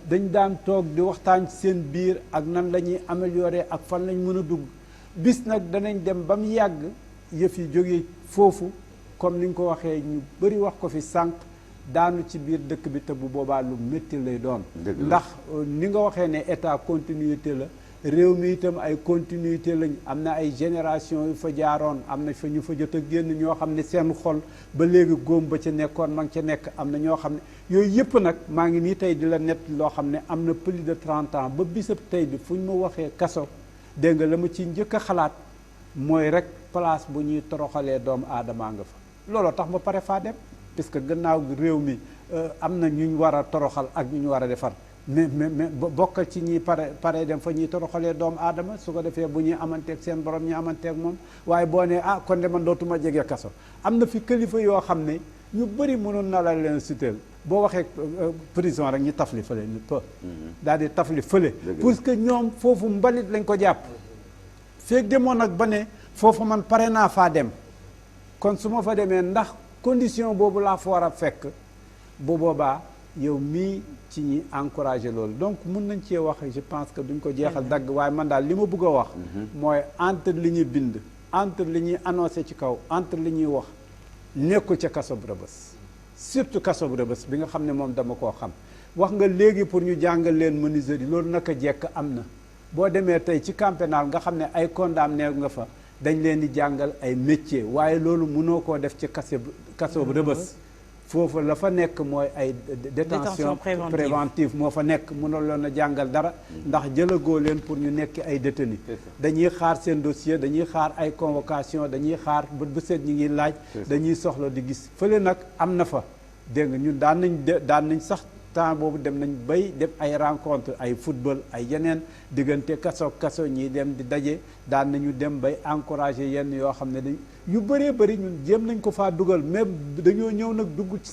dañ daan toog di waxtaan ci seen biir ak nan la ñuy améliorer ak fan lañ mën a dugg bis nag danañ dem ba mu yàgg yëf yi jógee foofu comme ni nga ko waxee ñu bëri wax ko fi sànq daanu ci biir dëkk bi te bu boobaa lu métti lay doon ndax ni nga waxee ne état continuité la réew mi itam ay continuité lañ am na ay génération yu fa jaaroon am na fa ñu fa jot a génn ñoo xam ne seen xol ba léegi góom ba ca nekkoon ma ngi ca nekk am na ñoo xam ne yooyu yëpp nag maa ngi nii tey di la nett loo xam ne am na plus de 30 ans ba bisab tey bi fu ñu ma waxee kaso dégg nga la ma ci njëkk a xalaat mooy rek place bu ñuy toroxalee doomu aadamaa nga fa looloo tax ma pare faa dem parce que gannaaw réew mi am na ñu ñu war a toroxal ak ñu ñu war a defar mais bokkal ci ñi pare dem fa ñuy toroxalee doomu aadama su ko defee bu ñuy amanteeg seen borom ñu amanteeg moom waaye boo nee kon de man dootuma jege kaso am na fi kilifa yoo xam ne ñu bëri mënoon na la leen suteel boo waxee prison rek ñu tafli fële ñu peu daal di tafli fële parce que ñoom foofu mbalit lañ ko jàpp feeg demoon nag ba ne foofu man pare naa faa dem kon su ma fa demee ndax condition boobu laa fa war a fekk bu boobaa yow mii ci ñi encouragé loolu donc mun nañ cee wax je pense que duñ ko jeexal dagg waaye man daal li ma bëgg a wax mooy entre li ñuy bind entre li ñuy annoncé ci kaw entre li ñuy wax nekkul ca kaso bu Rebeuss surtout kaso bu Rebeuss bi nga xam ne moom dama koo xam wax nga léegi pour ñu jàngal leen menuiserie yi loolu naka jekk am na boo demee tey ci camp pénal nga xam ne ay condamné nga fa dañ leen di jàngal ay métier waaye loolu mënoo koo def ci kaso bu Rebeuss foofu la fa nekk mooy ay détention préventive moo fa nekk mënoo leen a jàngal dara ndax jëlagoo leen pour ñu nekk ay détenus dañuy xaar seen dossier dañuy xaar ay convocation dañuy xaar bu seet ñi ngi laaj dañuy soxla di gis fële nag am na fa dégg nga ñun daan nañ sax temps boobu dem nañ bay dem ay rencontre ay football ay yeneen diggante kaso ñii dem di daje daan nañu dem bay encourager yenn yoo xam ne dañ yu bëree bëri ñun jéem nañ ko faa dugal mais dañoo ñëw nag dugg ci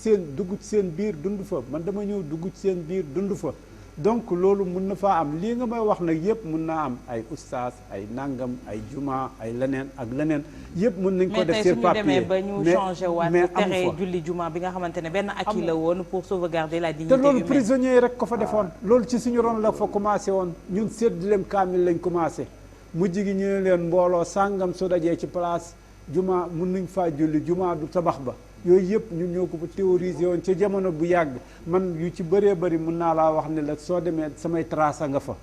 seen biir dund fa man dama ñëw dugg ci seen biir dund fa donc loolu mun na faa am lii nga may wax nag yëpp mun naa am ay ustaas ay nangam ay juma ay leneen ak leneen yëpp mun nañ ko def sur papier mais tey suñu demee ba ñu changé waat tere julli juma bi nga xamante ne benn acquis la woon pour sauvegarder la dignité te loolu humaine. prisonniers yi rek ko fa defoon loolu ci suñu ron la fa commencé woon ñun séddaleem kaamil lañ commencé mujj gi ñu ne leen mbooloo sàngam su dajee ci place juma mun nañ faa julli juma du tabax ba yooyu yëpp ñun ñoo ko théorisé woon ca jamono bu yàgg man yu ci bëree bëri mun naa laa wax ne la soo demee samay trace nga fa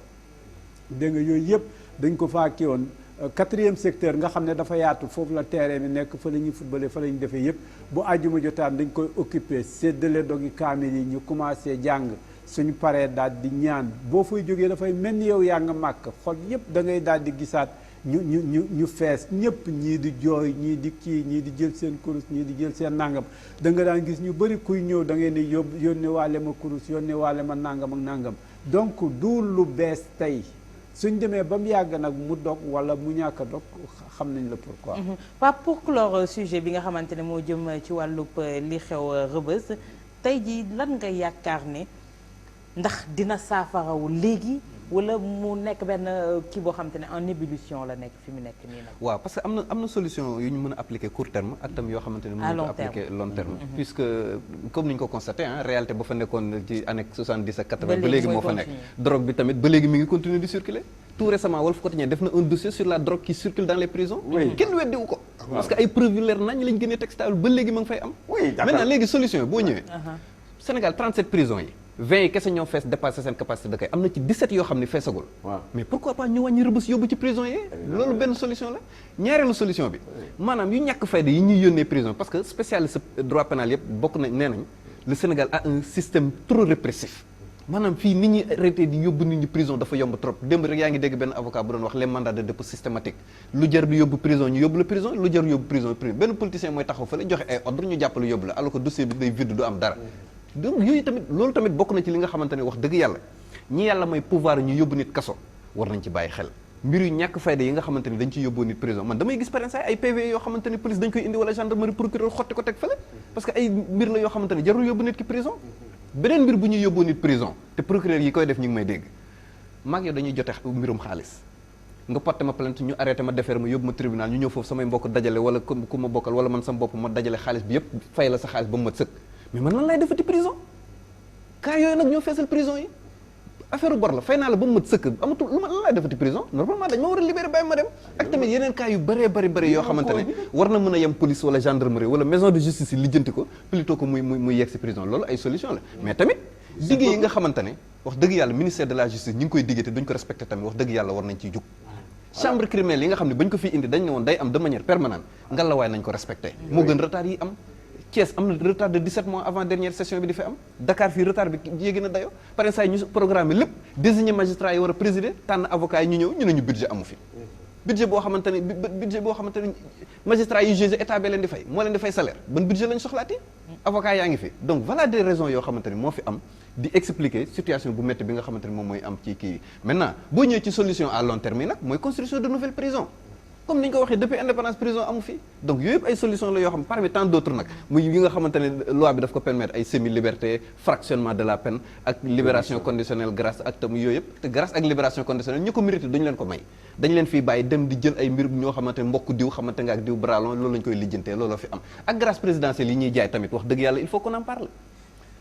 dégg nga yooyu yëpp dañ ko faa kii woon 4e secteur nga xam ne dafa yaatu foofu la terrain bi nekk fa la ñuy footballé fa la ñu defee yëpp bu àjjuma jotaan dañ koy occupé séddale dogi kaamil yi ñu commencé jàng suñu paree daal di ñaan boo fay jógee dafay mel ni yow yaa nga màkk xol yëpp da ngay daal di gisaat ñu fees ñëpp ñii di jooy ñii di kii ñii di jël seen kurus ñii di jël seen nangam da nga daan gis ñu bëri kuy ñëw da ngeen di yónne waale ma kurus yónne waale ma nangam ak nangam donc duul lu bees tey suñ demee ba mu yàgg nag mu dog wala mu ñàkk a dog xam nañ la pourquoi. Pape pour clore sujet bi nga xamante ne moo jëm ci wàllub li xew Rebeuss tey jii lan nga yaakaar ne ndax dina saafarawu léegi. wala mu nekk benn kii boo xamante ne en ébullition la nekk fi mu nekk nii nag. waaw parce que am na solution yu ñu mën a appliquer court terme ak tam yoo xamante ne mën ko appliquer long terme puisque comme ni ñu ko constaté réalité ba fa nekkoon ci année 70 ak 80 ba léegi moo fa nekk drogue bi tamit ba léegi mi ngi continuer di circuler tout récemment Walf Quotidien def na un dossier sur la drogue qui circule dans les prisons. Oui. kenn weddiwu ko. parce que ay preuves yu leer nañ lañ gënee textile ba léegi ma ngi fay am. oui d'accord maintenant léegi solution boo ñëwee. Sénégal 37 prisons yi. 20 yi kese ñoo fees dépassé seen capacité d'accueil am na ci 17 yoo xam ne feesagul. waaw mais pourquoi pas ñu wàññi Rebeuss yóbbu ci prison yi. loolu benn solution la. ñaareelu solution bi maanaam yu ñàkk fayda yi ñuy yónnee prison parce que spécialiste droit pénal yëpp bokk nañ nee nañ le Sénégal a un système trop répressif. maanaam fii nit ñi arrêté di yóbbu nit ñi prison dafa yomb trop démb rek yaa ngi dégg benn avocat bu doon wax les mandats de dépôt systématique lu jar di yóbbu prison ñu yóbbu la prison lu jar yóbbu prison benn politicien mooy taxaw fële joxe ay ordre ñu jàppale yóbbu la alors que dossier bi day vide du am dara. donc yooyu tamit loolu tamit bokk na ci li nga xamante ne wax dëgg yàlla ñi yàlla may pouvoir ñu yóbbu nit kaso war nañ ci bàyyi xel mbir yu ñàkk fayda yi nga xamante ni dañ ci yóbbu nit prison man damay gis par exemple ay PV yoo xamante ni police dañ koy indi wala gendarmerie procureur xotti ko teg fële parce que ay mbir la yoo xamante ni jarul yóbbu nit ki prison beneen mbir bu ñuy yóbbu nit prison te procureur yi koy def ñu ngi may dégg maag yow dañuy jote mbirum xaalis nga porté ma plainte ñu arrêté ma defeere ma yóbbu ma tribunal ñu ñëw foofu samay mbokk dajale wala ku ma bokkal wala man sama bopp ma dajale xaalis bi yëpp fay la sa xaalis ba mu mat sëkk mais man lan lay defati prison cas yooyu nag ñoo feesal prison yi affaire bor la fay naa la ba mu mat sëkk amatul lu ma lan laay defati prison normalement dañ ma war a libérer bàyyi ma dem ak tamit yeneen cas yu bëree bëri yoo xamante ne war na mën a yem police wala gendarmerie wala maison de justice yi lijjanti ko plutôt que muy yegg si prison loolu ay solution la mais tamit digg yi nga xamante ne wax dëgg yàlla ministère de la justice ñi ngi koy diggee te duñ ko respecté tamit wax dëgg yàlla war nañ ciy jug chambre criminelle yi nga xam ne bañ ko fi indi dañ ne woon day am de manière permanente ngallaawaay nañ ko respecté moo gën retard yi am Thiès am na retard de 17 mois avant dernière session bi di fi am Dakar fii retard bi yéegi na dayo par exemple ñu programme lépp désigner magistrat yi war a présider tànn avocat yi ñu ñëw ñu ne ñu budget amu fi budget boo xamante ne magistrat yi juge état bi leen di fay moo leen di fay salaire ban budget lañ soxlaati avocat yaa ngi fi donc voilà des raisons yoo xamante ne moo fi am di expliquer situation bu métti bi nga xamante ne moom mooy am ci kii maintenant boo ñëwee ci solution à long terme yi nag mooy construction de nouvelles prisons comme ni ñu ko waxee depuis indépendance prison amu fi donc yooyu yëpp ay solution la yoo xam parmi tant d'autres nag muy yi nga xamante ne loi bi daf ko permettre ay semi liberté fractionnement de la peine ak libération conditionnelle grâce ak tam yooyu yëpp te grâce ak libération conditionnelle ñu ko mérité dañu leen ko may dañ leen fii bàyyi dem di jël ay mbir ñoo xamante ne mbokk diw xamante nga ak diw bralon loolu lañ koy lijjantee looloo fi am ak grâce présidentielle yi ñuy jaay tamit wax dëgg yàlla il faut qu'on en parle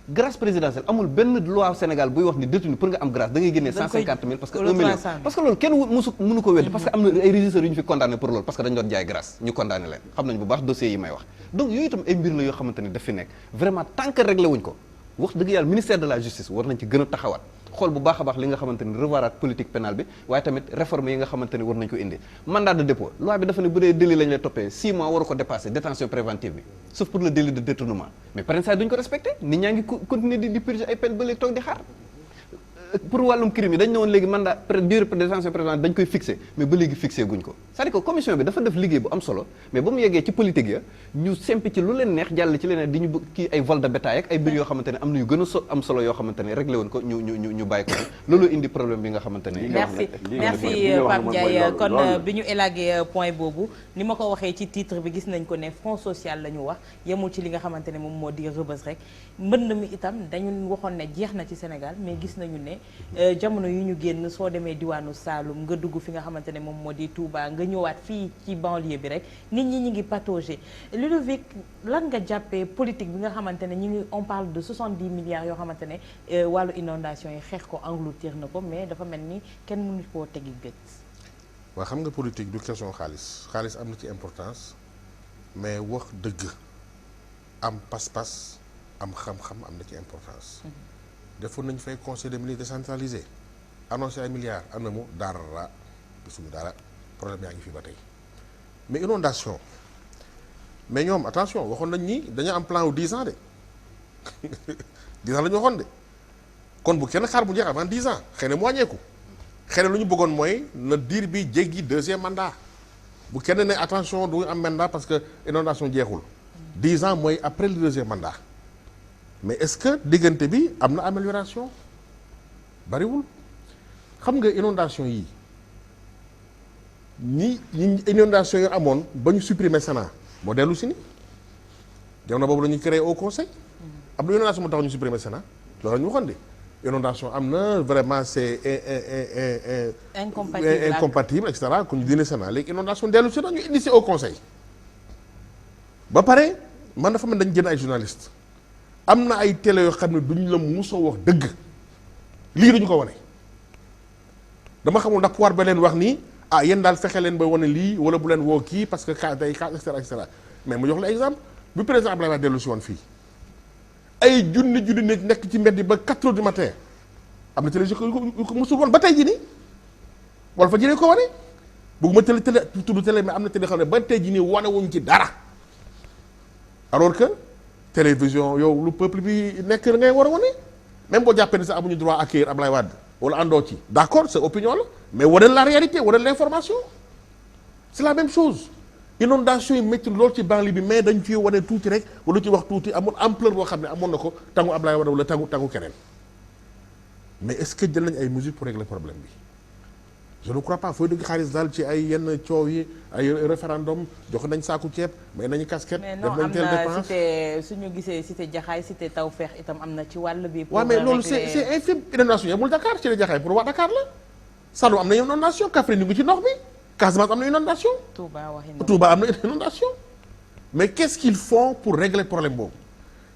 grâce présidentielle amul benn loi Sénégal buy wax ni détenu pour nga am grâce da ngay génnee 150 000 parce que 1 million parce que loolu kenn mënu ko weddi parce que am na ay régisseurs yu ñu fi condamné pour loolu parce que dañu doon jaay grâce ñu condamné leen xam nañu bu baax dossiers yi may wax donc yooyu itam ay mbir la yoo xamante ni daf fi nekk vraiment tant que réglé wuñ ko wax dëgg yàlla ministère de la justice war nañ ci gën a taxawaat xool bu baax a baax li nga xamante ni revoiraat politique pénale bi waaye tamit réforme yi nga xamante ni war nañ ko indi mandat de dépôt loi bi dafa ne bu dee délit lañ lay toppee 6 mois waru ko dépasser détention préventive bi sauf pour le délit de détournement mais par exemple duñ ko respecté nit ñaa ngi continuer di purger ay peine ba léegi toog di xaar pour wàllum crime yi dañ ne woon léegi mandat durée de détention préventive dañ koy fixé mais ba léegi fixé guñ ko c'est-à-dire que commission bi dafa def liggéey bu am solo mais ba mu yeggee ci politique ya ñu sempi ci lu leen neex jàll ci leneen di ñu bëgg kii ay vol de bétail ak ay mbir yoo xamante ne am na yu gën a am solo yoo xamante ne réglé woon ko ñu bàyyi ko loolu indi problème bi nga xamante ne merci Pape Ndiaye kon bi ñu élagué point boobu ni ma ko waxee ci titre bi gis nañ ko ne front social la ñu wax yemul ci li nga xamante ne moom moo di Rebeuss rek mbënd mi itam dañu waxoon ne jeex na ci Sénégal mais gis nañu ne jamono yu ñu génn soo demee diwaanu Saloum nga dugg fi nga xamante ne moom moo di Touba nga ñëwaat fii ci banlieue bi rek nit ñi ngi patauger Ludovic lan nga jàppee politique bi nga xamante ne ñu ngi on parle de 70 milliards yoo xamante ne wàllu inondation yi xeex ko engloutir na ko mais dafa mel ni kenn mënu koo tegi gët. waaw xam nga politique du question xaalis am na ci importance mais wax dëgg am pas-pas am xam-xam am na ci importance. defoon nañu fay conseil des ministres décentralisé annoncé ay milliards am na mu dara gisuñu dara problème yaa ngi fi ba tey mais inondation mais ñoom attention waxoon nañ ni dañoo am plan wu 10 ans de 10 ans la ñu waxoon de kon bu kenn xaar bu jeex avant 10 ans xëy na mu wàññeeku xëy na lu ñu bëggoon mooy na diir bi jéggi 2e mandat bu kenn ne attention du am mandat parce que inondation jeexul 10 ans mooy après le 2e mandat. mais est-ce que diggante bi am na amélioration bariwul xam nga inondation yi ñi inondation yi amoon ba ñu supprimer Sénat moo dellu si ni jamono boobu la ñuy créé au conseil am na inondation moo tax ñu supprimer Sénat loolu la ñu waxoon de inondation am na vraiment c'est incompatible et cetera ku ñu dindi Sénat léegi inondation dellu si na ñu indi si au conseil ba pare man dafa mel dañu jënd ay journalistes am na ay télé yoo xam ne duñ la musoo wax dëgg lii duñu ko wane dama xamul ndax pouvoir ba leen wax nii ah yéen daal fexe leen ba wane lii wala bu leen woo kii parce que cas day cas et cetera mais mu jox la exemple bi président Abdoulaye Wade dellu si woon fii ay junni nit nekk ci mbedd ba 4 heures du matin am na télévision yu ko mosul woon ba tey jii nii wala fa jëlee ko wane bëgguma télé tudd télé mais am na télé xam ne ba tey jii nii wane wuñ ci dara alors que télévision yow lu peuple bi nekk ngay war a wane même boo jàppee ne sax amuñu droit accueillir Abdoulaye Wade wala àndoo ci d'accord c'est opinion la mais wane la réalité wane l'information c'est la même chose inondation yi métti loolu ci banlieue bi mais dañ ciy wane tuuti rek wala ci wax tuuti amul ampleur boo xam ne amoon na ko tangu Abdoulaye Wade wala tangu keneen mais est-ce que jël nañ ay mesures pour régler problème bi je ne crois pas fooy dëgg xaalis daal ci ay yenn coow yi ay référendum jox nañ saaku ceeb may nañu casquette def nañ telle dépense cité suñu gisee cité Jaxaay cité Tawfekh itam am na ci wàll bi waaw mais loolu c'est infime inondation yamul Dakar ci la Jaxaay pour waa Dakar la Saloum am na inondation Kaffrine ñu ngi ci ndox mi Casamance am na inondation Touba am na inondation mais qu'est-ce qu'ils font pour régler problème boobu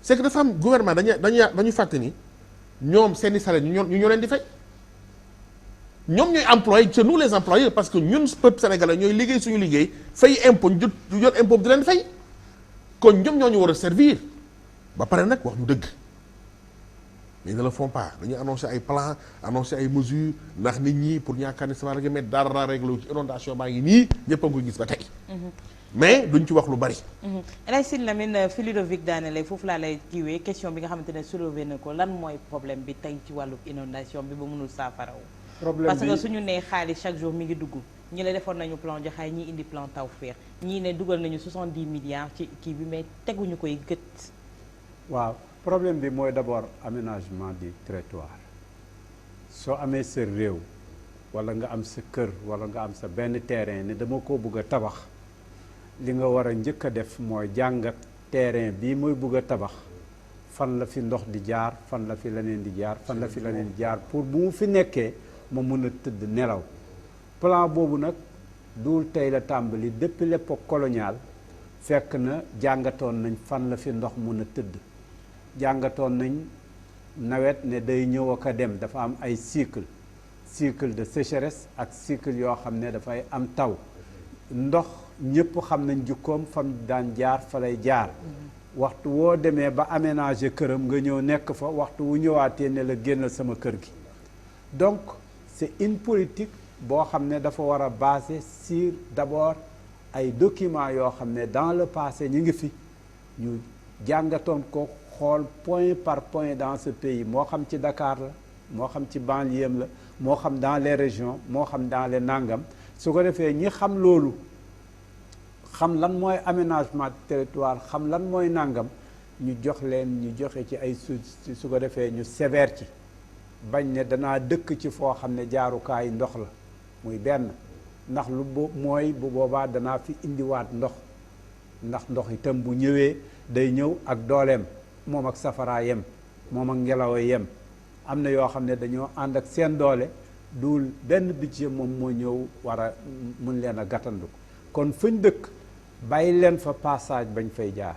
c'est que dafa am gouvernement dañu fàtte ni ñoom seeni salaire ñu ñoo leen di fay ñoom ñooy employé c'est nous les employeurs parce que ñun peuple sénégalais ñooy liggéey suñu liggéey fay impôt ñu jot impôt di leen fay kon ñoom ñoo ñu war a servir ba pare nag wax ñu dëgg mais ils ne le font pas dañuy annoncer ay plans annoncer ay mesures ndax nit ñi pour ñaakaar ne ça va régler mais dara réglé ci inondation baa ngi nii ñëpp a ngi koy gis ba tey. mais duñ ci wax lu bari. El Hadj Sidy Lamine fi Ludovic daanele foofu laa lay kiiwee question bi nga xamante ne soulevé na ko lan mooy problème bi tey ci wàllu inondation bi ba mënul saafaraw. problème parce que suñu nee xaalis chaque jour mi ngi dugg ñi la defoon nañu plan Jaxaay ñii indi plan Tawfekh ñii ne dugal nañu 70 milliards ci kii bi mais teguñu koy gët. waaw problème bi mooy d'abord aménagement du territoire soo amee sa réew wala nga am sa kër wala nga am sa benn terrain ne dama ko bëgg a tabax li nga war a njëkk a def mooy jàngat terrain bii mooy bëgg a tabax fan la fi ndox di jaar fan la fi leneen di jaar fan la fi leneen di jaar pour bu mu fi nekkee ma mën a tëdd nelaw plan boobu nag duul tey la tàmbali depuis l'époque coloniale fekk na jàngatoon nañ fan la fi ndox mën a tëdd jàngatoon nañ nawet ne day ñëw ak a dem dafa am ay cycle de sécheresse ak cycle yoo xam ne dafay am taw ndox ñëpp xam nañ jukkoom fam daan jaar fa lay jaar waxtu woo demee ba aménager këram nga ñëw nekk fa waxtu wu ñëwaatee ne la génnal sama kër gi donc c'est une politique boo xam ne dafa war a baser sur d'abord ay documents yoo xam ne dans le passé ñu ngi fi ñu jàngatoon ko xool point par point dans ce pays moo xam ci Dakar la moo xam ci banlieue la moo xam dans les régions moo xam dans les nangam su ko defee ñi xam loolu xam lan mooy aménagement territoire xam lan mooy nangam ñu jox leen ñu joxe ci ay su ko defee ñu sévère ci bañ ne danaa dëkk ci foo xam ne jaarukaay ndox la muy benn ndax lu mooy bu boobaa danaa fi indiwaat ndox ndax ndox itam bu ñëwee day ñëw ak dooleem moom ak safaraa yem moom ak ngelaw yem am na yoo xam ne dañoo ànd ak seen doole duul benn budget moom moo ñëw war a mun leen a gàttandu kon fañ dëkk bàyyi leen fa passage bañ fay jaar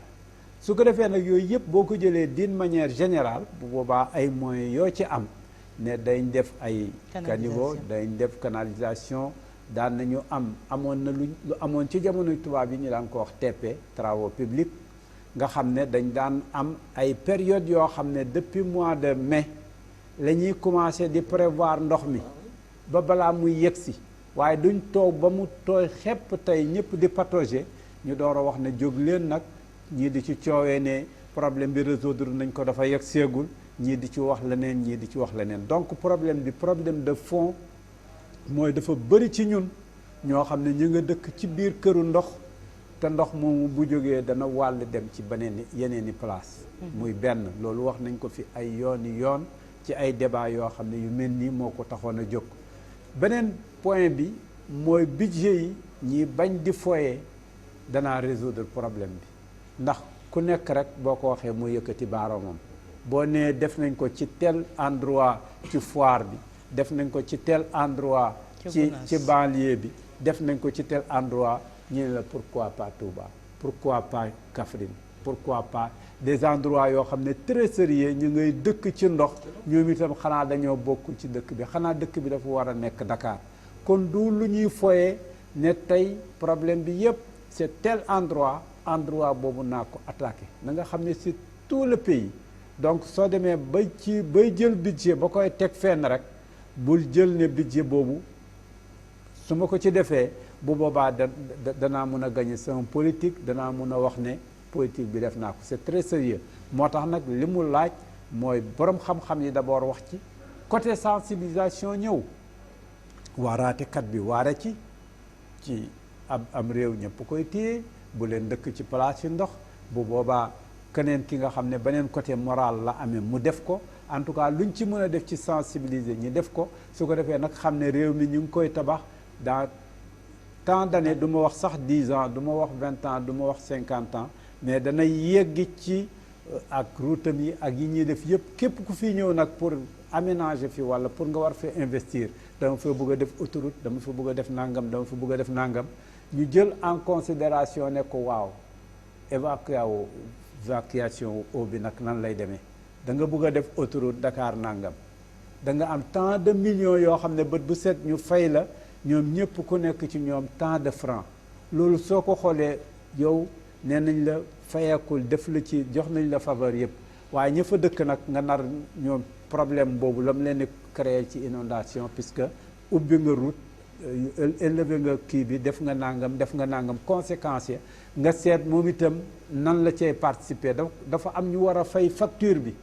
su ko defee nag yooyu yëpp boo ko jëlee d'une manière générale bu boobaa ay moyens yoo ci am ne dañ def ay caniveau dañ def canalisation daan nañu amoon na lu amoon ci jamonoy tubaab yi ñu daan ko wax TP travaux publics nga xam ne dañ daan am ay période yoo xam ne depuis mois de mai la ñuy commencer di prévoir ndox mi ba balaa muy yegsi waaye duñ toog ba mu tooy xepp tey ñëpp di patauger ñu door a wax ne jóg leen nag ñii di ci coowee ne problème bi résoudre nañ ko dafa yegg seegul ñii di ci wax leneen ñii di ci wax leneen donc problème bi problème de fond mooy dafa bëri ci ñun ñoo xam ne ñu nga dëkk ci biir këru ndox te ndox moomu bu jógee dana wàll dem ci beneen yeneeni place muy benn loolu wax nañ ko fi ay yooni yoon ci ay débat yoo xam ne yu mel nii moo ko taxoon a jóg beneen point bi mooy budget yi ñi bañ di foye danaa résoudre problème bi ndax ku nekk rek boo ko waxee mu yëkkati baaraamam boo nee def nañ ko ci tel endroit ci foire bi def nañ ko ci tel endroit ci banlieue bi def nañ ko ci tel endroit ñu ne la pourquoi pas Touba pourquoi pas Kaffrine pourquoi pas des endroits yoo xam ne très sérieux ñu ngay dëkk ci ndox ñoom itam xanaa dañoo bokk ci dëkk bi xanaa dëkk bi dafa war a nekk Dakar kon du lu ñuy foyee ne tey problème bi yépp c'est tel endroit boobu naa ko attaqué na nga xam ne c'est tout le pays donc soo demee bay jël budget ba koy teg fenn rek bul jël ne budget boobu su ma ko ci defee bu boobaa danaa mun a gagner sama politique danaa mun a wax ne politique bi def naa ko c'est très sérieux moo tax nag li mu laaj mooy borom xam-xam yi d'abord wax ci côté sensibilisation ñëw waaraatekat bi waare ci am réew ñëpp koy téye bu leen dëkk ci place yi ndox bu boobaa keneen ki nga xam ne beneen côté moral la amee mu def ko en tout cas luñ ci mën a def ci sensibiliser ñi def ko su ko defee nag xam ne réew mi ñu ngi koy tabax dans tant d'années du ma wax sax 10 ans du ma wax 20 ans du ma wax 50 ans mais dana yegg ci ak routam yi ak yi ñuy def yëpp képp ku fi ñëw nag pour aménager fi walla pour nga war fi investir dama fa bëgg a def autoroute dama fa bëgg a def nangam dama fa bëgg a def nangam ñu jël en considération ne ko waaw évacuation eau bi nag nan lay demee da nga bëgg a def autoroute Dakar nangam da nga am tant de millions yoo xam ne bët bu set ñu fay la ñoom ñëpp ku nekk ci ñoom tant de francs loolu soo ko xoolee yow nee nañ la fayakul def la ci jox nañ la faveur yëpp waaye ña fa dëkk nag nga nar ñoom problème boobu la mu leen di créer ci inondation puisque ubbi nga route élevé nga kii bi def nga nangam conséquences ya nga seet moom itam nan la cay participer dafa am ñu war a fay facture bi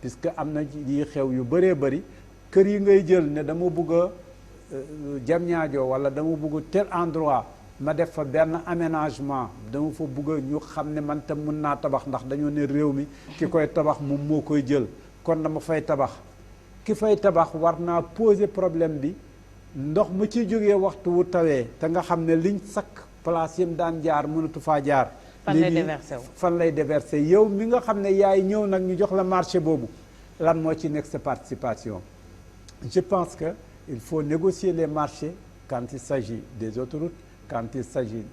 puisque am na yi xew yu bëree bëri kër yi ngay jël ne dama bëgg a Diamniadio wala dama bëgg tel endroit ma def fa benn aménagement dama fa bëgg ñu xam ne man tam mën naa tabax ndax dañoo ne réew mi ki koy tabax moom moo koy jël kon dama fay tabax ki fay tabax war naa poser problème bi ndox mu ci jógee waxtu wu tawee te nga xam ne liñ sakk place yam daan jaar mënatu faa jaar fan lay déversé yow mi nga xam ne yaay ñëw nag ñu jox la marché boobu lan moo ci nekk sa participation je pense que il faut négocier les marchés quand il s'agit des autoroutes quand il s'agit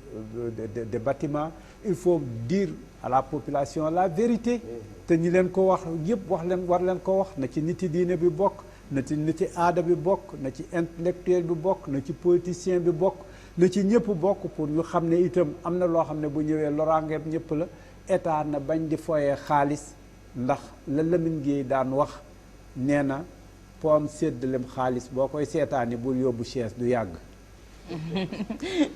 des bâtiments il faut dire à la population la vérité te ñi leen ko wax yëpp war leen ko wax na ci niti diine bi bokk na ci niti aada bi bokk na ci intellectuel bi bokk na ci politicien bi bokk na ci ñëpp bokk pour ñu xam ne itam am na loo xam ne bu ñëwee loraangeeb ñëpp la état na bañ di foyee xaalis ndax la Lamine Gueye daan wax nee na poom séddalem xaalis boo koy seetaani bul yóbbu chaise du yàgg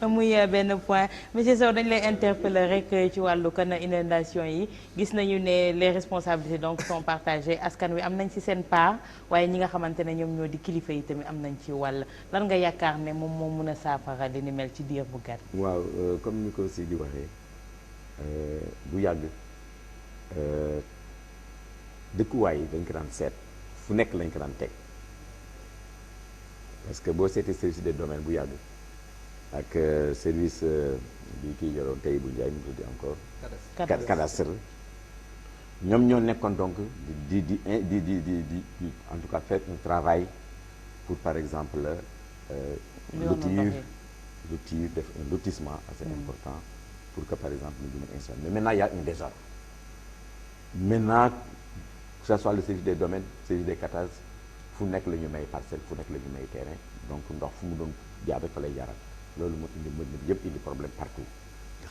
muy benn point monsieur Sow dañ lay interpeller rek ci wàllu kan inondation yi gis nañu ne les responsabilités donc sont partagées askan wi am nañ ci seen part waaye ñi nga xamante ne ñoom ñoo di kilifa yi tamit am nañ ci wàll lan nga yaakaar ne moom moo mën a saafara li ni mel ci diir bu gàtt. waaw comme ni ko si di waxee bu yàgg dëkkuwaay yi dañ ko daan seet fu nekk lañ ko daan teg parce que boo seetee service des domaines bu yàgg ak service bi kii yoroon tey bu njaay mu tuddi encore cadastre ñoom ñoo nekkoon donc di en tout cas faire un travail pour par exemple lotir def un lotissement assez important pour que par exemple ñu mën a installer mais maintenant il y a un désordre maintenant que ce soit le service des domaines service des catastrophes fu nekk la ñu may parcelle fu nekk la ñu may terrain donc ndox fu mu doon jaar rek fa lay jaral loolu moo indi mën na yëpp indi problème partout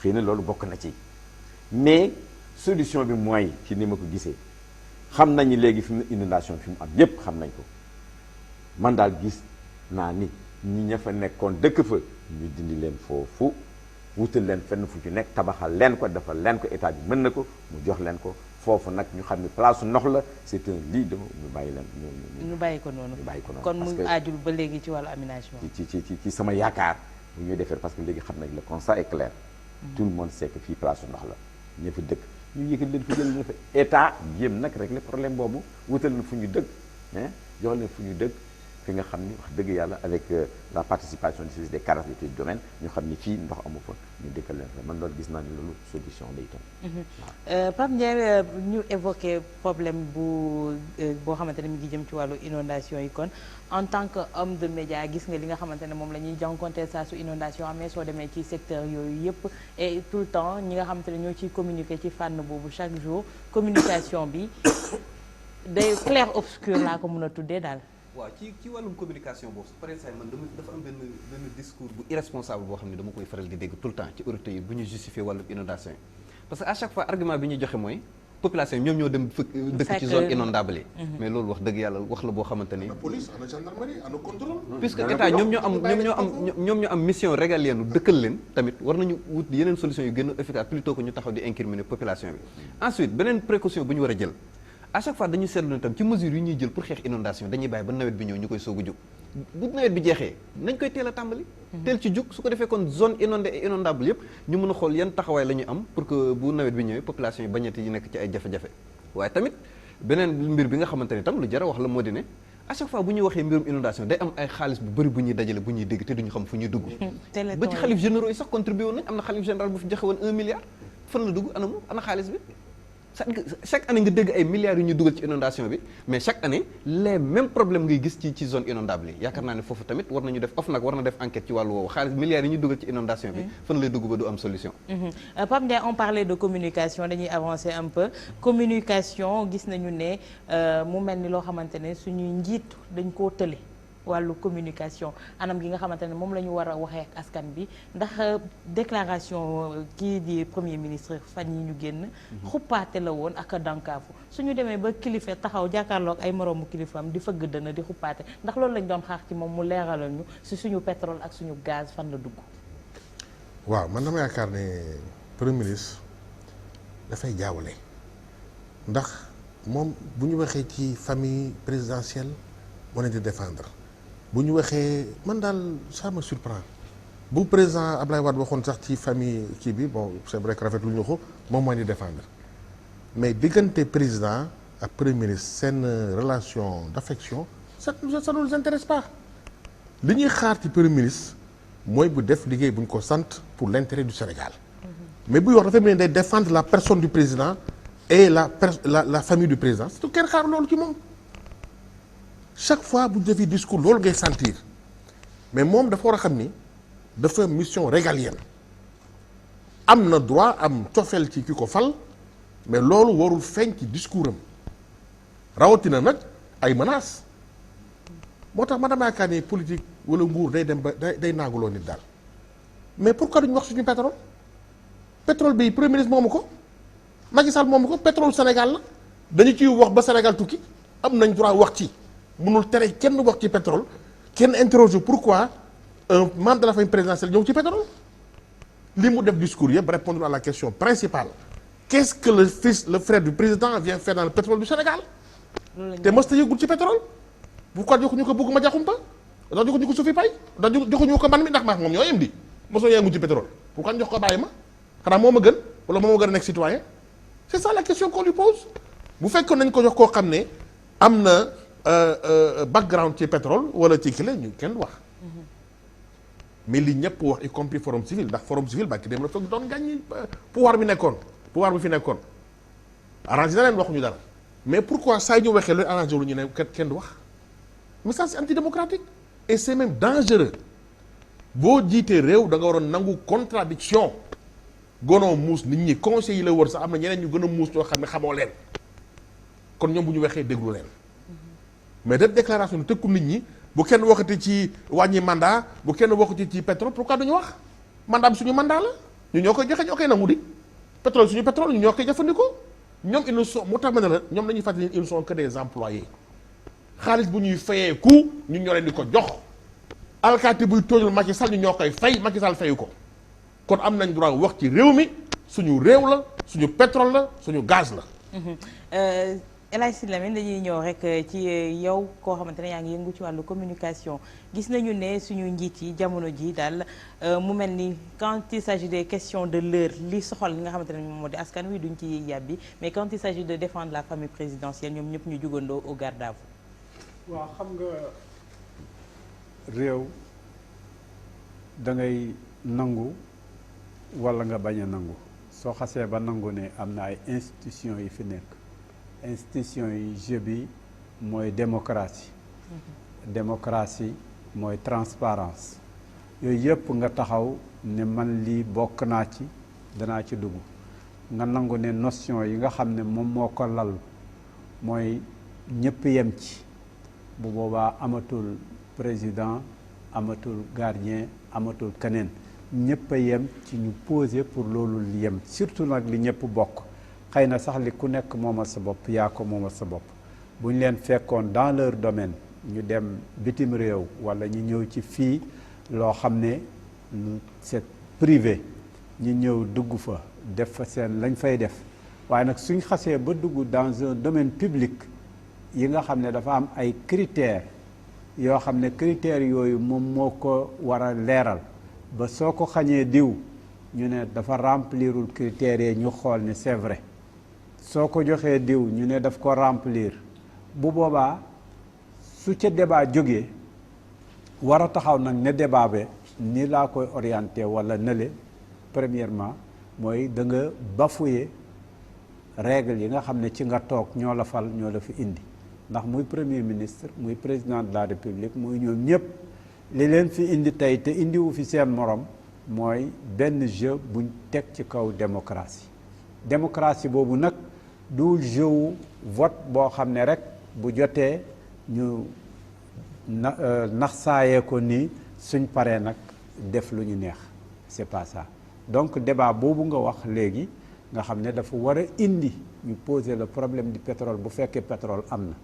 xëy na loolu bokk na ci mais solution bi mooy ci ni ma ko gisee xam nañu léegi fi mu inondation fi mu am yépp xam nañ ko man daal gis naa ni ñi ña fa nekkoon dëkk fa ñu dindi leen foofu wutal leen fenn fu ci nekk tabaxal leen ko defal leen ko état bi mën na ko mu jox leen ko foofu nag ñu xam ne place ndox la c'est un lit de ñu bàyyi leen ñu bàyyi ko noonu kon mu aajul ba léegi ci wàllu aménagement ci sama yaakaar bu ñuy defar parce que léegi xam nañ le constat est clair tout le monde sait que fii place ndox la ña fa dëkk ñu yëkkati leen fa jël leen fa état jéem nag régler problème boobu wutal leen fu ñu dëkk jox leen fu ñu dëkk fi nga xam ni wax dëgg yàlla avec la participation du service des caractéristiques du domaine ñu xam ni fii ndox amu fa ñu dëkkal leen fa man loolu gis naa ni loolu solution lay doon. Pape Ndiaye ñu évoqué problème boo xamante ne mi ngi jëm ci wàllu inondation yi kon en tant que homme de média gis nga li nga xamante ne moom la ñuy jànkonteel saa su inondation amee soo demee ci secteur yooyu yëpp et tout le temps ñi nga xamante ne ñoo ciy communiquer ci fànn boobu chaque jour communication bi day clair obscur laa ko mën a tuddee daal. waaw ci wàllum communication boobu par exemple man dafa am benn discours bu irresponsable boo xam ne dama koy faral di dégg tout le temps ci autorités yi bu ñu justifier wàllum inondation yi parce que à chaque fois argument bi ñuy joxe mooy population yi ñoom ñoo dem dëkk ci zone inondable yi mais loolu wax dëgg yàlla wax la boo xamante ni police ana gendarmerie ana contrôle puisque état ñoom ñoo am mission régalienne dëkkal leen tamit war nañu wut yeneen solution yu gën a efficace plutôt que ñu taxaw di incriminer population bi ensuite beneen précaution bu ñu war a jël à chaque fois dañu seetlu ne tam ci mesure yi ñuy jël pour xeex inondation dañuy bàyyi ba nawet bi ñëw ñu koy soog a jug bu nawet bi jeexee nañ koy teel a tàmbali teel ci jug su ko defee kon zone inondée et inondable yëpp ñu mën a xool yan taxawaay la ñu am pour que bu nawet bi ñëwee population yi bañati yi nekk ci ay jafe-jafe waaye tamit beneen mbir bi nga xamante ne tam lu jar a wax la moo di ne à chaque fois bu ñuy waxee mbirum inondation day am ay xaalis bu bëri bu ñuy dajale bu ñuy dégg te duñu xam fu ñuy dugg ba ci xalif généraux yi sax contribué woon nañ am na xalif général bu fi joxe woon 1 milliard fan la dugg ana xaalis bi chaque année nga dégg ay milliards yu ñu dugal ci inondation bi mais chaque année les mêmes problèmes ngay gis ci zone inondable yi yaakaar naa ne foofu tamit war nañu def OFNAC war na def enquête ci wàllu woowu xaalis milliards yi ñu dugal ci inondation bi fan lay dugg ba du am solution. Pape Ndiaye on parlait de communication dañuy avancer un peu communication gis nañu ne mu mel ni loo xamante ne suñuy njiit dañ koo tële wàllu communication anam gi nga xamante ne moom la ñu war a waxee ak askan bi ndax déclaration kii di premier ministre fan yi ñu génn xuppaate la woon ak dankaafu suñu demee ba kilifa taxaw jàkkaarloog ay moroomu kilifaam di fëgg dëna di xuppaate ndax loolu lañ doon xaar ci moom mu leeralal ñu si suñu pétrole ak suñu gaz fan la dugg. waaw man dama yaakaar ne premier ministre dafay jaawale ndax moom bu ñu waxee ci famille présidentielle moo leen di défendre bu ñu waxee man daal ça me surprend bu président Ablaye Wade waxoon sax ci famille kii bi bon c'est vrai que rafetlu ñu ko moom moo di défendre mais diggante président ak premier ministre seen relation d'affection ça ne nous intéresse pas li ñuy xaar ci premier ministre mooy bu def liggéey bu ñu ko sant pour l'intérêt du Sénégal mais buy wax dafa mel ni day défendre la personne du président et la famille du président surtout kenn xaar loolu ci moom chaque fois bu defee discours loolu ngay sentir mais moom dafa war a xam ni dafa mission régalienne am na droit am cofeel ci ki ko fal mais loolu warul feeñ ci discours am rawatina nag ay menaces moo tax ma dama yaakaar ni politique wala nguur day dem ba day naaguloo nit daal mais pourquoi duñu wax suñu pétrole bi premier ministre moomu ko Macky Sall moomu ko pétrole Sénégal la dañu ciy wax ba Sénégal tukki am nañ droit wax ci mënul tere kenn wax ci pétrole kenn interroge pourquoi un membre de la famille présidentielle ñëw ci pétrole li mu def discours yëpp répondre à la question principale qu'est-ce que le frère du président vient faire dans le pétrole du Sénégal te mës ta yëgul ci pétrole pourquoi joxuñu ko bëgg ma jaxumpa ndax joxuñu ko suufi pay ndax joxuñu ko man mi ndax maa moom ñoo yem di mosoo yëngu ci pétrole pourquoi jox ko bàyyi ma xanaa moo ma gën wala moo ma gën a nekk citoyen c'est ça la question qu'on lui pose bu fekkoon nañ ko jox koo xam ne am na background ci pétrole wala ci kile ñu kenn wax mais li ñëpp wax y compris forum civil ndax forum civil ba ki dem la foog doon gàññi pouvoir bi fi nekkoon arrangé na leen waxuñu dara mais pourquoi saa ñu waxee loolu arrangé wu ñu ne kenn du wax mais ça c'est antidémocratique et c'est même dangereux boo jiitee réew da nga waroon nangu contradiction gonoo muus nit ñi conseil yi la wër sax am na ñeneen ñu gën a muus ñoo xam ne xamoo leen kon ñoom bu ñu waxee déglu leen mais def déclaration ni tëkku nit ñi bu kenn waxati ci wàññi mandat bu kenn waxati ci pétrole pourquoi duñu wax mandat bi suñu mandat la ñu ñoo koy joxe ñoo koy nangu di pétrole suñu pétrole ñu ñoo koy jëfandikoo ñoom ils ne sont moo tax ma ne la ñoom dañuy fàttali ils ne sont que des employés xaalis bu ñuy fayee ku ñu ñoo leen di ko jox alkaati buy tóojul Macky Sall ñu ñoo koy fay Macky Sall fayu ko kon am nañ droit wax ci réew mi suñu réew la suñu pétrole la suñu gaz la. El Hadj Sidy Lamine dañuy ñëw rek ci yow koo xamante ne yaa ngi yëngu ci wàllu communication gis nañu ne suñu njiit yi jamono ji daal mu mel ni quand il s'agit des questions de l'heure li soxal li nga xamante ne moom moo di askan wi duñ ci yàbbi mais quand il s'agit de défendre la famille présidentielle ñoom ñëpp ñu jugandoo au garde à vous. waaw xam nga réew da ngay nangu walla nga bañ a nangu soo xasee ba nangu ne am na ay institutions yi fi nekk institutions yi jeu bi mooy démocratie démocratie mooy transparence yooyu yëpp nga taxaw ne man lii bokk naa ci danaa ci dugg nga nangu ne notion yi nga xam ne moom moo ko lal mooy ñëpp yem ci bu boobaa amatul président amatul gardien amatul keneen ñëpp a yem ci ñu poser pour loolu yem surtout nag li ñëpp bokk xëy na sax li ku nekk moomal sa bopp yaa ko moomal sa bopp bu ñu leen fekkoon dans leur domaine ñu dem bitim réew walla ñu ñëw ci fii loo xam ne c'est privé ñu ñëw dugg fa def fa seen lañ fay def waaye nag suñ xasee ba dugg dans un domaine public yi nga xam ne dafa am ay critères yoo xam ne critères yooyu moom moo ko war a leeral ba soo ko xañee diw ñu ne dafa remplirul critères yi ñu xool ne c'est vrai soo ko joxee diw ñu ne daf ko remplir bu boobaa su ca débat jógee war a taxaw nag ne débat be ni laa koy orienté walla nële premièrement mooy da nga bafouer règle yi nga xam ne ci nga toog ñoo la fal ñoo la fi indi ndax muy premier ministre muy président de la république muy ñoom ñëpp li leen fi indi tey te indiwu fi seen morom mooy benn jeu buñ teg ci kaw démocratie démocratie boobu nag du jeu vote boo xam ne rek bu jotee ñu nax saayee ko nii suñ paree nag def lu ñu neex c'est pas ça donc débat boobu nga wax léegi nga xam ne dafa war a indi ñu poser le problème du pétrole bu fekkee pétrole am na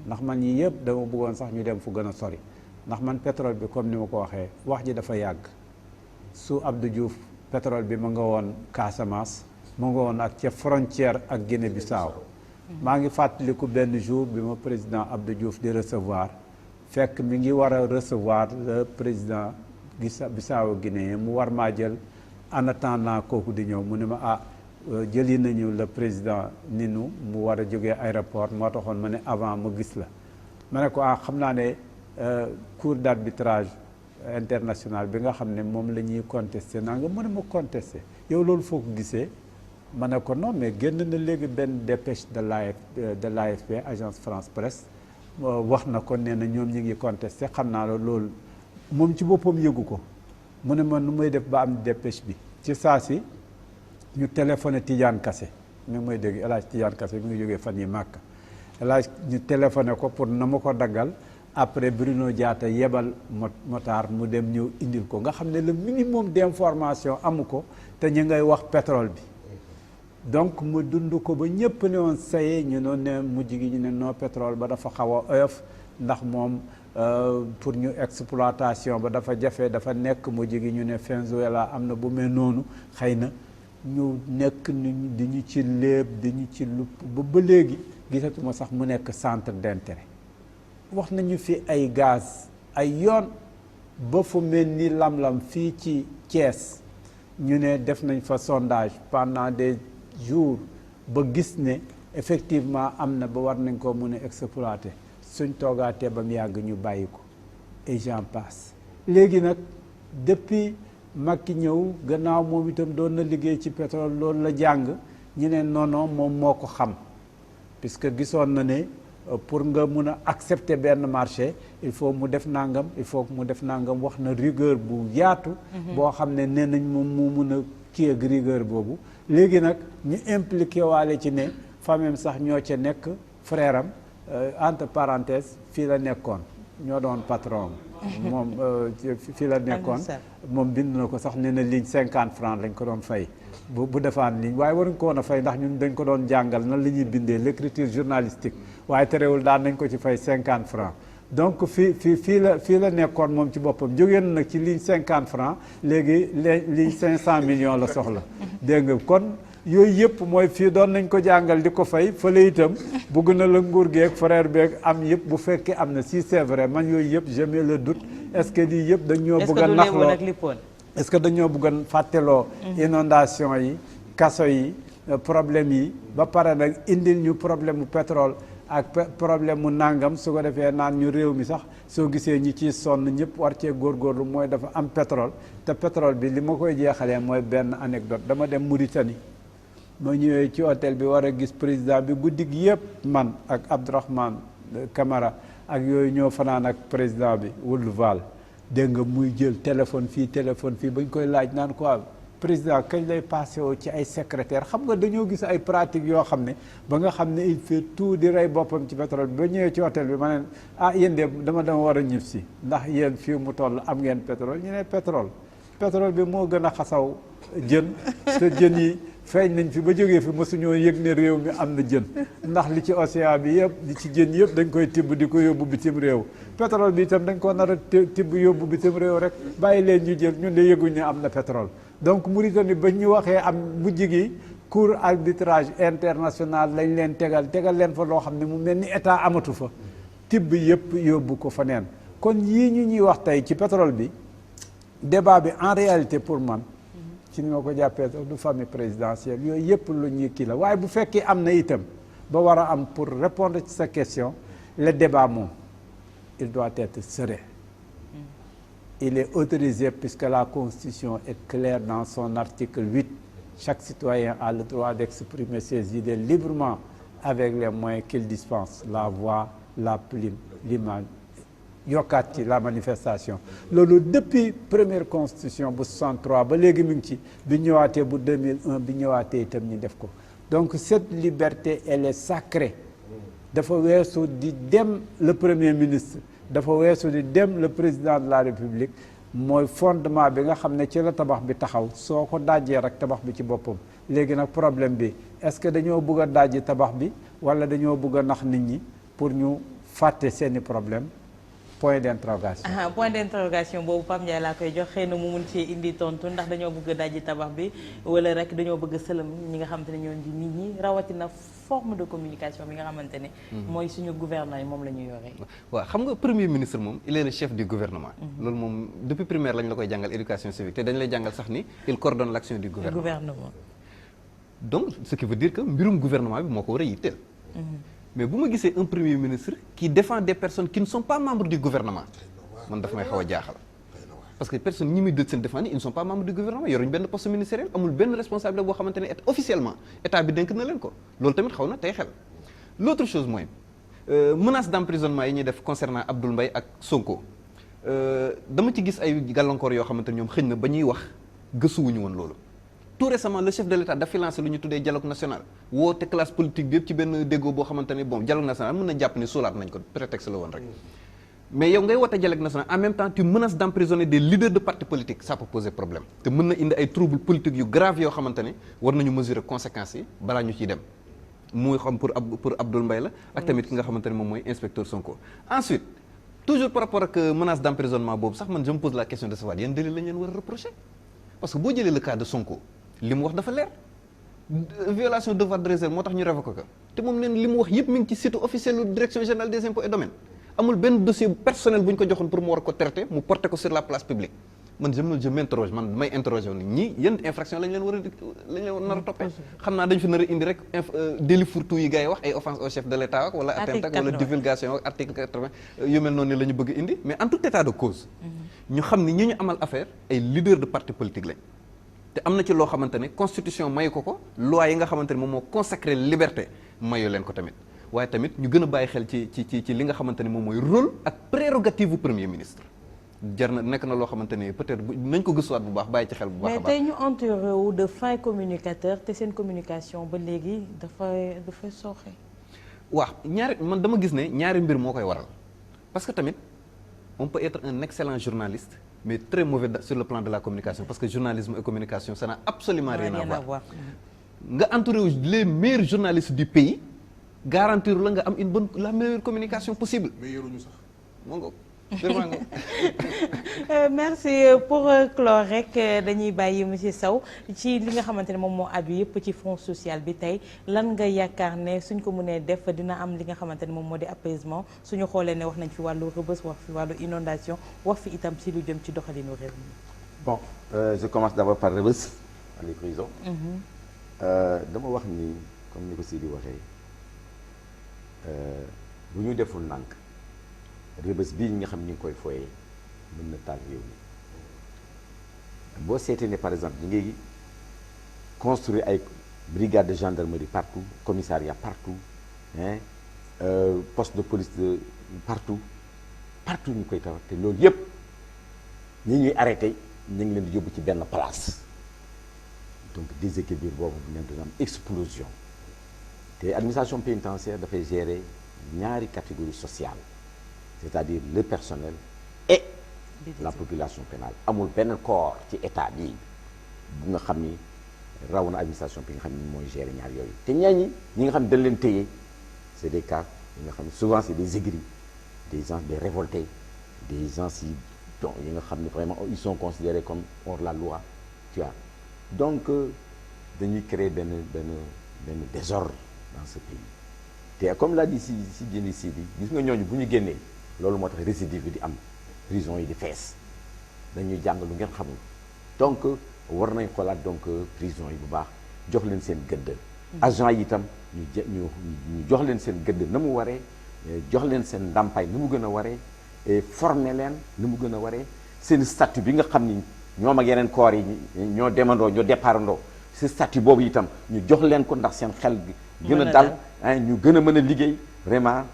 ndax man yii yëpp dama bëggoon sax ñu dem fu gën a sori ndax man pétrole bi comme ni ma ko waxee wax ji dafa yàgg su Abdou Diouf pétrole bi ma nga woon Casamance ma nga woon ak ca frontière ak Guinée-Bissau maa ngi fàttaliku benn jour bi ma président Abdou Diouf di recevoir fekk mi ngi war a recevoir le président Bissau Guinée mu war maa jël en attendant kooku di ñëw mu ne ma jëli nañu le président ninu mu war a jógee aéroport moo taxoon ma ne avant ma gis la ma ne ko xam naa ne cour d'arbitrage international bi nga xam ne moom la ñuy contesté naa nga mën a ma contesté yow loolu foo ko gisee ma ne ko non mais génn na léegi benn dépêche de l'AFP agence France Presse wax na ko nee na ñoom ñi ngi contesté xam naa la loolu moom ci boppam yëgu ko mu ne ma nu may def ba am dépêche bi ci saa si ñu téléphoné Tidiane Kassé mi ngi may dégg El Hadj Tidiane Kassé mi ngi jógee fan yi Màkka El Hadj ñu téléphoné ko pour na ma ko daggal après Bruno Diatta yebal motard mu dem ñëw indil ko nga xam ne le minimum d'information amu ko te ñu ngay wax pétrole bi donc mu dund ko ba ñëpp ne woon saye ñu noon ne mujj gi ñu ne non pétrole ba dafa xaw a oyof ndax moom pour ñu exploitation ba dafa jafe dafa nekk mujj gi ñu ne Venezuela am na bu mel noonu xëy na ñu nekk ni di ñu ci léeb di ñu ci lupp ba léegi gisatuma sax mu nekk centre d'intérêt wax nañu fi ay gaz ay yoon ba fu mel ni lam-lam fii ci Thiès ñu ne def nañ fa sondage pendant des jours ba gis ne effectivement am na ba war nañ ko mën a exploiter suñ toogaatee ba mu yàgg ñu bàyyi ko et j'en passe léegi nag depuis Macky ñëw gannaaw moom itam doon na liggéey ci pétrole loolu la jàng ñu ne non moom moo ko xam puisque gisoon na ne pour nga mun a accepter benn marché il faut mu def nangam il faut mu def nangam wax na rigueur bu yaatu boo xam ne nee nañ moom mu mun a kii ak rigueur boobu léegi nag ñu impliqué waale ci ne famille sax ñoo ca nekk frère am entre parenthèses fii la nekkoon ñoo doon patron moom fii la nekkoon moom bind na ko sax nee na ligne 50 francs lañ ko doon fay bu defaan ligne waaye waruñ ko woon a fay ndax ñun dañ ko doon jàngal nan la ñuy bindee l'écriture journalistique waaye terewul daan nañ ko ci fay 50 francs donc fii la nekkoon moom ci boppam jógee na nag ci ligne 50 francs léegi ligne 500 millions la soxla dégg nga kon yooyu yëpp mooy fii doon nañ ko jàngal di ko fay fële itam bugg na la nguur geeg frère beeg am yëpp bu fekkee am na si c'est vrai man yooyu yëpp je mets le doute est-ce que lii yëpp dañoo bëgg a naxloo est-ce que dañoo bëgg a fàtteloo inondation yi kaso yi problème yi ba pare nag indil ñu problème mu pétrole ak problème mu nangam su ko defee naan ñu réew mi sax soo gisee ñi ciy sonn ñëpp war cee góorgóorlu mooy dafa am pétrole te pétrole bi li ma koy jeexalee mooy benn anecdote dama dem Mauritanie ma ñëwee ci hôtel bi war a gis président bi guddi gi yëpp man ak Abdourahmane Camara ak yooyu ñoo fanaan ak président bi Wuld Val dégg nga muy jël téléphone fii bañ koy laaj naan quoi président kañ lay passé woo ci ay secrétaire xam nga dañoo gis ay pratiques yoo xam ne ba nga xam ne il fait tout di rey boppam ci pétrole bi ba ñëwee ci hôtel bi ma ne yéen de dama war a ñib si ndax yéen fii mu toll am ngeen pétrole ñu ne pétrole bi moo gën a xasaw jën te jën yi feeñ nañ fi ba jógee fi mosuñoo yëg ne réew mi am na jën ndax li ci océan bi yëpp li ci jën yëpp dañ koy tibb di ko yóbbu bitim réew pétrole bi itam dañ ko nar a tibb yóbbu bitim réew rek bàyyi leen ñu jël ñun de yëguñ ne am na pétrole donc Mauritanie ba ñu waxee am mujj gi cour arbitrage international lañ leen tegal leen fa loo xam ne mu mel ni état amatu fa tibb yëpp yóbbu ko fa neen kon yii ñu ñuy wax tey ci pétrole bi débat bi en réalité pour man ci ni ma ko jàppee du famille présidentielle yooyu yëpp lu ñuy kii la waaye bu fekkee am na itam ba war a am pour répondre ci sa question le débat moom il doit être serein. Il est autorisé puisque la Constitution est claire dans son article 8. Chaque citoyen a le droit d'exprimer ses idées librement avec les moyens qu'il dispense, la voix, la plume, l'image, yokkaat ci la manifestation. loolu depuis première constitution bu 63 ba léegi mi ngi ci bi ñëwaatee bu 2001 bi ñëwaatee itam ñu def ko donc cette liberté elle est sacrée dafa weesu di dem le premier ministre dafa weesu di dem le président de la république mooy fondement bi nga xam ne ci la tabax bi taxaw soo ko dajjee rek tabax bi ci boppam léegi nag problème bi est-ce que dañoo bëgg a dajji tabax bi wala dañoo bëgg a nax nit ñi pour ñu fàtte seeni problème point d'interrogation. Point d'interrogation boobu Pape Ndiaye laa koy jox xëy na mu mun ci indi tontu ndax dañoo bëgg a dajji tabax bi wala rek dañoo bëgg a sëlëm ñi nga xamante ne ñoo di nit ñi rawatina forme de communication bi nga xamante ne. mooy suñu gouvernement yi moom la ñu yoree. waaw xam nga premier ministre moom il est le chef du gouvernement. loolu moom depuis primaire lañ la koy jàngal éducation civique te dañ lay jàngal sax ni il coordonne l'action du gouvernement. donc ce qui veut dire que mbirum gouvernement bi moo ko war a yitteel. mais bu ma gisee un premier ministre qui défend des personnes qui ne sont pas membres du gouvernement man daf may xaw a jaaxal parce que personne ñi muy dëj seen défendre ils ne sont pas membres du gouvernement yoruñ benn poste ministériel amul benn responsable boo xamante ne officiellement état bi dénk na leen ko loolu tamit xaw na tey xel. l'autre chose mooy menace d'emprisonnement yi ñuy def concernant Abdoul Mbaye ak Sonko dama ci gis ay gàllankoor yoo xamante ne ñoom xëñ na ba ñuy wax gëstuwuñu woon loolu. tout récemment le chef de l'État dafa lancé lu ñu tuddee dialogue national woote classe politique bi yëpp ci benn déggoo boo xamante ne bon dialogue national mën na jàpp ne solaat nañ ko prétexte la woon rek mais yow ngay woote dialogue national en même temps tu menaces d'emprisonner des leaders de partis politiques ça peut poser problème te mën na indi ay troubles politiques yu graves yoo xamante ne war nañu mesurer conséquences yi balaa ñu ciy dem muy xam pour Abdoul Mbaye la ak tamit ki nga xamante ne moom mooy inspecteur Sonko. Ensuite toujours par rapport ak menace d'emprisonnement boobu sax man je me pose la question de savoir yan délit lañ leen war a reprocher parce que boo jëlee le cas de Sonko li mu wax dafa leer violation de devoir de réserve moo tax ñu révoqué ko te moom neen li mu wax yëpp mi ngi ci site officiel direction générale des impôts et domaines amul benn dossier personnel bu ñu ko joxoon pour mu war ko traiter mu porter ko sur la place publique man je m'interroge man may interroger ni ñii yenn infraction lañ leen war a nar a toppee xam naa dañ fi nar a indi rek délit fourre-tout yi gars yi wax ay offense au chef de l'État ak wala atteinte ak wala divulgation ak article 80 yu mel noonu la ñu bëgg indi mais en tout état de cause ñu xam ni ñi ñu amal affaire ay leaders de parti politique lañ te am na ci loo xamante ne constitution mayu ko loi yi nga xamante ne moom moo consacré liberté mayu leen ko tamit waaye tamit ñu gën a bàyyi xel ci li nga xamante ne moom mooy rôle ak prérogative bu premier ministre jar na nekk na loo xamante ne peut-être nañ ko gëstuwaat bu baax bàyyi ci xel bu baax a baax. mais tey ñu entouré wu de fins communicateurs te seen communication ba léegi dafay sooxe. waaw man dama gis ne ñaari mbir moo koy waral parce que tamit on peut être un excellent journaliste mais très mauvais sur le plan de la communication parce que journalisme et communication ça n'a absolument rien à voir. nga entouré wu les meilleurs journalistes du pays garantir la nga am la meilleure communication possible. mais yoruñu sax moo nga merci pour clore rek dañuy bàyyi monsieur Sow ci li nga xamante ne moom moo aju yëpp ci fonds social bi tey lan nga yaakaar ne suñ ko mënee def dina am li nga xamante ne moom moo di apaisement suñu xoolee ne wax nañ fi wàllu rëbës wax fi wàllu inondation wax fi itam si lu jëm ci doxalinu réew mi. bon je commence d'abord par rëbës les prisons. dama wax ni comme ni ko Sidi waxee bu ñu deful nànk Rebeuss bii nga xam ni ngi koy foyee mën na taal réew mi boo seetee ne par exemple ñi ngi construire ay brigade de gendarmerie partout commissariat partout hein poste de police de partout ñu koy tabax te loolu yëpp ñi ñuy arrêté ñu ngi leen di yóbbu ci benn place donc déséquilibre boobu bu ñu am explosion te administration pénitentiaire dafay gérer ñaari catégorie sociale c'est-à-dire le personnel et la population pénale amul benn corps ci état bi bu nga xam ni raw na administration bi nga xam ni mooy gérer ñaar yooyu te ñi nga xam ne dañ leen téye c'est des cas yi nga xam ne souvent c'est des aigris des gens des révoltés des gens yi donc yi nga xam ne vraiment ils sont considérés comme hors la loi tu vois donc dañuy créer benn désordre dans ce pays te comme l'a dit si génni si bi gis nga ñooñu bu ñu génnee loolu moo tax récidive bi di am prison yi di fees dañuy jàng lu ngeen xamul donc war nañ xoolaat donc prison yi bu baax jox leen seen gëdd agent yi itam ñu jox leen seen gëdd na mu waree jox leen seen ndàmpaay ni mu gën a waree et former leen ni mu gën a waree seen statut bi nga xam ni ñoom ak yeneen corps yi ñoo demandoo ñoo départandoo ce statut boobu itam ñu jox leen ko ndax seen xel gën a dal ñu gën a mën a liggéey vraiment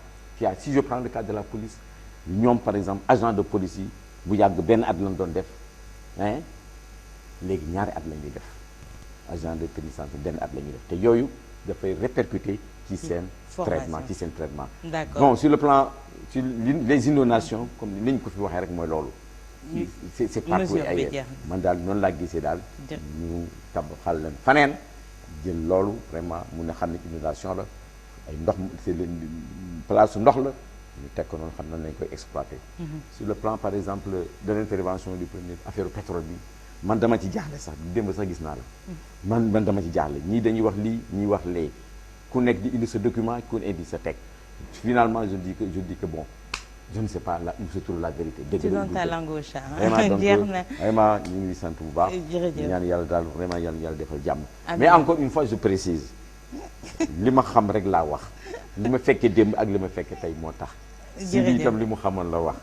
si je prends le cas de la police ñoom par exemple agent de police yi bu yàgg benn at lañ doon def léegi ñaari at la ñuy def agent de pénitentiaire benn at la ñuy def te yooyu dafay répercuter ci seen traitement D'accord. bon sur le plan sur les inondations comme ni ñu ko fi waxee rek mooy loolu c'est partout ailleurs man daal noonu laa gisee daal ñu tabaxal leen faneen jël loolu vraiment mun na xam ne inondation la ay ndox c'est place ndox la ñu teg ko noonu xam nañ lañ koy exploiter sur le plan par exemple de l'intervention du premier affaire pétrole bi man dama ci jaaxle sax démb sax gis naa la man dama ci jaaxle ñii dañuy wax lii ñii wax lee ku nekk di indi sa document ku ne indi sa teg finalement je dis que bon je ne sais pas là où se trouve la vérité dëgg la vraiment donc vraiment ñu ngi sant bu baax ñaan yàlla daal vraiment yàlla defal jàmm mais encore une fois je précise li ma xam rek laa wax li ma fekkee démb ak li ma fekkee tey moo tax si bi itam li mu xamoon la wax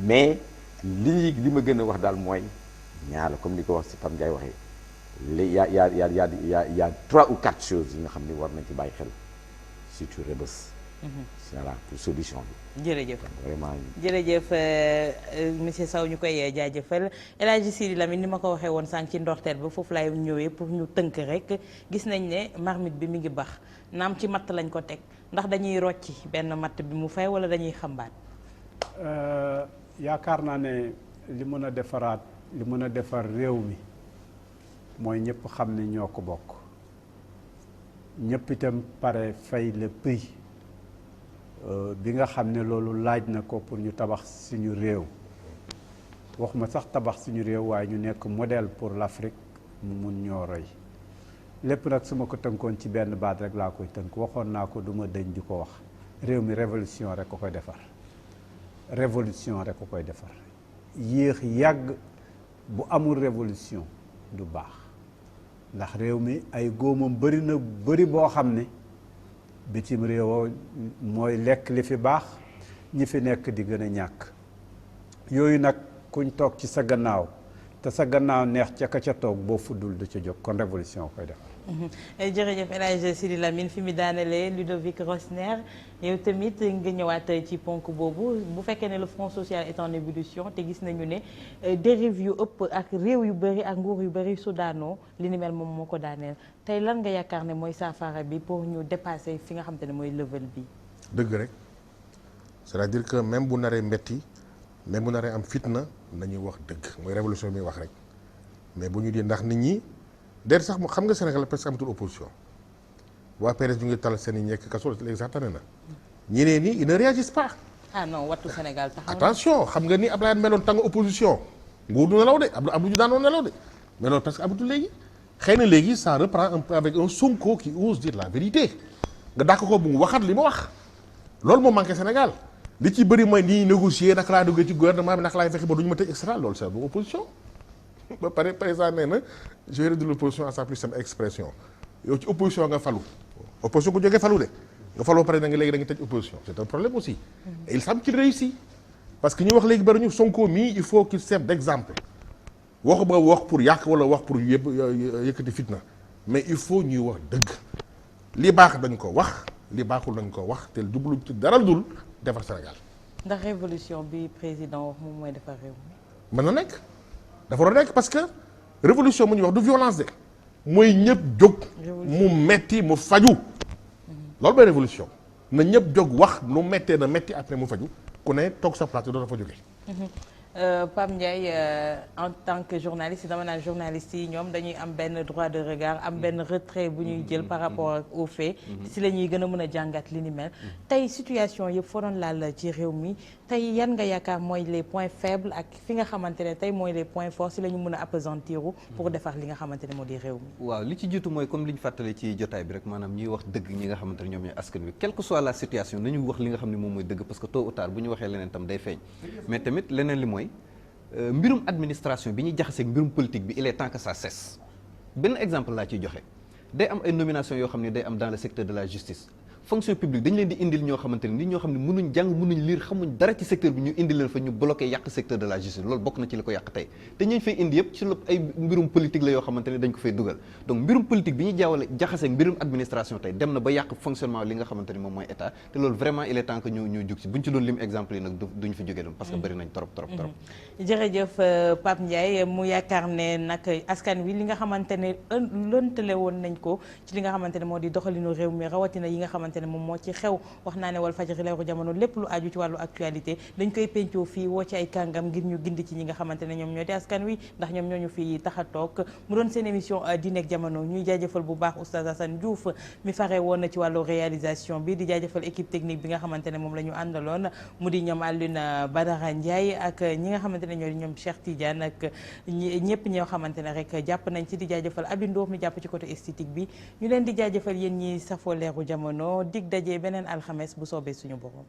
mais li ma gën a wax daal mooy ñaar la comme ni ko wax si Pam Ndiaye waxee y a 3 ou 4 choses yi nga xam ni war nañ ci bàyyi xel surtout Rebeuss voilà pour solution bi jërëjëf vraiment jërëjëf monsieur Sow ñu koy jaajëfal El Hadji Sidi Lamine ni ma ko waxee woon sànq ci ndorteel ba foofu laay ñëwee pour ñu tënk rek gis nañ ne marmite bi mi ngi bax naam ci matt lañ ko teg ndax dañuy rocci benn matt bi mu fay wala dañuy xambaat yaakaar naa ne li mën a defar réew mi mooy ñëpp xam ne ñoo ko bokk ñëpp itam pare fay le prix bi nga xam ne loolu laaj na ko pour ñu tabax suñu réew waxuma sax tabax suñu réew waaye ñu nekk modèle pour l'Afrique mu mun ñoo roy lépp nag su ma ko tënkoon ci benn baat rek laa koy tënk waxoon naa ko du ma dëñ di ko wax réew mi révolution rek ko koy defar révolution rek ko koy defar yéex yàgg bu amul révolution du baax ndax réew mi ay góomam bëri na bëri boo xam ne bitim réewoo mooy lekk li fi baax ñi fi nekk di gën a ñàkk yooyu nag kuñ toog ci sa gannaaw te sa gannaaw neex ca ka ca toog boo fuddul du ca jóg kon révolution koy defar jërëjëf El Hadji Sidi Lamine fi mu daanelee Ludovic Rosner yow tamit nga ñëwaat ci ponk boobu bu fekkee ne le front social est en ébullition te gis nañu ne dérive yu ëpp ak réew yu bëri ak nguur yu bëri su daanoo li ni mel moom moo ko daaneel tey lan nga yaakaar ne mooy saafara bi pour ñu dépasser fi nga xam te ne mooy level bi. dëgg rek c'est-à-dire que même bu naree metti même bu naree am fitna nañuy wax dëgg mooy révolution bi wax rek mais bu ñu di ndax nit ñi. déet sax mu xam nga Sénégal presque amatul opposition waa PDS ñu ngi tal seen i ñekk kaso léegi sax tane na ñeneen ñi ils ne réagissent pas. ah non wattu Sénégal taxaw attention xam nga ni Abdoulaye meloon tàng opposition nguur du nelaw de Abdou ñu daanoon nelaw de mais loolu presque amatul léegi xëy na léegi ça reprend un peu avec un Sonko qui ose dire la vérité nga dàq ko bu mu waxat li ma wax loolu moo manqué Sénégal li ci bëri mooy ni négocier naka laa duggee ci gouvernement bi naka laay fexe ba du ñu ma tëj extra loolu c'est bu opposition. ba pare président nee na je vais réduire l'opposition à sa plus simple expression yow ci opposition nga falu opposition ku jógee falu de nga faloo pare na nga léegi da nga tëj opposition c'est un problème aussi et il semble qu'il réussit parce que ñu wax léegi bari ñu Sonko mii il faut qu'il serve d'exemple waxu ba wax pour yàq wala wax pour yëkkati fitna mais il faut ñuy wax dëgg li baax dañ ko wax li baaxul dañ ko wax te jublu ci dara dul defar Sénégal. ndax révolution bi président wax moom mooy defar réew mi. mën na nekk dafa war a nekk parce que révolution mu ñuy wax du violence de mooy ñëpp jóg. mu metti mu faju loolu mooy révolution na ñëpp jóg wax lu mettee na metti après mu faju ku ne toog sa place doo fa jógee. Pape Ndiaye en tant que journaliste dama naan journaliste yi ñoom dañuy am benn droit de regard am benn retrait bu ñuy jël par rapport au fait si la ñuy gën a mën a jàngat li ni mel tey situation yëpp foo doon laal ci réew mi tey yan nga yaakaar mooy les points faibles ak fi nga xamante ne tey mooy les points forts si la ñu mën a appesantiru pour defar li nga xamante ne moo di réew mi. waaw li ci jiitu mooy comme li ñu fàttali ci jotaay bi rek maanaam ñuy wax dëgg ñi nga xamante ne ñoom ñooy askan wi quelle que soit la situation nañu wax li nga xam ne moom mooy dëgg parce que tôt ou tard bu ñu waxee leneen tam day feeñ mais tamit leneen li mooy mbirum administration bi ñuy jaxaseeg mbirum politique bi il est temps que ça cesse benn exemple laa ciy joxe day am ay nomination yoo xam ne day am dans le secteur de la justice fonction publique dañ leen di indil ñoo xamante ne nit ñoo xam ne mënuñ jàng mënuñ lire xamuñ dara ci secteur bi ñu indi leen fa ñu bloqué yàq secteur de la justice loolu bokk na ci li ko yàq tey te ñu fay indi yëpp ci ay mbirum politique la yoo xamante ne dañ ko fay dugal donc mbirum politique bi ñuy jaawale jaxasee mbirum administration tey dem na ba yàq fonctionnement li nga xamante ne moom mooy état te loolu vraiment il est temps que ñu jug ci buñ ci doon lim exemple yi nag duñ fi jógee doon parce que bëri nañ trop jërëjëf Pape Ndiaye mu yaakaar ne nag askan wi li nga xamante ne lëntale woon nañ ko ci li nga xamante ne moo di doxalinu réew mi rawatina yi nga xamante ne moom moo ci xew wax naa ne Walfadjri leeru jamono lépp lu aju ci wàllu actualité dañ koy pencoo fii woo ci ay kàngam ngir ñu gindi ci ñi nga xamante ne ñoom ñoo di askan wi ndax ñoom ñoo ñu fi tax a toog mu doon seen émission Diine ak Jamono ñuy jaajëfal bu baax Oustaz Assane Diouf mi fare woon na ci wàllu réalisation bi di jaajëfal équipe technique bi nga xamante ne moom la ñu àndaloon mu di ñoom Alioune Badara Ndiaye ak ñi nga xamante ne ñoo di ñoom Cheikh Tidiane ak ñëpp ñoo xamante ne rek jàpp nañ ci di jaajëfal Abi Ndour mi jàpp ci côté esthétique bi ñu leen di jaajëfal yéen ñi safoo leeru jamono dig daje beneen alxames bu soobee suñu borom